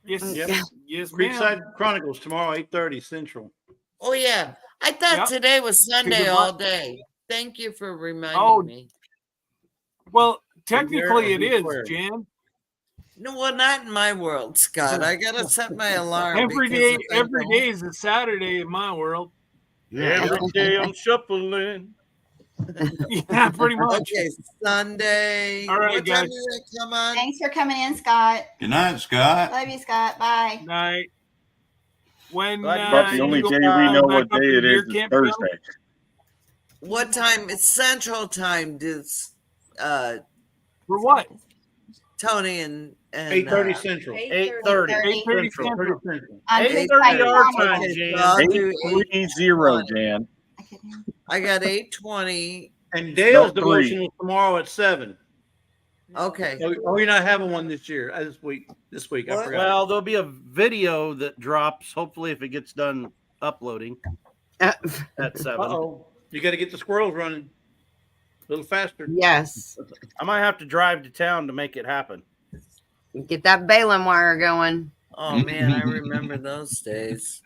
yes, Yep. yes, ma'am. Creekside Chronicles tomorrow, 8:30 Central. oh yeah. I thought Yep. today was Sunday Goodbye. all day. Thank you for reminding Oh, me. Well, technically it be is, square. Jan. No, well, not in my world, Scott. I gotta set my alarm. Every because day, if I every don't- day is a Saturday in my world. Every day I'm shuffling. Yeah, pretty much. Okay, Sunday. All right, what time guys. do they come on? Thanks for coming in, Scott. Good night, Scott. Love you, Scott. Bye. Night. When But the only you day go we know back what up day to it deer is camp, Thursday. What time? It's Central Time. Does for what? Tony and 8:30 Central. 8:30. 8:30 Central. Central. 30 Central. I'm just 8:30 like, our Mom, time, Okay, Jan. so I'll do 8:30, Jan. I couldn't hear. I got 8:20. And Dale's No, devotion 3. is tomorrow at 7. Okay. Oh, you're not having one this year, this week. I What? forgot. Well, there'll be a video that drops, hopefully, if it gets done uploading at 7. Uh-oh. You got to get the squirrels running a little faster. Yes. I might have to drive to town to make it happen. Get that baling wire going. Oh man, I remember those days.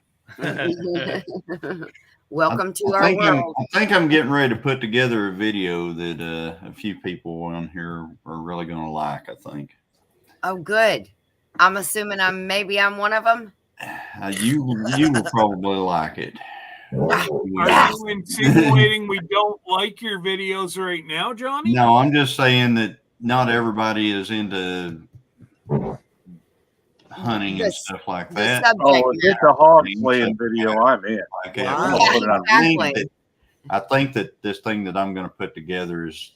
Welcome to I our think world. I think I'm getting ready to put together a video that a few people on here are really going to like. I think Oh, good. I'm assuming I'm one of them. you will probably like it. Are you insinuating we don't like your videos right now, Johnny? No, I'm just saying that not everybody is into hunting and stuff like that. Oh, if it's a hog slaying video, I'm in. Like Wow. I'm gonna put it on. Exactly. I think that this thing that I'm going to put together is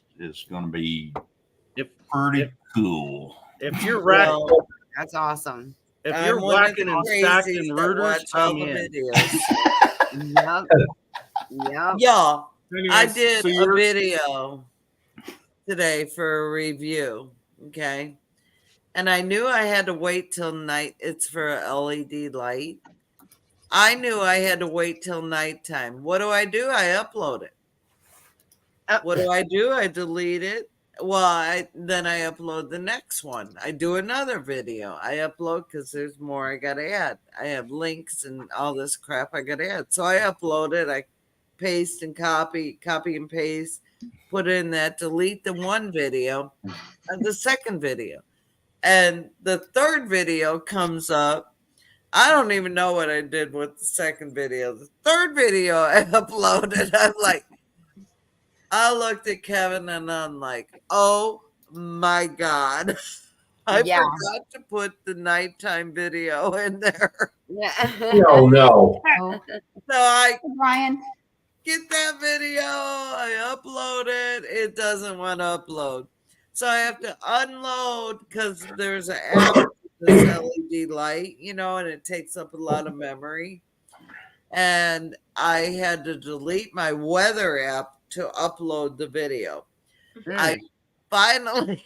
going to be pretty cool. If you're Well, That's awesome. if I'm you're one of whacking the and crazies stacking that rooters, watch all I'm the in. videos. Yep. Y'all, I Anyways, did so a you're- video today for a review. Okay. And I knew I had to wait till night. It's for a LED light. I knew I had to wait till nighttime. What do? I upload it. What do? I delete it. Well, then I upload the next one. I do another video. I upload because there's more I got to add. I have links and all this crap I got to add. So I upload it. I paste and copy and paste, put in that, delete the one video and the second video. And the third video comes up. I don't even know what I did with the second video. The third video I uploaded, I'm like, I looked at Kevin and I'm like, oh my God. I forgot to put the nighttime video in there. Yeah. No. So I Brian, get that video, I upload it. It doesn't want to upload. So I have to unload because there's an app with this LED light, and it takes up a lot of memory. And I had to delete my weather app to upload the video. I finally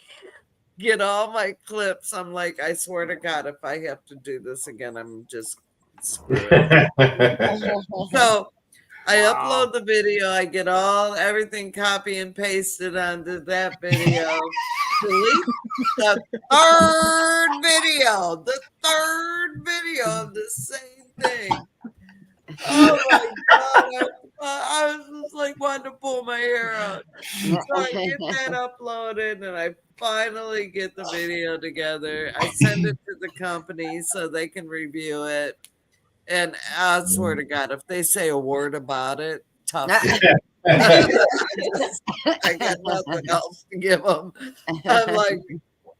get all my clips. I'm like, I swear to God, if I have to do this again, I'm just screwed. So I upload the video. I get everything copy and pasted onto that video. Delete the third video of the same thing. Oh my God. I was just like wanting to pull my hair out. So I get that uploaded and I finally get the video together. I send it to the company so they can review it. And I swear to God, if they say a word about it, tough. I got nothing else to give them. I'm like,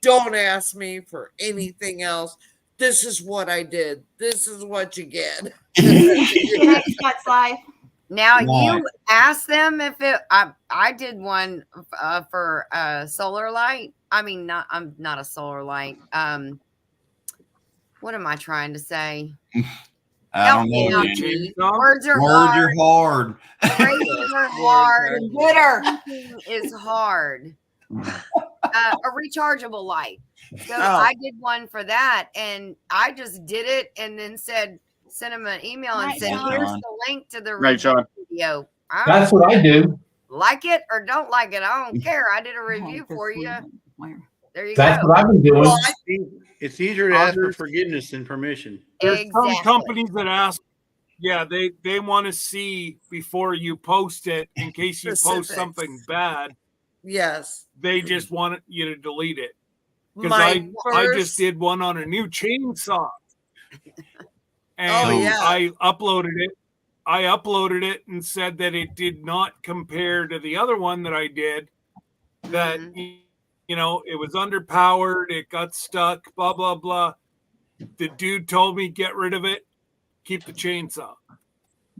don't ask me for anything else. This is what I did. This is what you get. That's life. Now you ask them if I did one for solar light. I mean, I'm not a solar light. What am I trying to say? I don't know. Words are hard. Phrases are hard. Thinking is hard. A rechargeable light. So I did one for that, and I just did it, and then sent him an email and said, "Here's the link to the video." That's what I do. Like it or don't like it, I don't care. I did a review for you. There you That's go. what I've been doing. It's easier to ask for forgiveness than permission. There's some companies that ask, they want to see before you post it in case you post Specifics. something bad. Yes. They just want you to delete it. Because My I worst- just did one on a new chainsaw. And yeah. I uploaded it and said that it did not compare to the other one that I did. That it was underpowered, it got stuck, blah blah blah. The dude told me get rid of it, keep the chainsaw.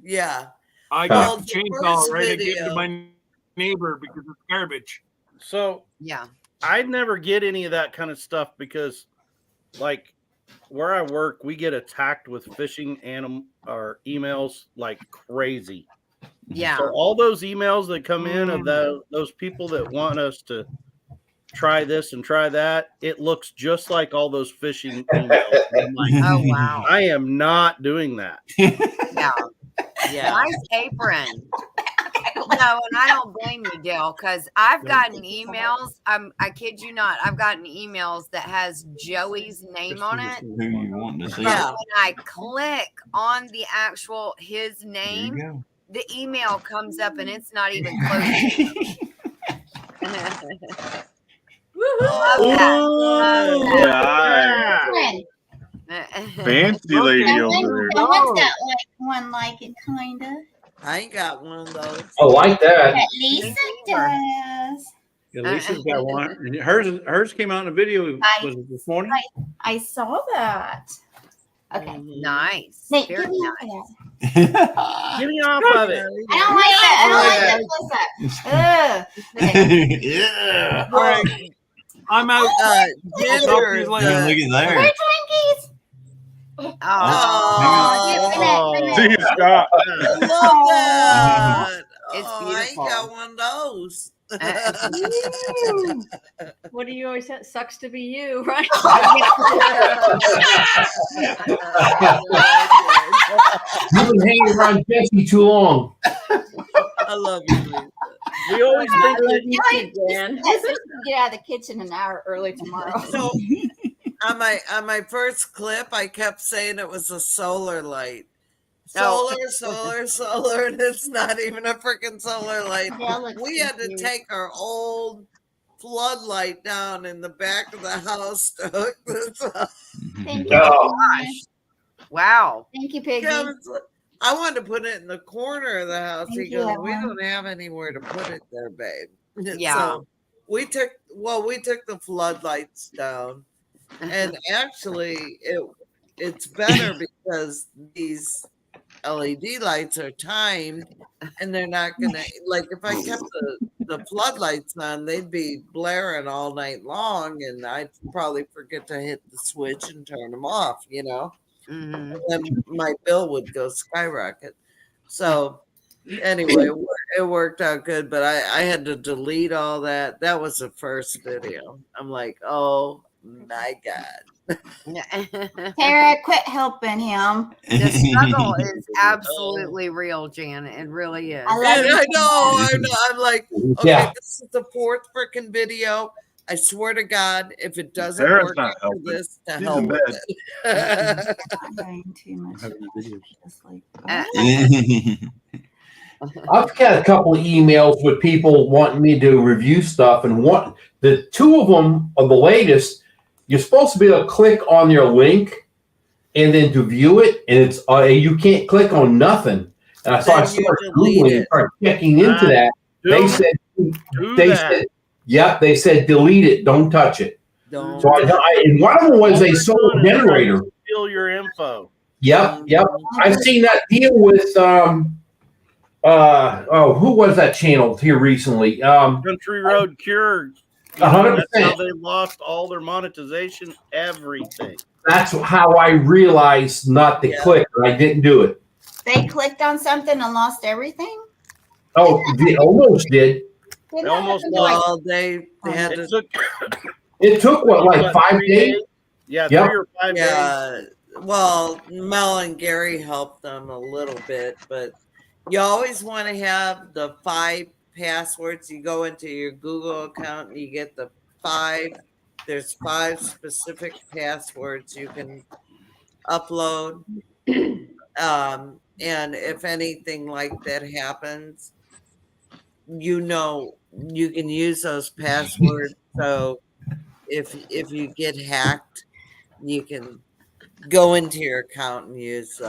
Yeah. I got the chainsaw right to give to my neighbor because it's garbage. So I never get any of that kind of stuff because, like, where I work, we get attacked with phishing or emails like crazy. Yeah. So all those emails that come in of those people that want us to try this and try that, it looks just like all those phishing emails. I'm like, Oh wow. I am not doing that. Yeah. Yeah. Nice apron. No, and I don't blame you, Dale, because I've gotten emails. I kid you not, I've gotten emails that has Joey's name on it. Who you want to see? Yeah. When I click on his name, the email comes up and it's not even close. Love that. Fancy lady over there. Someone's got one like it, kind of. I ain't got one of those. I like that. Lisa does. Yeah, Lisa's got one. And hers came out in a video. Was it this morning? I saw that. Okay. Nice. Nate, Very give me nice. off of that. Get me off of it. I don't like that. I don't like that. Okay. Yeah. All right. I'm out. Ginger. Look at there. We're Twinkies. Oh, See you, Scott. Look that. It's I beautiful. ain't got one of those. What do you always say? Sucks to be you, right? You've been hanging around Jesse too long. I love you, Lisa. We always think that Let's get out of the kitchen an hour early tomorrow. So on my first clip, I kept saying it was a solar light. Oh. Solar, and it's not even a freaking solar light. Yeah, look, We had to cute. take our old floodlight down in the back of the house to hook this up. Thank you. Oh, wow. Thank you, Piggy. Kevin's like, I wanted to put it in the corner of the house. Thank He you, goes, Evelyn. we don't have anywhere to put it there, babe. Yeah. So we took the floodlights down, and actually it's better because these LED lights are timed, and they're not gonna, like, if I kept the floodlights on, they'd be blaring all night long, and I'd probably forget to hit the switch and turn them off, you know. Mhm. Then my bill would go skyrocket. So anyway, it worked out good, but I had to delete all that. That was the first video. I'm like, oh my God. Tara, quit helping him. The struggle is absolutely real, Jan. It really is. I love And you. I know. I'm like, okay, Yeah. this is the fourth freaking video. I swear to God, if it doesn't Tara's work not after helping. this, to She's hell in with bed. it. I'm going too much. Just like, Uh, I've got a couple of emails with people wanting me to review stuff, and the two of them are the latest. You're supposed to be able to click on their link and then to view it, and it's you can't click on nothing. And so I Then you started delete Googling it. and started checking into that. They do said that. yep, they said delete it, don't touch it. Don't. So and one of them was a solar generator. Steal your info. Yep. I've seen that deal with who was that channel here recently? Country Road Cure. 100%. That's how they lost all their monetization, everything. That's how I realized not to Yeah. click. I didn't do it. they clicked on something and lost everything? Oh, they almost did. Didn't They that almost happen to, like, Well, they had It to. took It took what, like what, 5 3 days? Yeah, Yep. 3 or 5 days. Yeah, well, Mel and Gary helped them a little bit, but you always want to have the 5 passwords. You go into your Google account and you get the 5. There's 5 specific passwords you can upload. And if anything like that happens, you know you can use those passwords. So if you get hacked, you can go into your account and use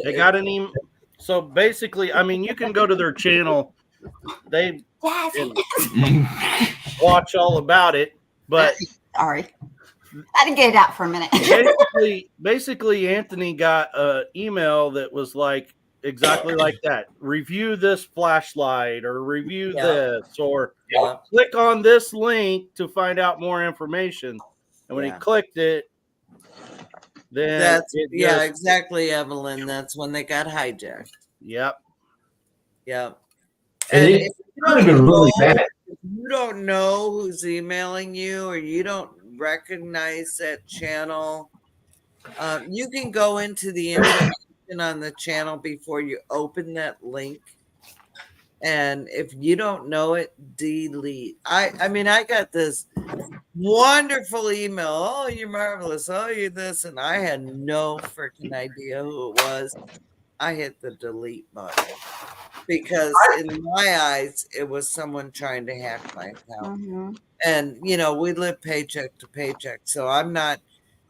They got an email. So basically, I mean, you can go to their channel. They Yes. can watch all about it, but Sorry. I didn't get it out for a minute. basically Anthony got an email that was like exactly like that. Review this flashlight or review Yeah. this or Yeah. click on this link to find out more information. And when Yeah. he clicked it, then That's it yeah, just- exactly, Evelyn. That's when they got hijacked. Yep. Yep. And And it if could have been really bad. you don't know who's emailing you or you don't recognize that channel, you can go into the information on the channel before you open that link. And if you don't know it, delete. I mean, I got this wonderful email. Oh, you're marvelous. Oh, you're this. And I had no freaking idea who it was. I hit the delete button because in my eyes, it was someone trying to hack my account. Mhm. And, you know, we live paycheck to paycheck. So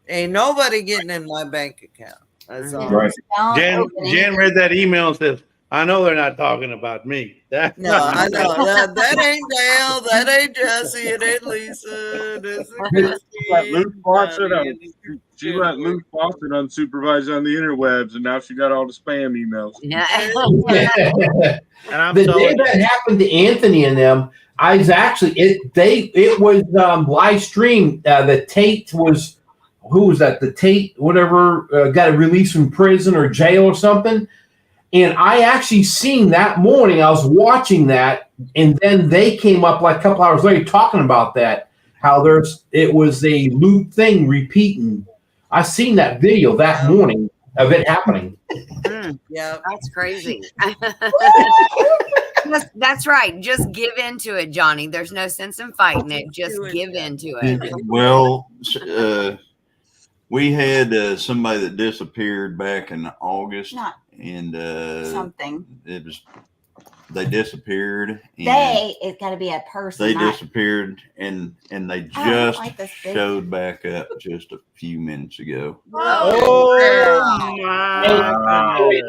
ain't nobody getting in my bank account. That's all. Right. Don't Jan open it. read that email and says, I know they're not talking about me. That, No, I know that ain't Dale, that ain't Jesse, it ain't Lisa. This is Let Luke Christine, Fawcett Johnny, on. She let Luke Fawcett unsupervised on the interwebs, and now she got all the spam emails. Yeah. And I'm The day telling that you, happened to Anthony and them, I was actually it was live streamed. The Tate was, who was that? The Tate whatever got a release from prison or jail or something. And I actually seen that morning. I was watching that, and then they came up like a couple hours later talking about that. How it was a loop thing repeating. I seen that video that morning of it happening. Yeah, That's crazy. That's right. Just give into it, Johnny. There's no sense in fighting it. Just give into it. Well, we had somebody that disappeared back in August, Not and something. they disappeared. And It's got to be a person. they not- disappeared, and they I don't just like this big- showed back up just a few minutes ago.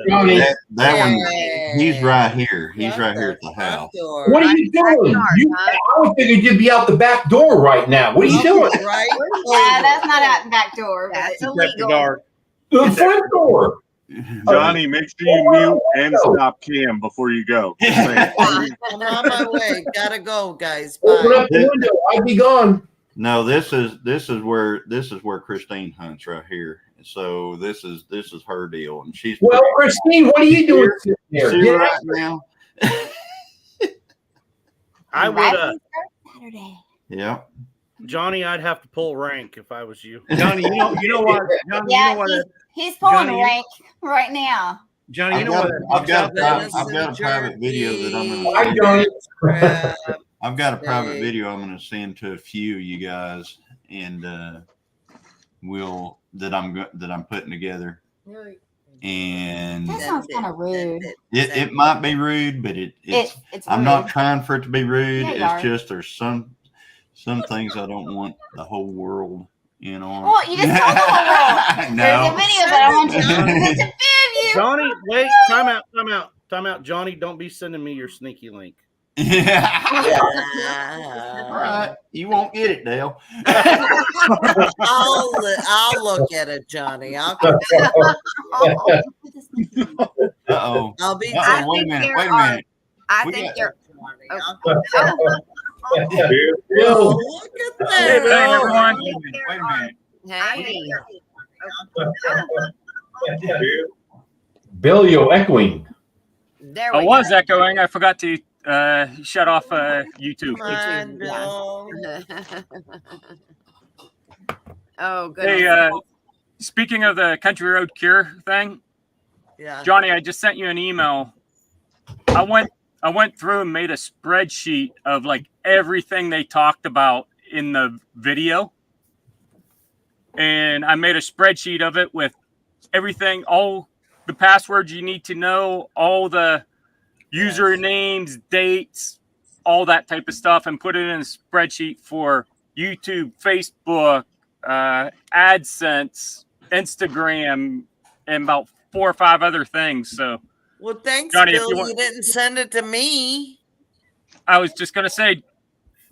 Johnny, That one, he's right here. He's right here at the house. what are you doing? I would figured you'd be out the back door right now. What are you doing? Right? Yeah, that's not out the back door. But That's Kept illegal. the dark. The front door. Johnny, make sure you mute and stop Cam before you go. Just saying. I'm on my way. Gotta go, guys. Open Bye. up the window. I'd be gone. No, this is where Christine hunts right here. So this is her deal, and she's Well, Christine, what are you doing sitting there? See Get right out. now. I would, Saturday. Yeah. Johnny, I'd have to pull rank if I was you. Johnny, you know what? Johnny, Yeah, you know what? he's pulling Johnny, rank right now. Johnny, you I've know got, what? I've got a Venison private video that I'm Hi, gonna. Johnny. Crab. I've got a private Hey. video I'm gonna send to a few of you guys, and that I'm putting together, and That sounds kind of rude. it might be rude, but it's I'm rude. not trying for it to be rude. Yeah, you are. It's just there's some things I don't want the whole world in on. Well, you just told the whole world. No. There's a video that I want you to defend you. Johnny, wait, time out. Johnny, don't be sending me your sneaky link. Yeah. All Yeah. right. You won't get it, Dale. I'll look at it, Johnny. Uh-oh. I'll be. Uh-oh, wait a minute. Wait a minute. I We think got- you're. Oh, look at Hey, that. everyone. Wait a minute. Hey. Bill, you're echoing. There I we was go. echoing. I forgot to shut off YouTube. Come on, Bill. Oh, goodness. Hey, speaking of the Country Road Cure thing, Yeah. Johnny, I just sent you an email. I went through and made a spreadsheet of like everything they talked about in the video. And I made a spreadsheet of it with everything, all the passwords you need to know, all the usernames, dates, all that type of stuff, and put it in a spreadsheet for YouTube, Facebook, AdSense, Instagram, and about 4 or 5 other things. So Well, thanks, Johnny, if Bill. you You, want- didn't send it to me. I was just going to say,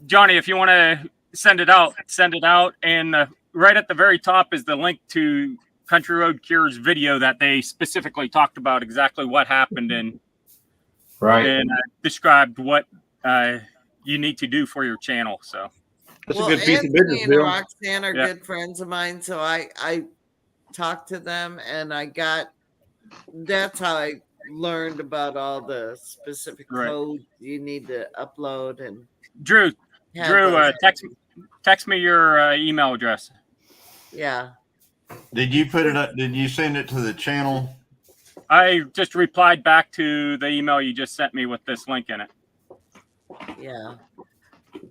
Johnny, if you want to send it out, and right at the very top is the link to Country Road Cure's video that they specifically talked about exactly what happened and described what you need to do for your channel. So That's Well, a good piece Anthony of business, and Bill. Roxanne are Yeah. good friends of mine, so I talked to them, and that's how I learned about all the specific Right. code you need to upload and Drew, have Drew, those. text me your email address. Yeah. Did you put it up? Did you send it to the channel? I just replied back to the email you just sent me with this link in it. Yeah.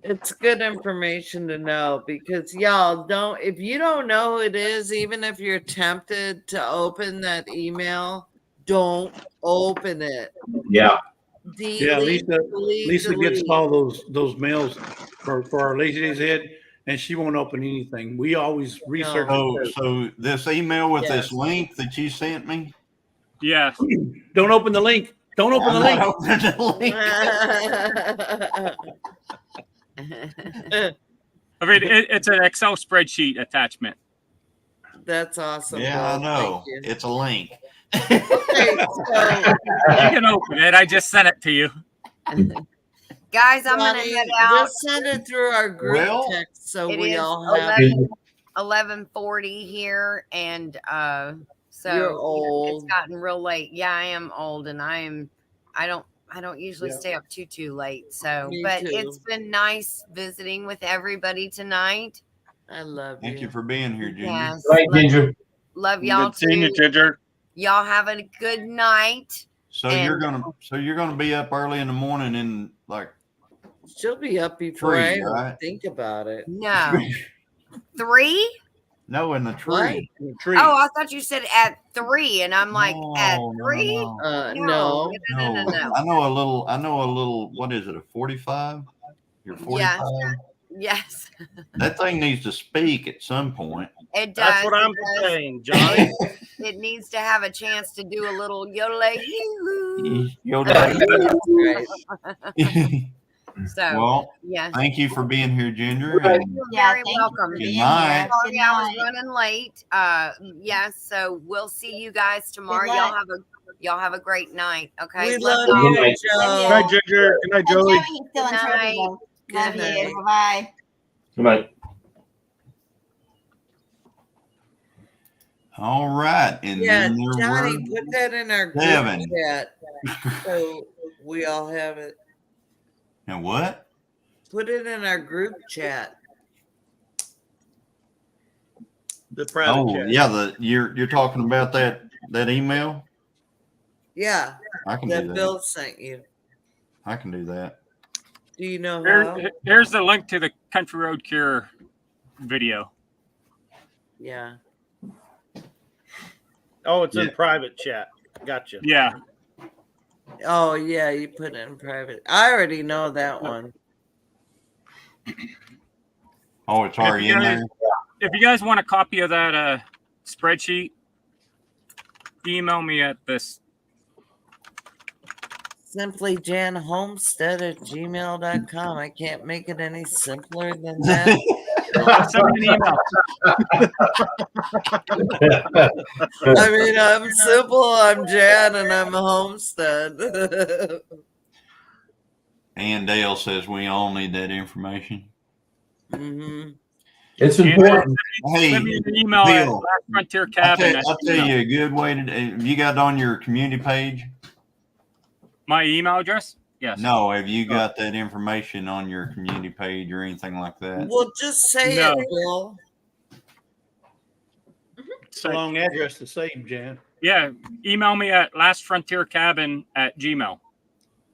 It's good information to know because y'all don't, if you don't know who it is, even if you're tempted to open that email, don't open it. Yeah. Yeah, Lisa gets all those mails for our Lazy Days Head, and she won't open anything. We always research. So this email with this Yes. link that you sent me. Yeah. Don't open the link. Don't open the I'm link. not opening the link. I mean, it's an Excel spreadsheet attachment. That's awesome. Yeah, I Bill. know. Thank you. It's a link. Okay, so You can open it. I just sent it to you. Guys, I'm gonna Johnny, head out. just send it through our group Well, text so It we is all have. 11:40 here, and so You're yeah, old. it's gotten real late. Yeah, I am old, and I don't usually Yeah. stay up too late. So, Me but too. it's been nice visiting with everybody tonight. I love you. Thank you for being here, Ginger. Yes, Right, Ginger. love y'all Good seeing you, too. Ginger. Y'all have a good night. So And- you're gonna be up early in the morning and like She'll be up before I Tree, even right? think about it. No, 3. no in the tree. The tree. Oh, I thought you said at 3, and I'm like at No, no, 3. no. No. No. I know a little. What is it? A 45? You're 45. Yes, That thing needs to speak at some point. it does. That's what I'm it does. saying, Johnny. It needs to have a chance to do a little yodeling. So, Well, yeah. thank you for being here, Ginger. Right. and You're Yeah, very thank you welcome. for Good being night. here. Sorry, Good I was night. running late. Yes, so we'll see you guys tomorrow. Good luck. Y'all have a great night. Okay. We Love love y'all. Good you, night. Joe. Good night, Ginger. Good night, Hey, Joey. Joey, he's still in Good night. trouble. Good Love night. you. Bye-bye. Good night. All right, and Yeah, then there Johnny, were put that in our group 7. chat so we all have it. And what? Put it in our group chat. The private Oh, chat. yeah. You're talking about that email. Yeah, I can do that that. Bill sent you. I can do that. Do you know how? Here's the link to the Country Road Cure video. Yeah. Oh, it's in Yeah. private chat. Gotcha. Yeah. Oh, yeah, you put it in private. I already know that one. Oh, it's already in there. If you guys want a copy of that spreadsheet, email me at this. Simply Jan Homestead at gmail.com. I can't make it any simpler than that. Send me an email. I mean, I'm simple. I'm Jan, and I'm a Homestead. And Dale says we all need that information. Mm-hmm. It's important. Hey, Send me an email at Bill, Last Frontier I'll Cabin. tell you a good way to. Have you got it on your community page? My email address? Yes. No, have you got that information on your community page or anything like that? Well, just say No. it, Bill. It's a long address to save, Jan. Yeah. Email me at lastfrontiercabin@gmail.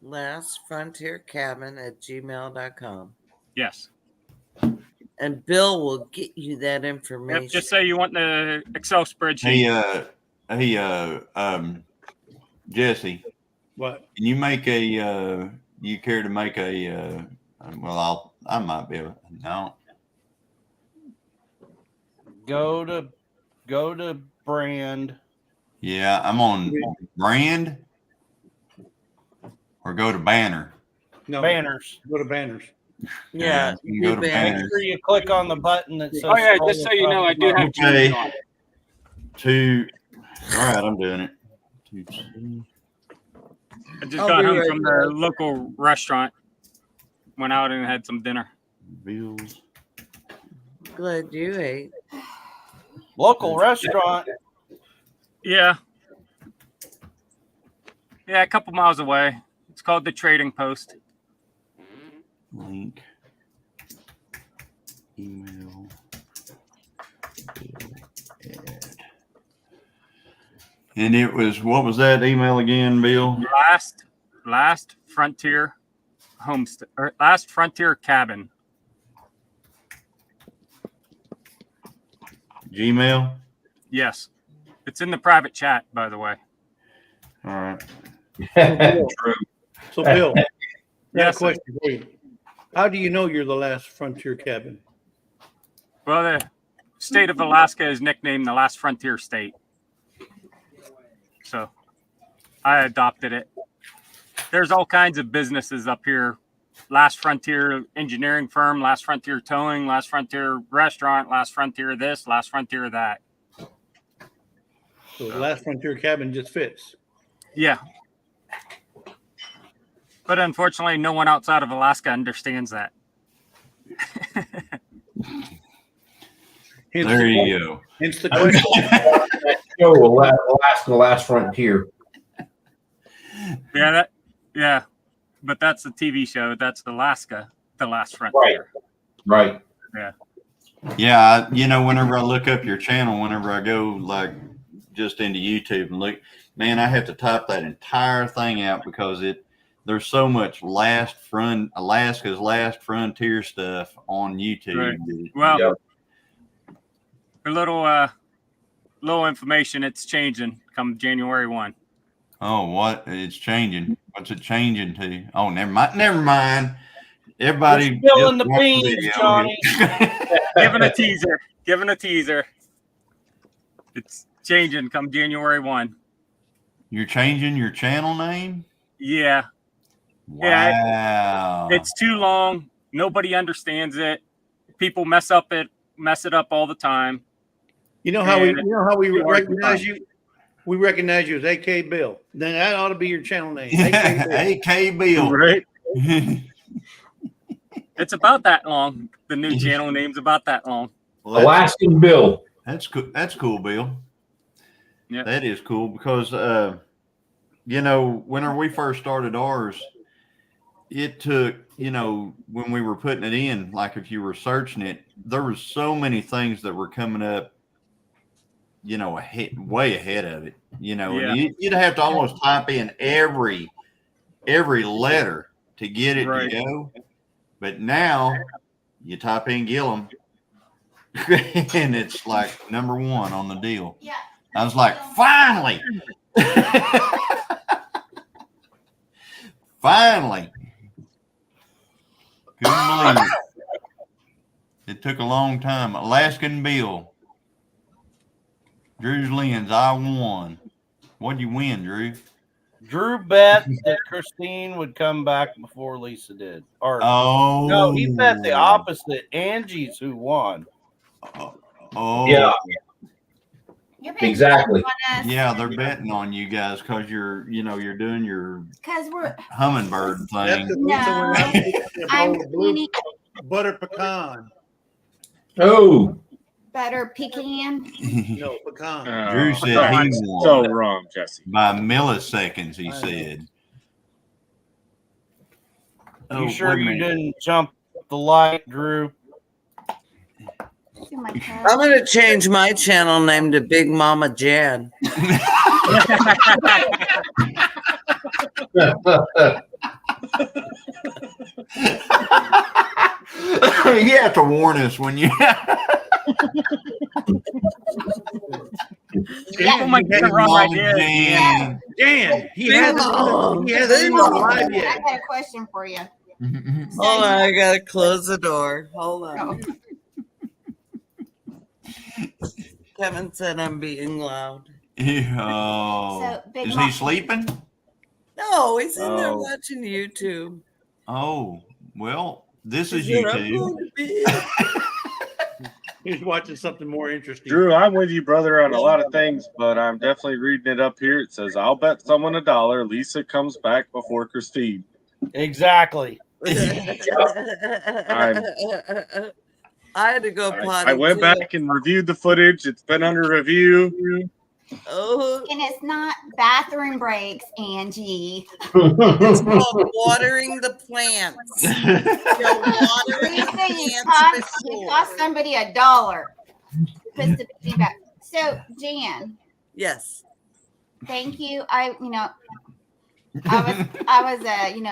lastfrontiercabin@gmail.com. Yes. And Bill will get you that Yep, information. just say you want the Excel spreadsheet. Jesse, What? can you make a? You care to make a? Well, I might be able. No. Go to brand. Yeah, I'm on brand. Or go to banner. No. Banners. Go to banners. Yeah, you can go to Make banners. sure you click on the button that says. Oh yeah, scroll just so you know, I do have Okay. Gmail on. All right, I'm doing it. I just I'll got be home right from the local restaurant. Went out and had some dinner. Bills. glad you ate. Local restaurant. Yeah. Yeah, a couple miles away. It's called the Trading Post. Link. Email. Add. And it was, what was that email again, Bill? Last Frontier Homestead, or Last Frontier Cabin. Gmail? Yes. It's in the private chat, by the way. All right. True. So, Bill, I got a Yes, sir. question for you. How do you know you're the last frontier cabin? Well, the state of Alaska is nicknamed the Last Frontier State. So I adopted it. there's all kinds of businesses up here. Last Frontier Engineering Firm, Last Frontier Towing, Last Frontier Restaurant, Last Frontier this, Last Frontier that. So the Last Frontier cabin just fits. Yeah. But unfortunately, no one outside of Alaska understands that. There you go. Hence the question. Show Alaska Last Frontier. Yeah. But that's a TV show. That's Alaska, the Last Frontier. Right. Yeah. Yeah, whenever I look up your channel, whenever I go like just into YouTube and look, man, I have to type that entire thing out because there's so much Alaska's Last Frontier stuff on YouTube. Right. Well, a little information. It's changing come January 1. Oh, what? It's changing. What's it changing to? Oh, never mind. Everybody spilling the beans, Johnny. Giving a teaser. It's changing come January 1. You're changing your channel name? Yeah. Wow. Yeah, it's too long. Nobody understands it. People mess it up all the time. You know how we recognize you? We recognize you as AK Bill. Then that ought to be your channel name. AK Bill. Right. It's about that long. The new channel name's about that long. Well, Alaskan Bill. That's cool. That's cool, Bill. Yeah. That is cool because whenever we first started ours, it took, when we were putting it in, like if you were searching it, there was so many things that were coming up, way ahead of it, and you'd have to almost type in every letter to get it to go. But now you type in Gillum and it's like number 1 on the deal. Yeah. I was like, finally. Finally. Couldn't believe it. It took a long time. Alaskan Bill. Drew's Lens, I won. What'd you win, Drew? Drew bet that Christine would come back before Lisa did. No, he bet the opposite. Angie's who won. Oh, yeah. Exactly. Yeah, they're betting on you guys because you're doing your we're hummingbird thing. I'm butter pecan. Oh. Butter pecan. No, pecan. Drew said he won. So wrong, Jesse. By milliseconds, he said. You sure you didn't jump the light, Drew? I'm going to change my channel name to Big Mama Jan. You have to warn us when you. People might get it wrong idea. Dan, he hasn't even live yet. I got a question for you. Hold on, I gotta close the door. Hold on. Kevin said I'm being loud. Oh, is he sleeping? No, he's in there watching YouTube. Oh, well, this is YouTube. He's watching something more interesting. Drew, I'm with you, brother, on a lot of things, but I'm definitely reading it up here. It says, I'll bet someone $1. Lisa comes back before Christine. Exactly. I had to go potty. I went back and reviewed the footage. It's been under review. Oh. And it's not bathroom breaks, Angie. It's called watering the plants. You're watering the plants. It cost somebody $1. Puts the feedback. So, Jan. Yes. Thank you. I was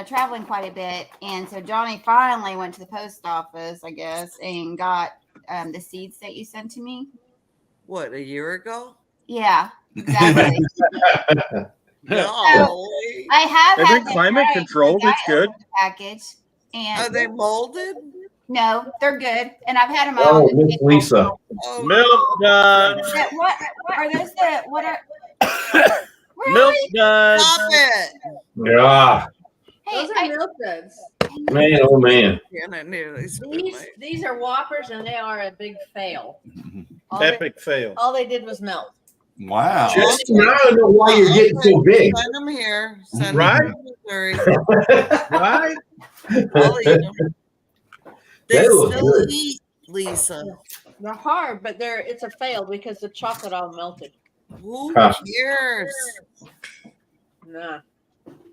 traveling quite a bit, and so Johnny finally went to the post office, I guess, and got the seeds that you sent to me. What, a year ago? Yeah, exactly. No. I have They've had been climate controlled. It's good. Package. And are they molded? No, they're good, and I've had them Oh, all. Miss Lisa. Milk duds. What are those? What are? Milk duds. Stop it. Yeah. Hey, Those are milk duds. Man, oh man. Yeah, I nearly spit These are Whoppers, and they are a big fail. Epic fail. All they did was melt. Wow. Just now I know why you're getting so big. Send them here. Send Right? them to Missouri. Right? I'll eat them. They They look still good. eat, Lisa. They're hard, but it's a fail because the chocolate all melted. Who Huh. cares? Nah.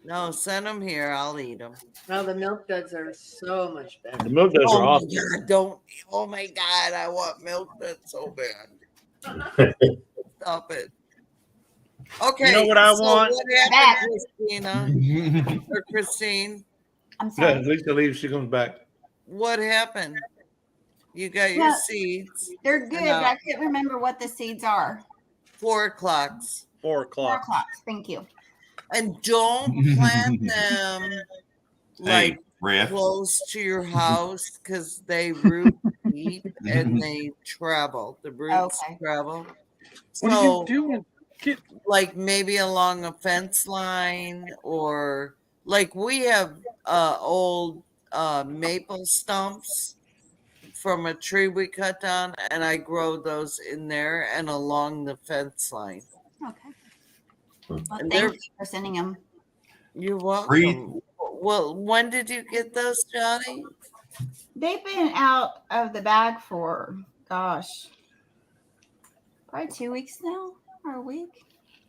No, send them here. I'll eat them. No, the milk duds are so much better. The milk duds are Oh awesome. my God, don't. Oh my God, I want milk duds so bad. Stop it. Okay. You know what I so want? What happened, Christina or Christine? I'm Yeah, sorry. at least the leaves, she comes back. What happened? You got your Yeah. seeds. They're good, but I can't remember what the seeds are. 4 o'clocks. 4 4 o'clock. o'clock. Thank you. And don't plant them like Hey, Ref. close to your house because they root deep and they travel. The roots Okay. travel. What are So, you doing? like maybe along a fence line, or like we have old maple stumps from a tree we cut down, and I grow those in there and along the fence line. Okay. Well, And thank you for sending them. You're welcome. Breathe. Well, when did you get those, Johnny? They've been out of the bag for, gosh, probably 2 weeks now, or a week.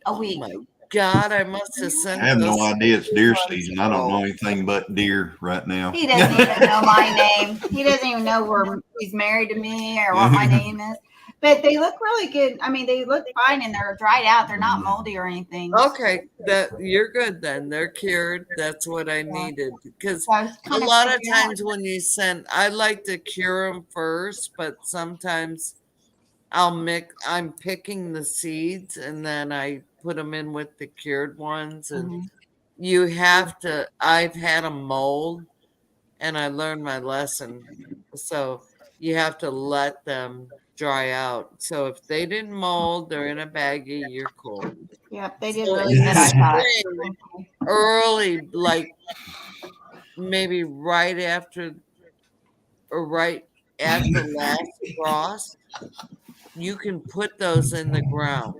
A week. Oh my God, I must have sent I have no those idea it's deer months season. I don't ago. know anything but deer right now. He doesn't even know my name. He doesn't even know where he's married to me or what my name is. But they look really good. I mean, they look fine and they're dried out. They're not moldy or anything. Okay, that you're good then. They're cured. That's what I needed because So I was a kind lot of figuring out- times when you send, I like to cure them first, but sometimes I'm picking the seeds and then I put them in with the cured ones, and Mhm. you have to. I've had them mold, and I learned my lesson. So you have to let them dry out. So if they didn't mold, they're in a baggie. You're cool. Yep, they did So really in good. I thought. spring, early, like maybe right after or right at the last frost, you can put those in the ground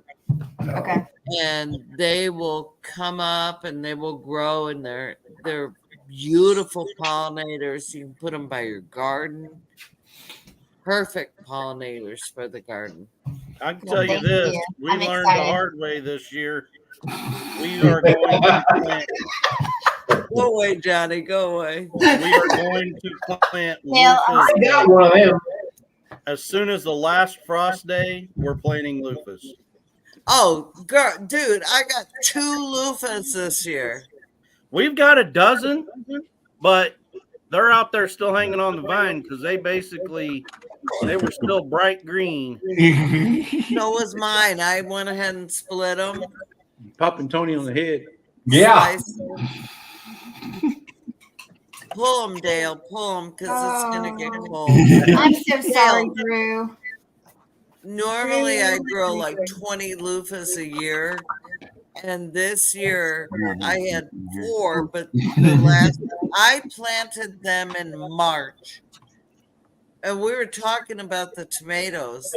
Okay. and they will come up and they will grow, and they're beautiful pollinators. You can put them by your garden. Perfect pollinators for the garden. I can Well, tell you thank this: you. we I'm learned the excited. hard way this year. We are going to plant. Go away, Johnny. Go away. We are going to plant Yeah, loofahs. I got one of them. As soon as the last frost day, we're planting loofahs. Oh, girl, dude, I got 2 loofahs this year. We've got a dozen, but they're out there still hanging on the vine because they were still bright green. So was mine. I went ahead and split them. Popping Tony on the head. Yeah. Pull them, Dale. Pull them because it's going to get cold. I'm so sorry, Drew. Normally, I grow like 20 loofahs a year. And this year, I had 4, but I planted them in March. And we were talking about the tomatoes.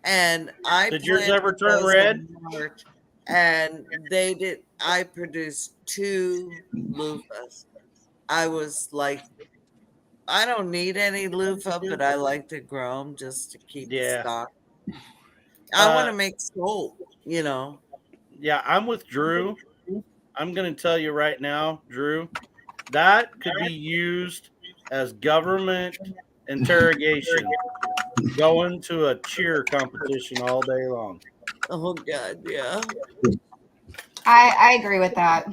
And I Did yours planted ever turn those red? in March, and they did. I produced 2 loofahs. I was like, I don't need any loofah, but I like to grow them just to keep stock. I want to make soap, you know. Yeah, I'm with Drew. I'm going to tell you right now, Drew, that could be used as government interrogation. Going to a cheer competition all day long. Oh God, yeah. I agree with that.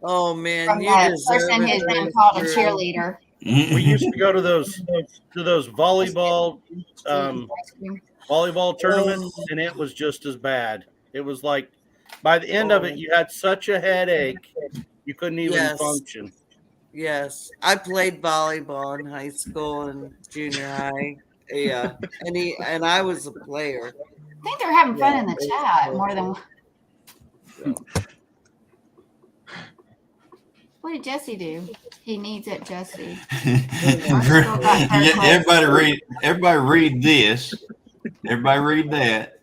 Oh man, From you that deserve person it, who's been Drew. called a cheerleader. We used to go to those volleyball tournaments, and it was just as bad. It was like by the end of it, you had such a headache you couldn't even Yes. function. Yes, I played volleyball in high school and junior high. Yeah, and I was a player. I think they're having fun in the chat more than. What did Jesse do? He needs it, Jesse. Everybody read this. Everybody read that.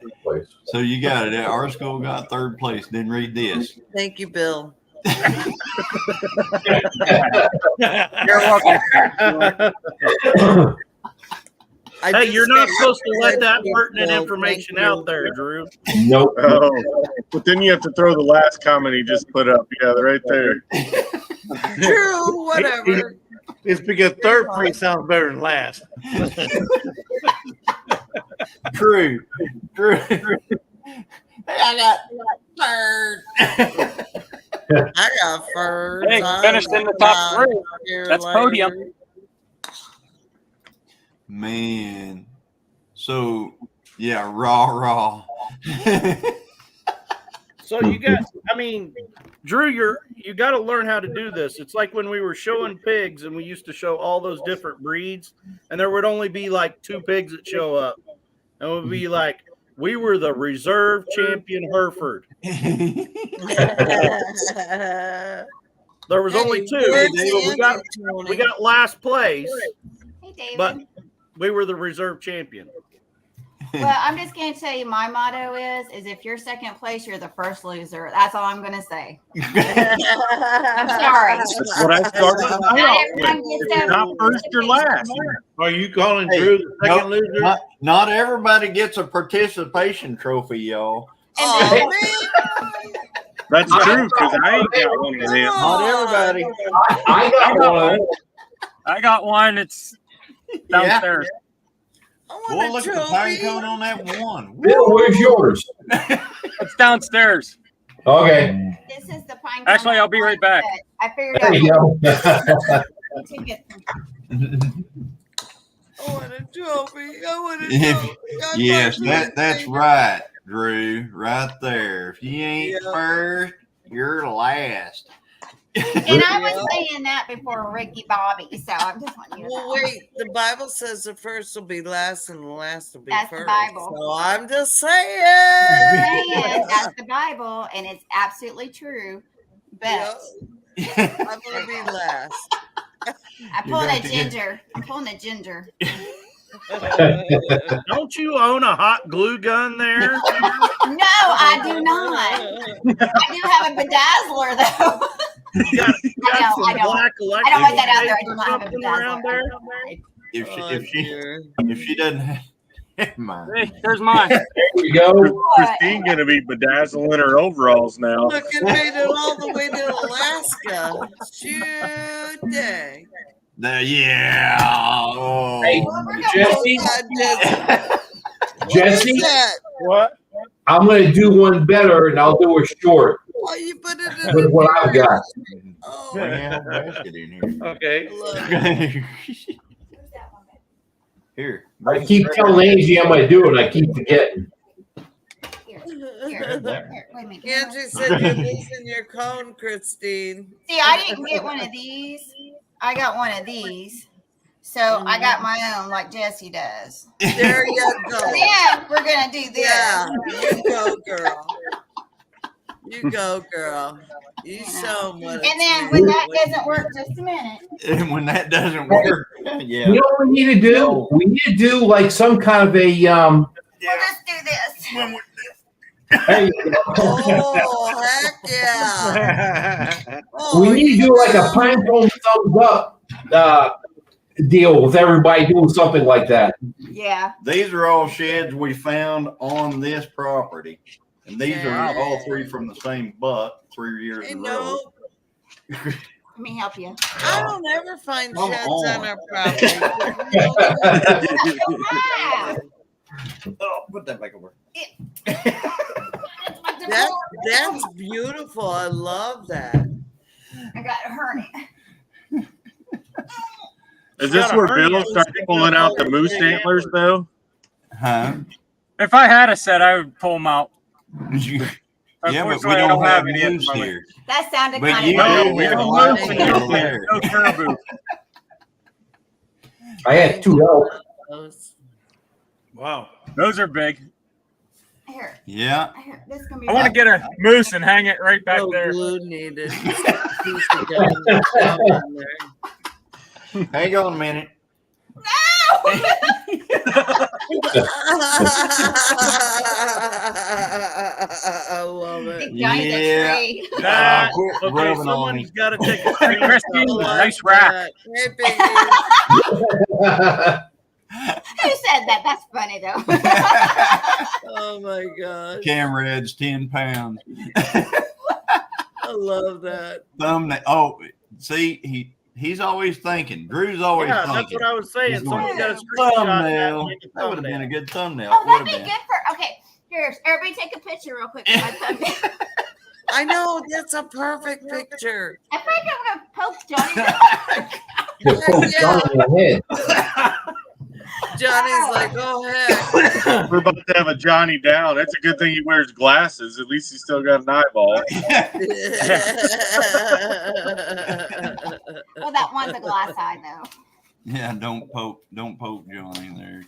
So you got it. Our school got third place. Then read this. Thank you, Bill. You're welcome. Hey, you're not supposed to let that pertinent information out there, Drew. Nope. Oh, but then you have to throw the last comment he just put up. Yeah, right there. Drew, whatever. It's because third place sounds better than last. True. I got third. I got first. Hey, finished in the top three. That's podium. Man. So yeah, raw. So you got, I mean, Drew, you got to learn how to do this. It's like when we were showing pigs and we used to show all those different breeds, and there would only be like 2 pigs that show up, and it would be like, we were the reserve champion Hereford. There was only 2. We got last place, Hey, David. but we were the reserve champion. Well, I'm just going to tell you, my motto is if you're second place, you're the first loser. That's all I'm going to say. I'm sorry. That's what I started Not out everyone with. gets If you're that. not first, you're last. Are you calling Hey, Drew the second nope, loser? not everybody gets a participation trophy, y'all. Oh, That's true, because I ain't got one of them. Not everybody. I got one. I got one. It's downstairs. Boy, look at the pine cone on that one. Bill, where's yours? It's downstairs. Okay. This is the pine. Actually, I'll be right back. I figured There you out. go. To get them. I want a trophy. I want a If- trophy. Yes, that's right, Drew. Right there. If you ain't Yeah. first, you're last. And I was saying that before Ricky Bobby, so I'm just wanting you to Well, know. wait. The Bible says the first will be last and the last will be That's the first. Bible. So I'm just saying. Saying that's the Bible, and it's absolutely true. But I'm gonna be last. I'm pulling a ginger. I'm pulling a ginger. Don't you own a hot glue gun there? No, I do not. I do have a bedazzler though. You got I don't. some I don't. black I don't want that out there. I electric do not have a something around there? bedazzler. If she doesn't have never mind. Hey, there's mine. There you go. Christine gonna be bedazzling her overalls now. Look at me all the way to Alaska. Shoot day. Yeah. Oh. Hey, Jesse. What Jesse? is that? What? I'm going to do one better, and I'll do a short Oh, you put it in with the what I've got. Oh, Bring that basket in here. Okay. Here. I keep telling Angie I'm going to do it, and I keep forgetting. Here, here, wait a minute. Angie said you're losing your cone, Christine. See, I didn't get one of these. I got one of these. So I got my own like Jesse does. There you go. Then we're gonna do this. Yeah, you go, girl. You go, girl. You show them what. And then when that doesn't work, just a minute. And when that doesn't work, yeah. You know what we need to do? We need to do like some kind of a We'll just do this. There you go. Oh, heck yeah. Oh, We need to do like a pine cone thumbs up deal with everybody doing something like that. Yeah. These are all sheds we found on this property. And these are all 3 from the same buck, 3 years Hey, in a no, row. Let me help you. I don't ever find Come sheds on. on our property. Yeah. Oh, put that back over. That's beautiful. I love that. I got a hernia. Is this where Bill starts pulling out the moose antlers, though? Huh? If I had a set, I would pull them out. Yeah, but we Unfortunately, I don't have any at moose the moment. here. That sounded But kind you of do. We nice. don't No like moose in it here. over there. No caribou. I had 2 elk. Wow. Those are big. Here. Yeah. Here. This is gonna be. I want to get a moose and hang it right back No there. glue needed. Piece of gum in there. Hang on a minute. I love it. Yeah. Okay, someone's got to take a Hey, Christine, nice rack. Hey, Biggie. Who said that? That's funny though. Oh my god. Camera adds 10 pounds. I love that. Thumbnail. Oh, see, he's always thinking. Drew's always Yeah, thinking. that's what I was saying. He's going, Someone's got a screenshot. thumbnail. Make a That would have been thumbnail. a good thumbnail. Oh, that'd Would've be been. good for. Okay, here, everybody, take a picture real quick. For my thumbnail. I know that's a perfect picture. I think I'm gonna poke Johnny. Just poke Johnny in the head. Johnny's like, go ahead. We're about to have a Johnny down. That's a good thing he wears glasses. At least he's still got an eyeball. Well, that one's a glass eye though. Yeah, don't poke Johnny there.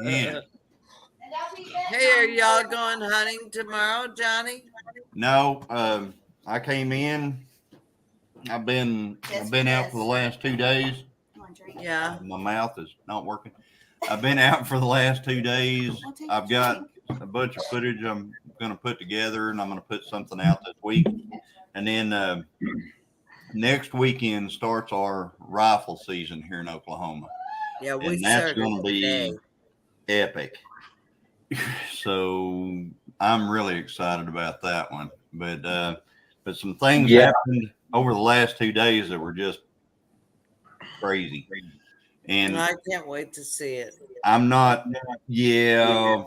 Yeah. Hey, are y'all going hunting tomorrow, Johnny? No, I came in. I've been out for the last 2 days. Yeah. My mouth is not working. I've been out for the last 2 days. I've got a bunch of footage I'm going to put together, and I'm going to put something out this week. And then next weekend starts our rifle season here in Oklahoma. Yeah, we And that's started going to be today. epic. So I'm really excited about that one. But some things happened over the last 2 days that were just crazy. And I can't wait to see it. I'm not,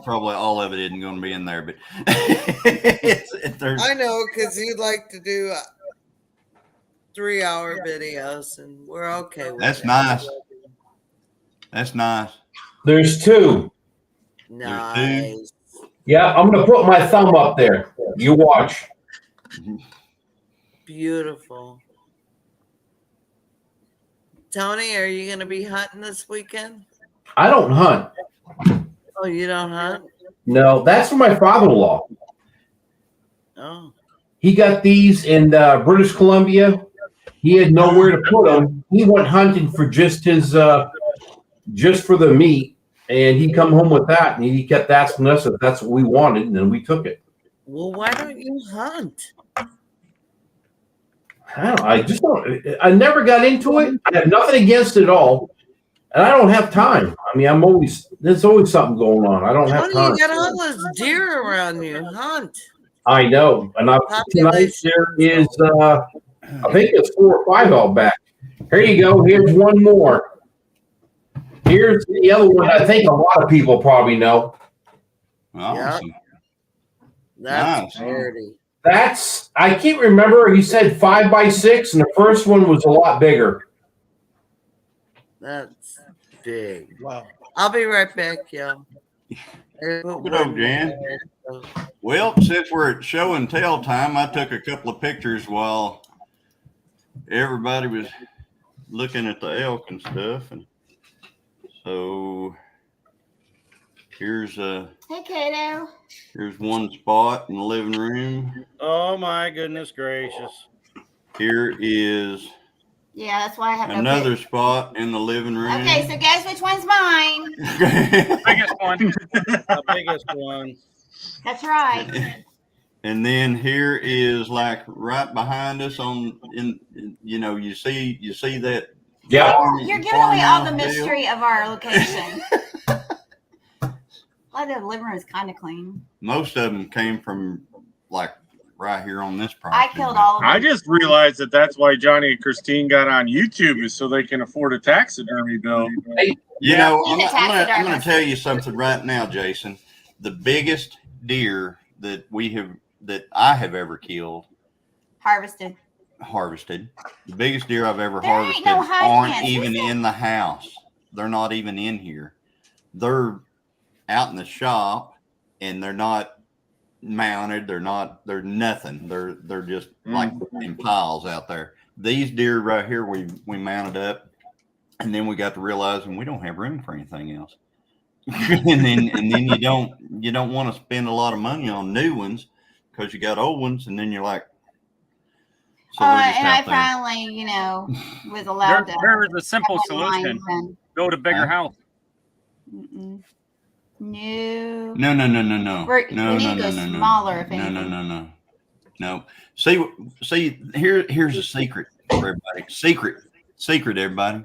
probably all of it isn't going to be in there, but I know, because you'd like to do 3-hour videos, and we're okay with that's that. nice. That's nice. There's two. Nice. Yeah, I'm gonna put my thumb up there. You watch. Beautiful. Tony, are you going to be hunting this weekend? I don't hunt. Oh, you don't hunt? No, that's for my father-in-law. Oh. He got these in British Columbia. He had nowhere to put them. He went hunting for just his, just for the meat, and he come home with that, and he kept asking us if that's what we wanted, and then we took it. Well, why don't you hunt? I don't know. I just don't. I never got into it. I have nothing against it all, and I don't have time. I mean, there's always something going on. I don't have Tony, time. you got all those deer around you. Hunt. I know, and tonight there is, I think it's 4 or 5 out back. Here you go. Here's one more. Here's the other one. I think a lot of people probably know. Awesome. That's Nice. dirty. That's, I can't remember. He said 5x6, and the first one was a lot bigger. That's big. Wow. I'll be right back, y'all. Good old Jan. Well, since we're at show and tell time, I took a couple of pictures while everybody was looking at the elk and stuff. And so here's Hey, Kato. here's one spot in the living room. Oh my goodness gracious. Here is Yeah, that's why I have no another pic- spot in the living room. Okay, so guess which one's mine? Biggest one. The biggest one. That's right. And then here is like right behind us you see that. Yeah. You're giving away all the mystery of our location. Well, the living room is kind of clean. Most of them came from like right here on this property. I killed all of them. I just realized that that's why Johnny and Christine got on YouTube, is so they can afford a taxidermy bill. You know, He's a I'm going taxidermist. to tell you something right now, Jason. The biggest deer that I have ever killed, Harvested. harvested, the biggest deer I've ever There ain't harvested no high aren't fence, even is there? in the house. They're not even in here. They're out in the shop, and they're not mounted. They're nothing. They're just like in piles out there. These deer right here, we mounted up, and then we got to realizing we don't have room for anything else. and then you don't want to spend a lot of money on new ones because you got old ones, and then you're like, so they're just And I out there. finally, was allowed to. There is a simple have one line solution. and- Build a bigger house. Mm-mm. No. No. We need to go smaller, if No. anything. No. See, here's a secret for everybody. Secret, everybody.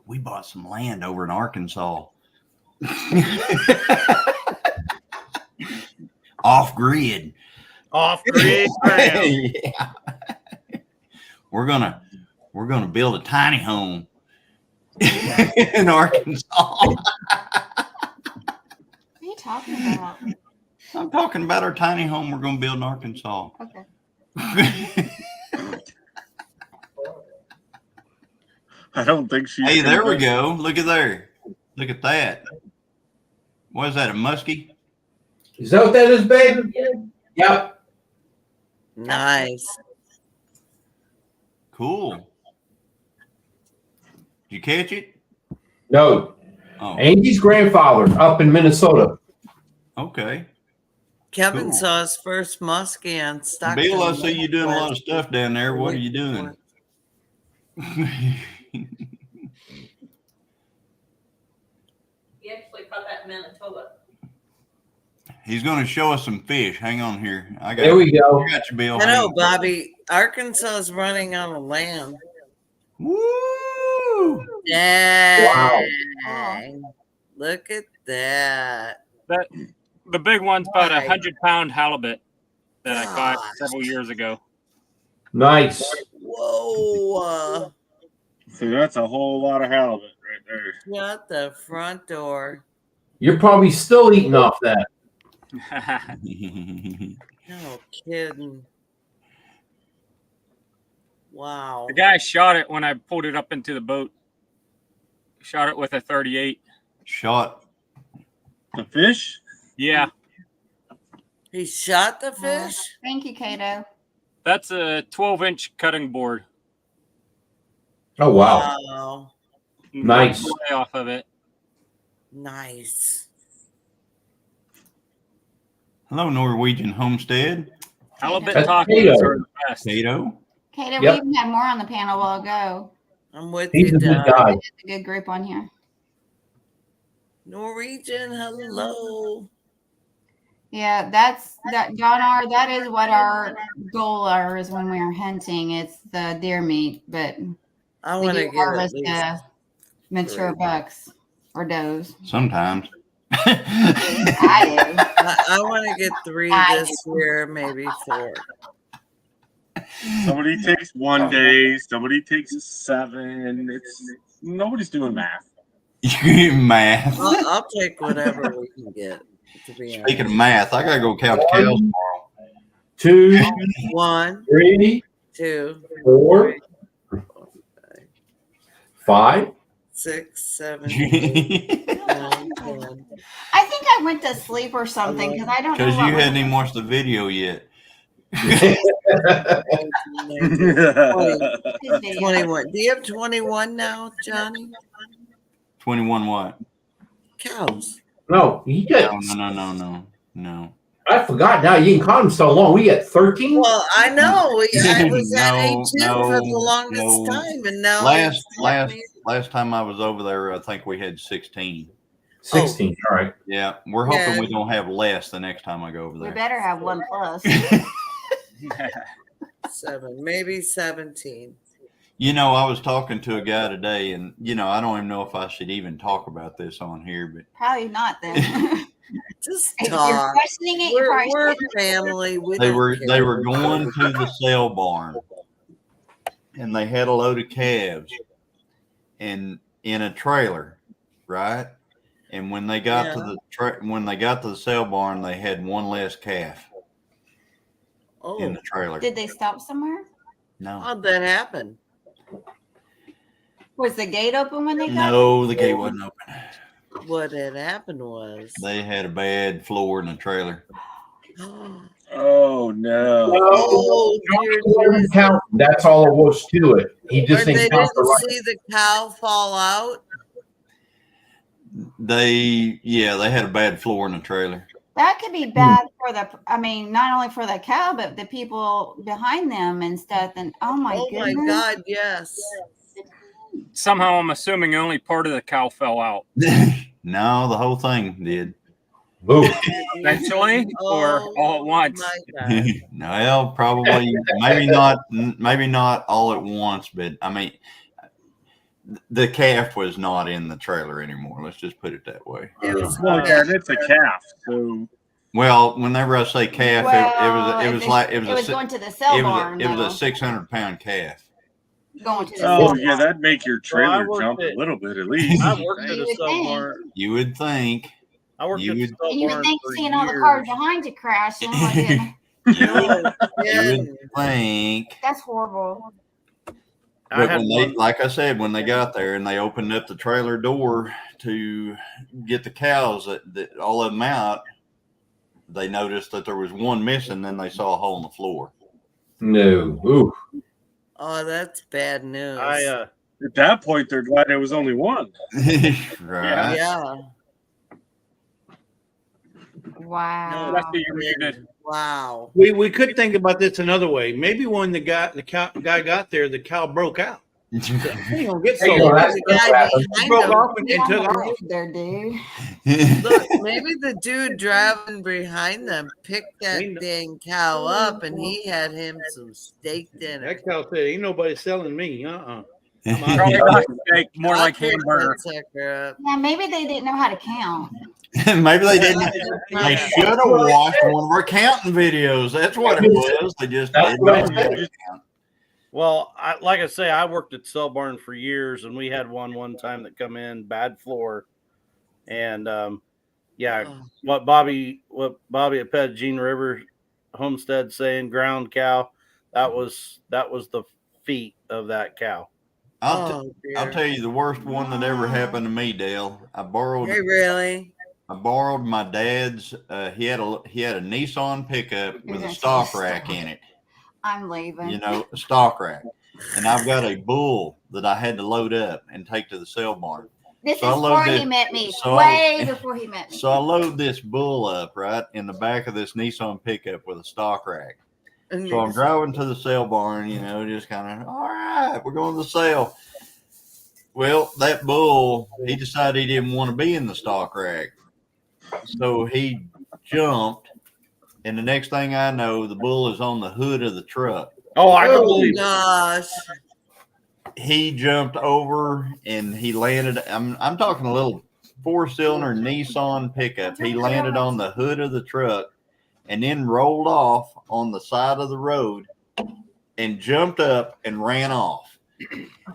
We bought some land over in Arkansas. Off grid. Yeah. We're gonna build a tiny home in Arkansas. What are you talking about? I'm talking about our tiny home we're gonna build in Arkansas. Okay. I don't think she. Hey, there we go. Look at there. Look at that. What is that? A muskie? Is that what that is, babe? Yep. Nice. Cool. Did you catch it? No. Oh, Angie's grandfather up in Minnesota. okay. Kevin Cool. saw his first muskie on Stockton. Bill, I see you doing a lot of stuff down there. What are you doing? He actually caught that in Manitoba. He's going to show us some fish. Hang on here. I got. There we go. I got you, Bill. I Hang know, on. Bobby. Arkansas is running out of land. Woo! Dang. Wow. Look at that. The big one's about Right. 100-pound halibut that I caught Gosh. several years ago. Nice. Whoa. So that's a whole lot of halibut right there. Shut the front door. You're probably still eating off that. No kidding. Wow. The guy shot it when I pulled it up into the boat. Shot it with a 38. Shot. The fish? Yeah, He shot the fish? Thank you, Kato. that's a 12-inch cutting board. Oh, wow. Wow. Nice. Way off of it. Nice. Hello, Norwegian Homestead. Halibut That's tacos Kato. are the best. Kato. Kato, Yep. we even had more on the panel a while ago. I'm with He's you, a good Doug. guy. It's a good group on here. Norwegian, hello. Yeah, that's that, John R. That is what our goal is when we are hunting. It's the deer meat, but I we want to do get at harvest least. mature bucks or does. Sometimes. I do. I want to get 3 I this year, maybe 4. Somebody takes 1 day, somebody takes 7. It's nobody's doing math. Math. I'll take whatever we can get. To be Speaking of honest. math, I gotta go count the cows tomorrow. 2, 1, 3, 2, 4, 5. 6, 7, 8, 9, 10. I think I went to sleep or something because I don't know. Because what you was- hadn't even watched the video yet. 20, His video. 21. Do you have 21 now, Johnny? 21 what? Cows. No, you got. No. I forgot now. You can call him so long. We got 13. Well, I know. I was at No, 18 for the no, longest no. time, and now Last time I was over there, I think we had 16. 16. All right. Yeah, we're hoping Yeah. we don't have less the next time I go over We there. better have 1 plus. 7, maybe 17. You know, I was talking to a guy today, and I don't even know if I should even talk about this on here, but Probably not then. Just If you're talk. questioning it, you probably We're should. family. We they don't were care. going to the sale barn, and they had a load of calves, and in a trailer, right? And when they got to the sale barn, they had 1 less calf Oh, in the trailer. Did they stop somewhere? No, how'd that happen? Was the gate open when they got? no, the gate wasn't open. What had happened was. They had a bad floor in the trailer. Oh no. Oh, dear Jesus. Count. That's all it was to it. He Or just they didn't count the didn't right. see the cow fall out. They had a bad floor in the trailer. That could be bad for not only for the cow, but the people behind them and stuff. And oh my goodness. my God, yes. Somehow, I'm assuming only part of the cow fell out. No, the whole thing did. Boom. Eventually, or all at once. Well, probably maybe not all at once, but I mean, the calf was not in the trailer anymore. Let's just put it that way. Well, yeah, and it's a calf. So, well, whenever I say calf, it was going to the sale barn. It was a 600-pound calf. Going to the oh yeah, that'd make your trailer jump a little bit at least. I worked at a sale barn. You would think. I worked at a sale you would barn think for seeing all the years. cars behind you crashing. You would think. That's horrible. But like I said, when they got there and they opened up the trailer door to get the cows that all of them out, they noticed that there was one missing. Then they saw a hole in the floor. No. Ooh. Oh, that's bad news. At that point, they're glad there was only one. Right. Yeah. Wow. That's what you're muted. Wow. We could think about this another way. Maybe when the guy got there, the cow broke out. He ain't gonna get so He broke off and took off. There, dude. Look, maybe the dude driving behind them picked that dang cow up, and he had him some steak dinner. That cow said, "Ain't nobody selling me." Probably not steak, more like hamburger. Yeah, maybe they didn't know how to count. Maybe they didn't. They should have watched one of our counting videos. That's what it was. They just didn't know how to count. Well, like I say, I worked at sale barn for years, and we had one time that come in bad floor, and what Bobby at Pettigene River Homestead saying ground cow, that was the feet of that cow. I'll tell you the worst one that ever happened to me, Dale. I borrowed my dad's. He had a Nissan pickup with a stock rack in it. I'm leaving. A stock rack. And I've got a bull that I had to load up and take to the sale barn. This is before he met me. Way before he met me. So I load this bull up right in the back of this Nissan pickup with a stock rack. So I'm driving to the sale barn, just kind of, all right, we're going to the sale. Well, that bull, he decided he didn't want to be in the stock rack. So he jumped. And the next thing I know, the bull is on the hood of the truck. Oh, I can believe it. Gosh. He jumped over and he landed. I'm talking a little 4-cylinder Nissan pickup. He landed on the hood of the truck and then rolled off on the side of the road and jumped up and ran off.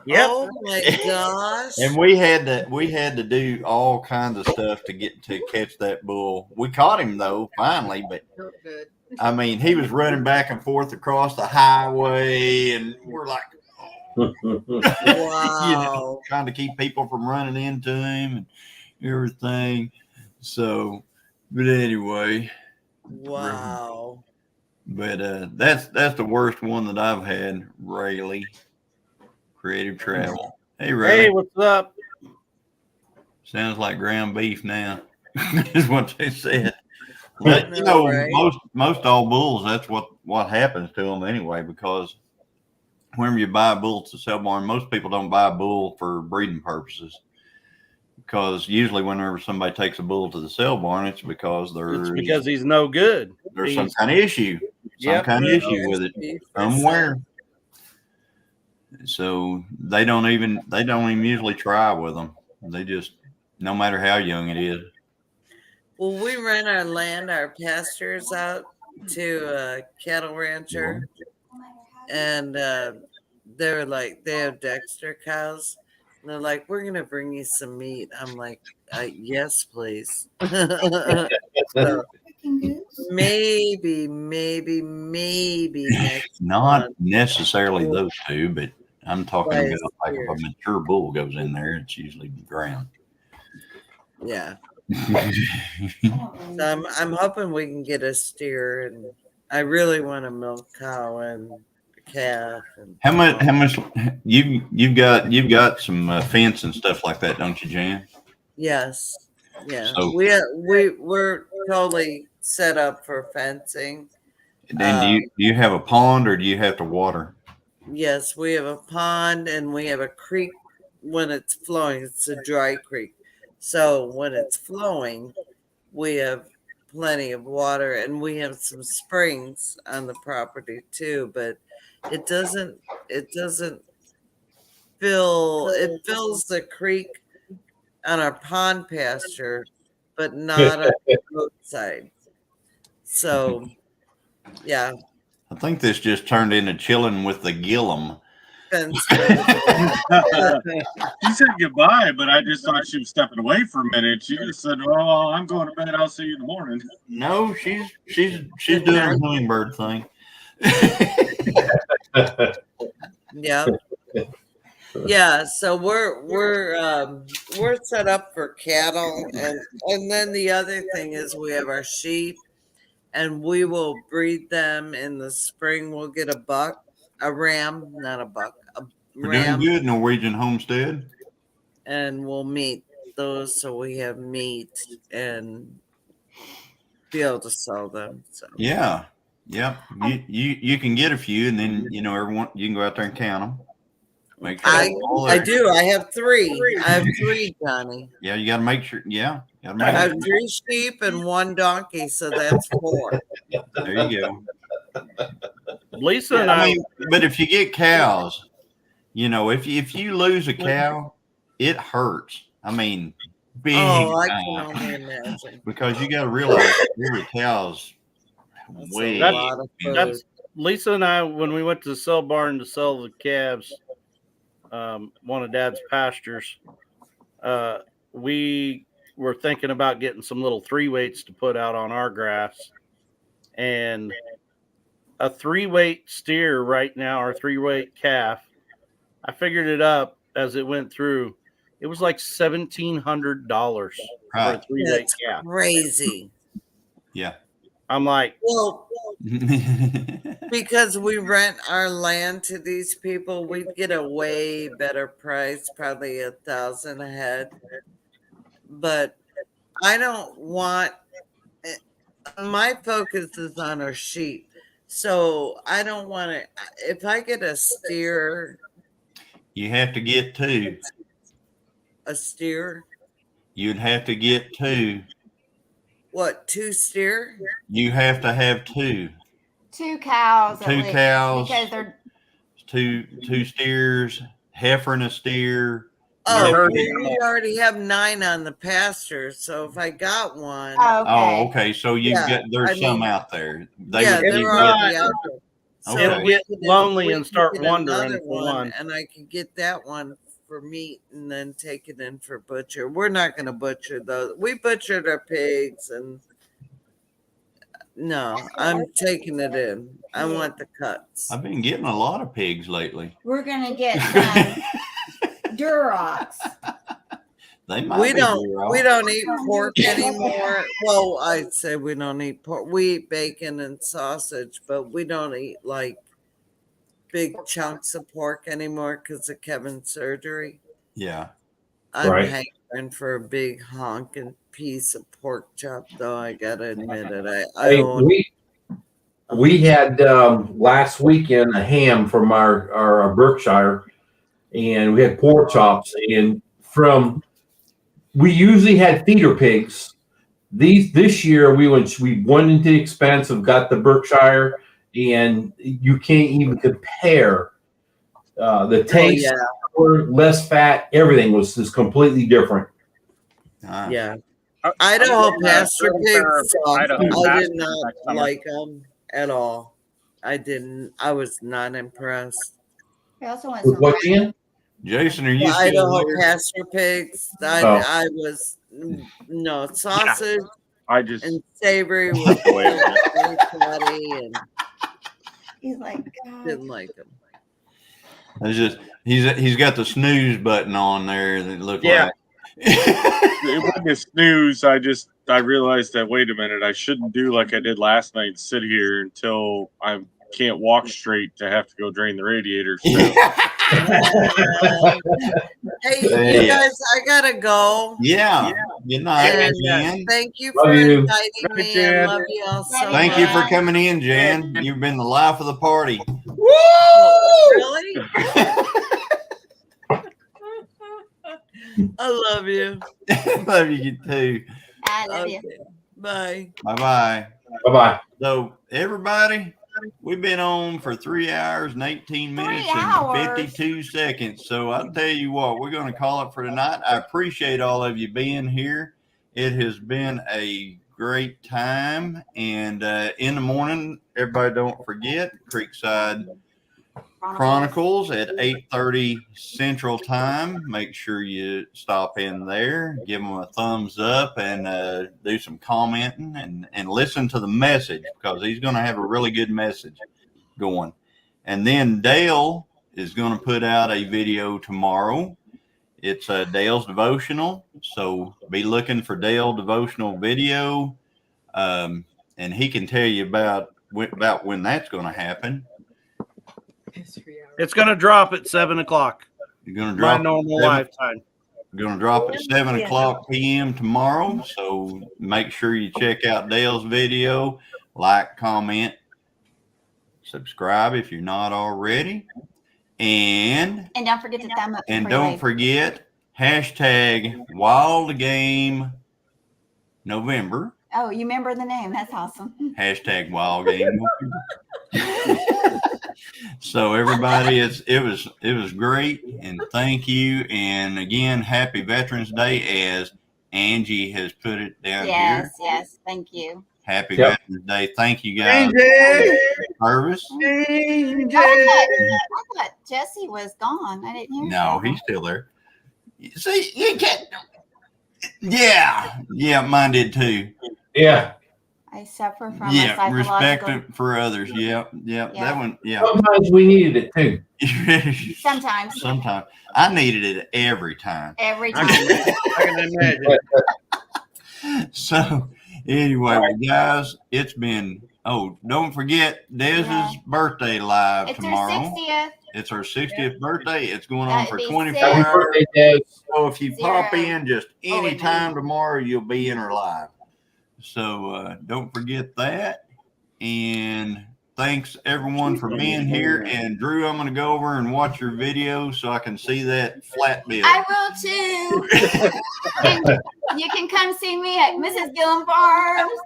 Yep. Oh my gosh. And we had to do all kinds of stuff to catch that bull. We caught him though, finally, but I mean, he was running back and forth across the highway, and we're like, wow. trying to keep people from running into him and everything. So, but anyway. Wow. But that's the worst one that I've had, Rayleigh. Creative Travel. Hey, Ray. Hey, what's up? Sounds like ground beef now. Is what they said. But most all bulls, that's what happens to them anyway. Because whenever you buy a bull to sell barn, most people don't buy a bull for breeding purposes. Because usually, whenever somebody takes a bull to the sale barn, it's because he's no good. There's some kind of issue. Some kind of issue with it somewhere. So they don't even usually try with them. They just, no matter how young it is. Well, we rent our land, our pastures out to a cattle rancher, and they're like, they have Dexter cows. And they're like, we're gonna bring you some meat. I'm like, yes, please. So, maybe next Not month. necessarily those two, but I'm talking about like if a mature bull goes in there, it's usually ground. Yeah. So I'm hoping we can get a steer, and I really want a milk cow and a calf. And How much you've got some fence and stuff like that, don't you, Jan? Yes. Yeah. So- We're totally set up for fencing. And do you have a pond or do you have to water? Yes, we have a pond and we have a creek. When it's flowing, it's a dry creek. So when it's flowing, we have plenty of water, and we have some springs on the property too, but it doesn't fill. It fills the creek on our pond pasture, but not on the roadside. So yeah, I think this just turned into chilling with the Gillum. fence. She said goodbye, but I just thought she was stepping away for a minute. She just said, "Well, I'm going to bed. I'll see you in the morning." No, she's doing a hummingbird thing. Yeah. Yeah, so we're set up for cattle, and then the other thing is we have our sheep, and we will breed them in the spring. We'll get a ram, not a buck, a We're doing ram, good, Norwegian Homestead. and we'll meat those so we have meat and be able to sell them. So Yeah, yeah. You can get a few, and then everyone you can go out there and count them. Make sure they're all I there. do. I have three. I have three, Johnny. Yeah, you got to make sure. Yeah, got to I make have sure. 3 sheep and 1 donkey, so that's 4. There you go. Lisa and I, But if you get cows, if you lose a cow, it hurts. I mean, big Oh, I time. can only imagine. Because you got to realize every cow's way. a lot of food. that's Lisa and I, when we went to the sell barn to sell the calves, one of Dad's pastures, we were thinking about getting some little 3-weights to put out on our grass, and a 3-weight steer right now, or 3-weight calf, I figured it up as it went through. It was like $1,700 for a Right. 3-weight That's calf. crazy. Yeah. I'm like, Well, because we rent our land to these people, we'd get a way better price, probably $1,000 a head. But I don't want. My focus is on our sheep, so I don't want to. If I get a steer, You have to get 2. a steer, You'd have to get 2. what 2 steer? You have to have 2. 2 cows. at 2 least, cows. because they're 2 steers, heifer and a steer. Oh, we already have 9 on the pasture, so if I got one, Oh, okay. So you Yeah, got there's I some mean, out there. yeah, would they're be already good. out there. So Okay. we get could- lonely we and could start get wondering another for one. and I could get that one for meat and then take it in for butcher. We're not going to butcher those. We butchered our pigs, and no, I'm taking it in. I want the cuts. I've been getting a lot of pigs lately. we're gonna get some Durox. They might We be don't. raw. We don't eat pork anymore. Well, I'd say we don't eat pork. We eat bacon and sausage, but we don't eat like big chunks of pork anymore because of Kevin's surgery. Yeah. I'm Right. hankering for a big honking piece of pork chop, though. I gotta admit it. I Hey, own. we had last weekend a ham from our Berkshire, and we had pork chops. And we usually had feeder pigs. This year we went into the expense of got the Berkshire, and you can't even compare the taste, yeah. less fat, everything was just completely different. Yeah. Idaho pasture pigs. Idaho I pasture did not next summer. like them at all. I didn't. I was not impressed. We also want With some. what, Ian? Jason, are you The still Idaho there? pasture pigs. Oh. I was no sausage I just and savory was very fatty and He's like, God. didn't like them. It's just he's got the snooze button on there that look Yeah. like. it wasn't a snooze. I realized that wait a minute, I shouldn't do like I did last night and sit here until I can't walk straight to have to go drain the radiator. So Hey, Hey. you guys, I gotta go. Yeah. Good night, And, Jan. thank you Love for you. inviting Good night, me. I Jan. love you all so Thank you for much. coming in, Jan. You've been the life of the party. Really? I love you. Love you too. I love you. Okay. Bye. Bye bye. Bye-bye. So, everybody, we've been on for 3 hours and 18 minutes and hours. 52 seconds. So, I'll tell you what, we're going to call it for tonight. I appreciate all of you being here. It has been a great time. And in the morning, everybody don't forget Creekside Chronicles at 8:30 Central Time. Make sure you stop in there, give them a thumbs up, and do some commenting and listen to the message, because he's going to have a really good message going. And then Dale is going to put out a video tomorrow. It's Dale's devotional, so be looking for Dale devotional video, and he can tell you about when that's going to happen. It's gonna drop at 7 o'clock. You're going to My drop normal lifetime. We're going to drop at 7 o'clock p.m. tomorrow. So make sure you check out Dale's video, like, comment, subscribe if you're not already. And don't forget to thumb up. and before you don't leave. forget hashtag Wild Game November. Oh, you remember the name? That's awesome. Hashtag Wild Game November. So everybody, it was great, and thank you. And again, happy Veterans Day, as Angie has put it down here. Yes. Thank you. Happy Yep. Veterans Day. Thank you guys Angie! for your service. I thought Jesse was gone. I didn't hear. No, him. he's still there. See, you can't. Yeah, mine did too. Yeah. I suffer from a Yeah, psychological. respect it for others. Yep, Yeah. that one. Yeah. Sometimes we needed it too. Sometimes. Sometimes I needed it every time. Every I time. can imagine. So anyway, well, guys, it's been. Oh, don't forget Dez's birthday live It's tomorrow. her 60th. It's her 60th birthday. It's going on That'd for be 24 sick. Happy hours. birthday, Des. So if you pop 0. in just Oh, any wait, time tomorrow, you'll be in her live. So don't forget that. And thanks everyone for being here. And Drew, I'm going to go over and watch your video so I can see that flat bill. I will too. And you can come see me at Mrs. Gillen Farms.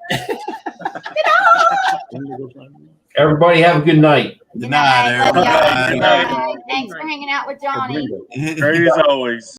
Everybody have a good night. Good night, Love y'all. everybody. Good night. Thanks for hanging out with Johnny. Great as always.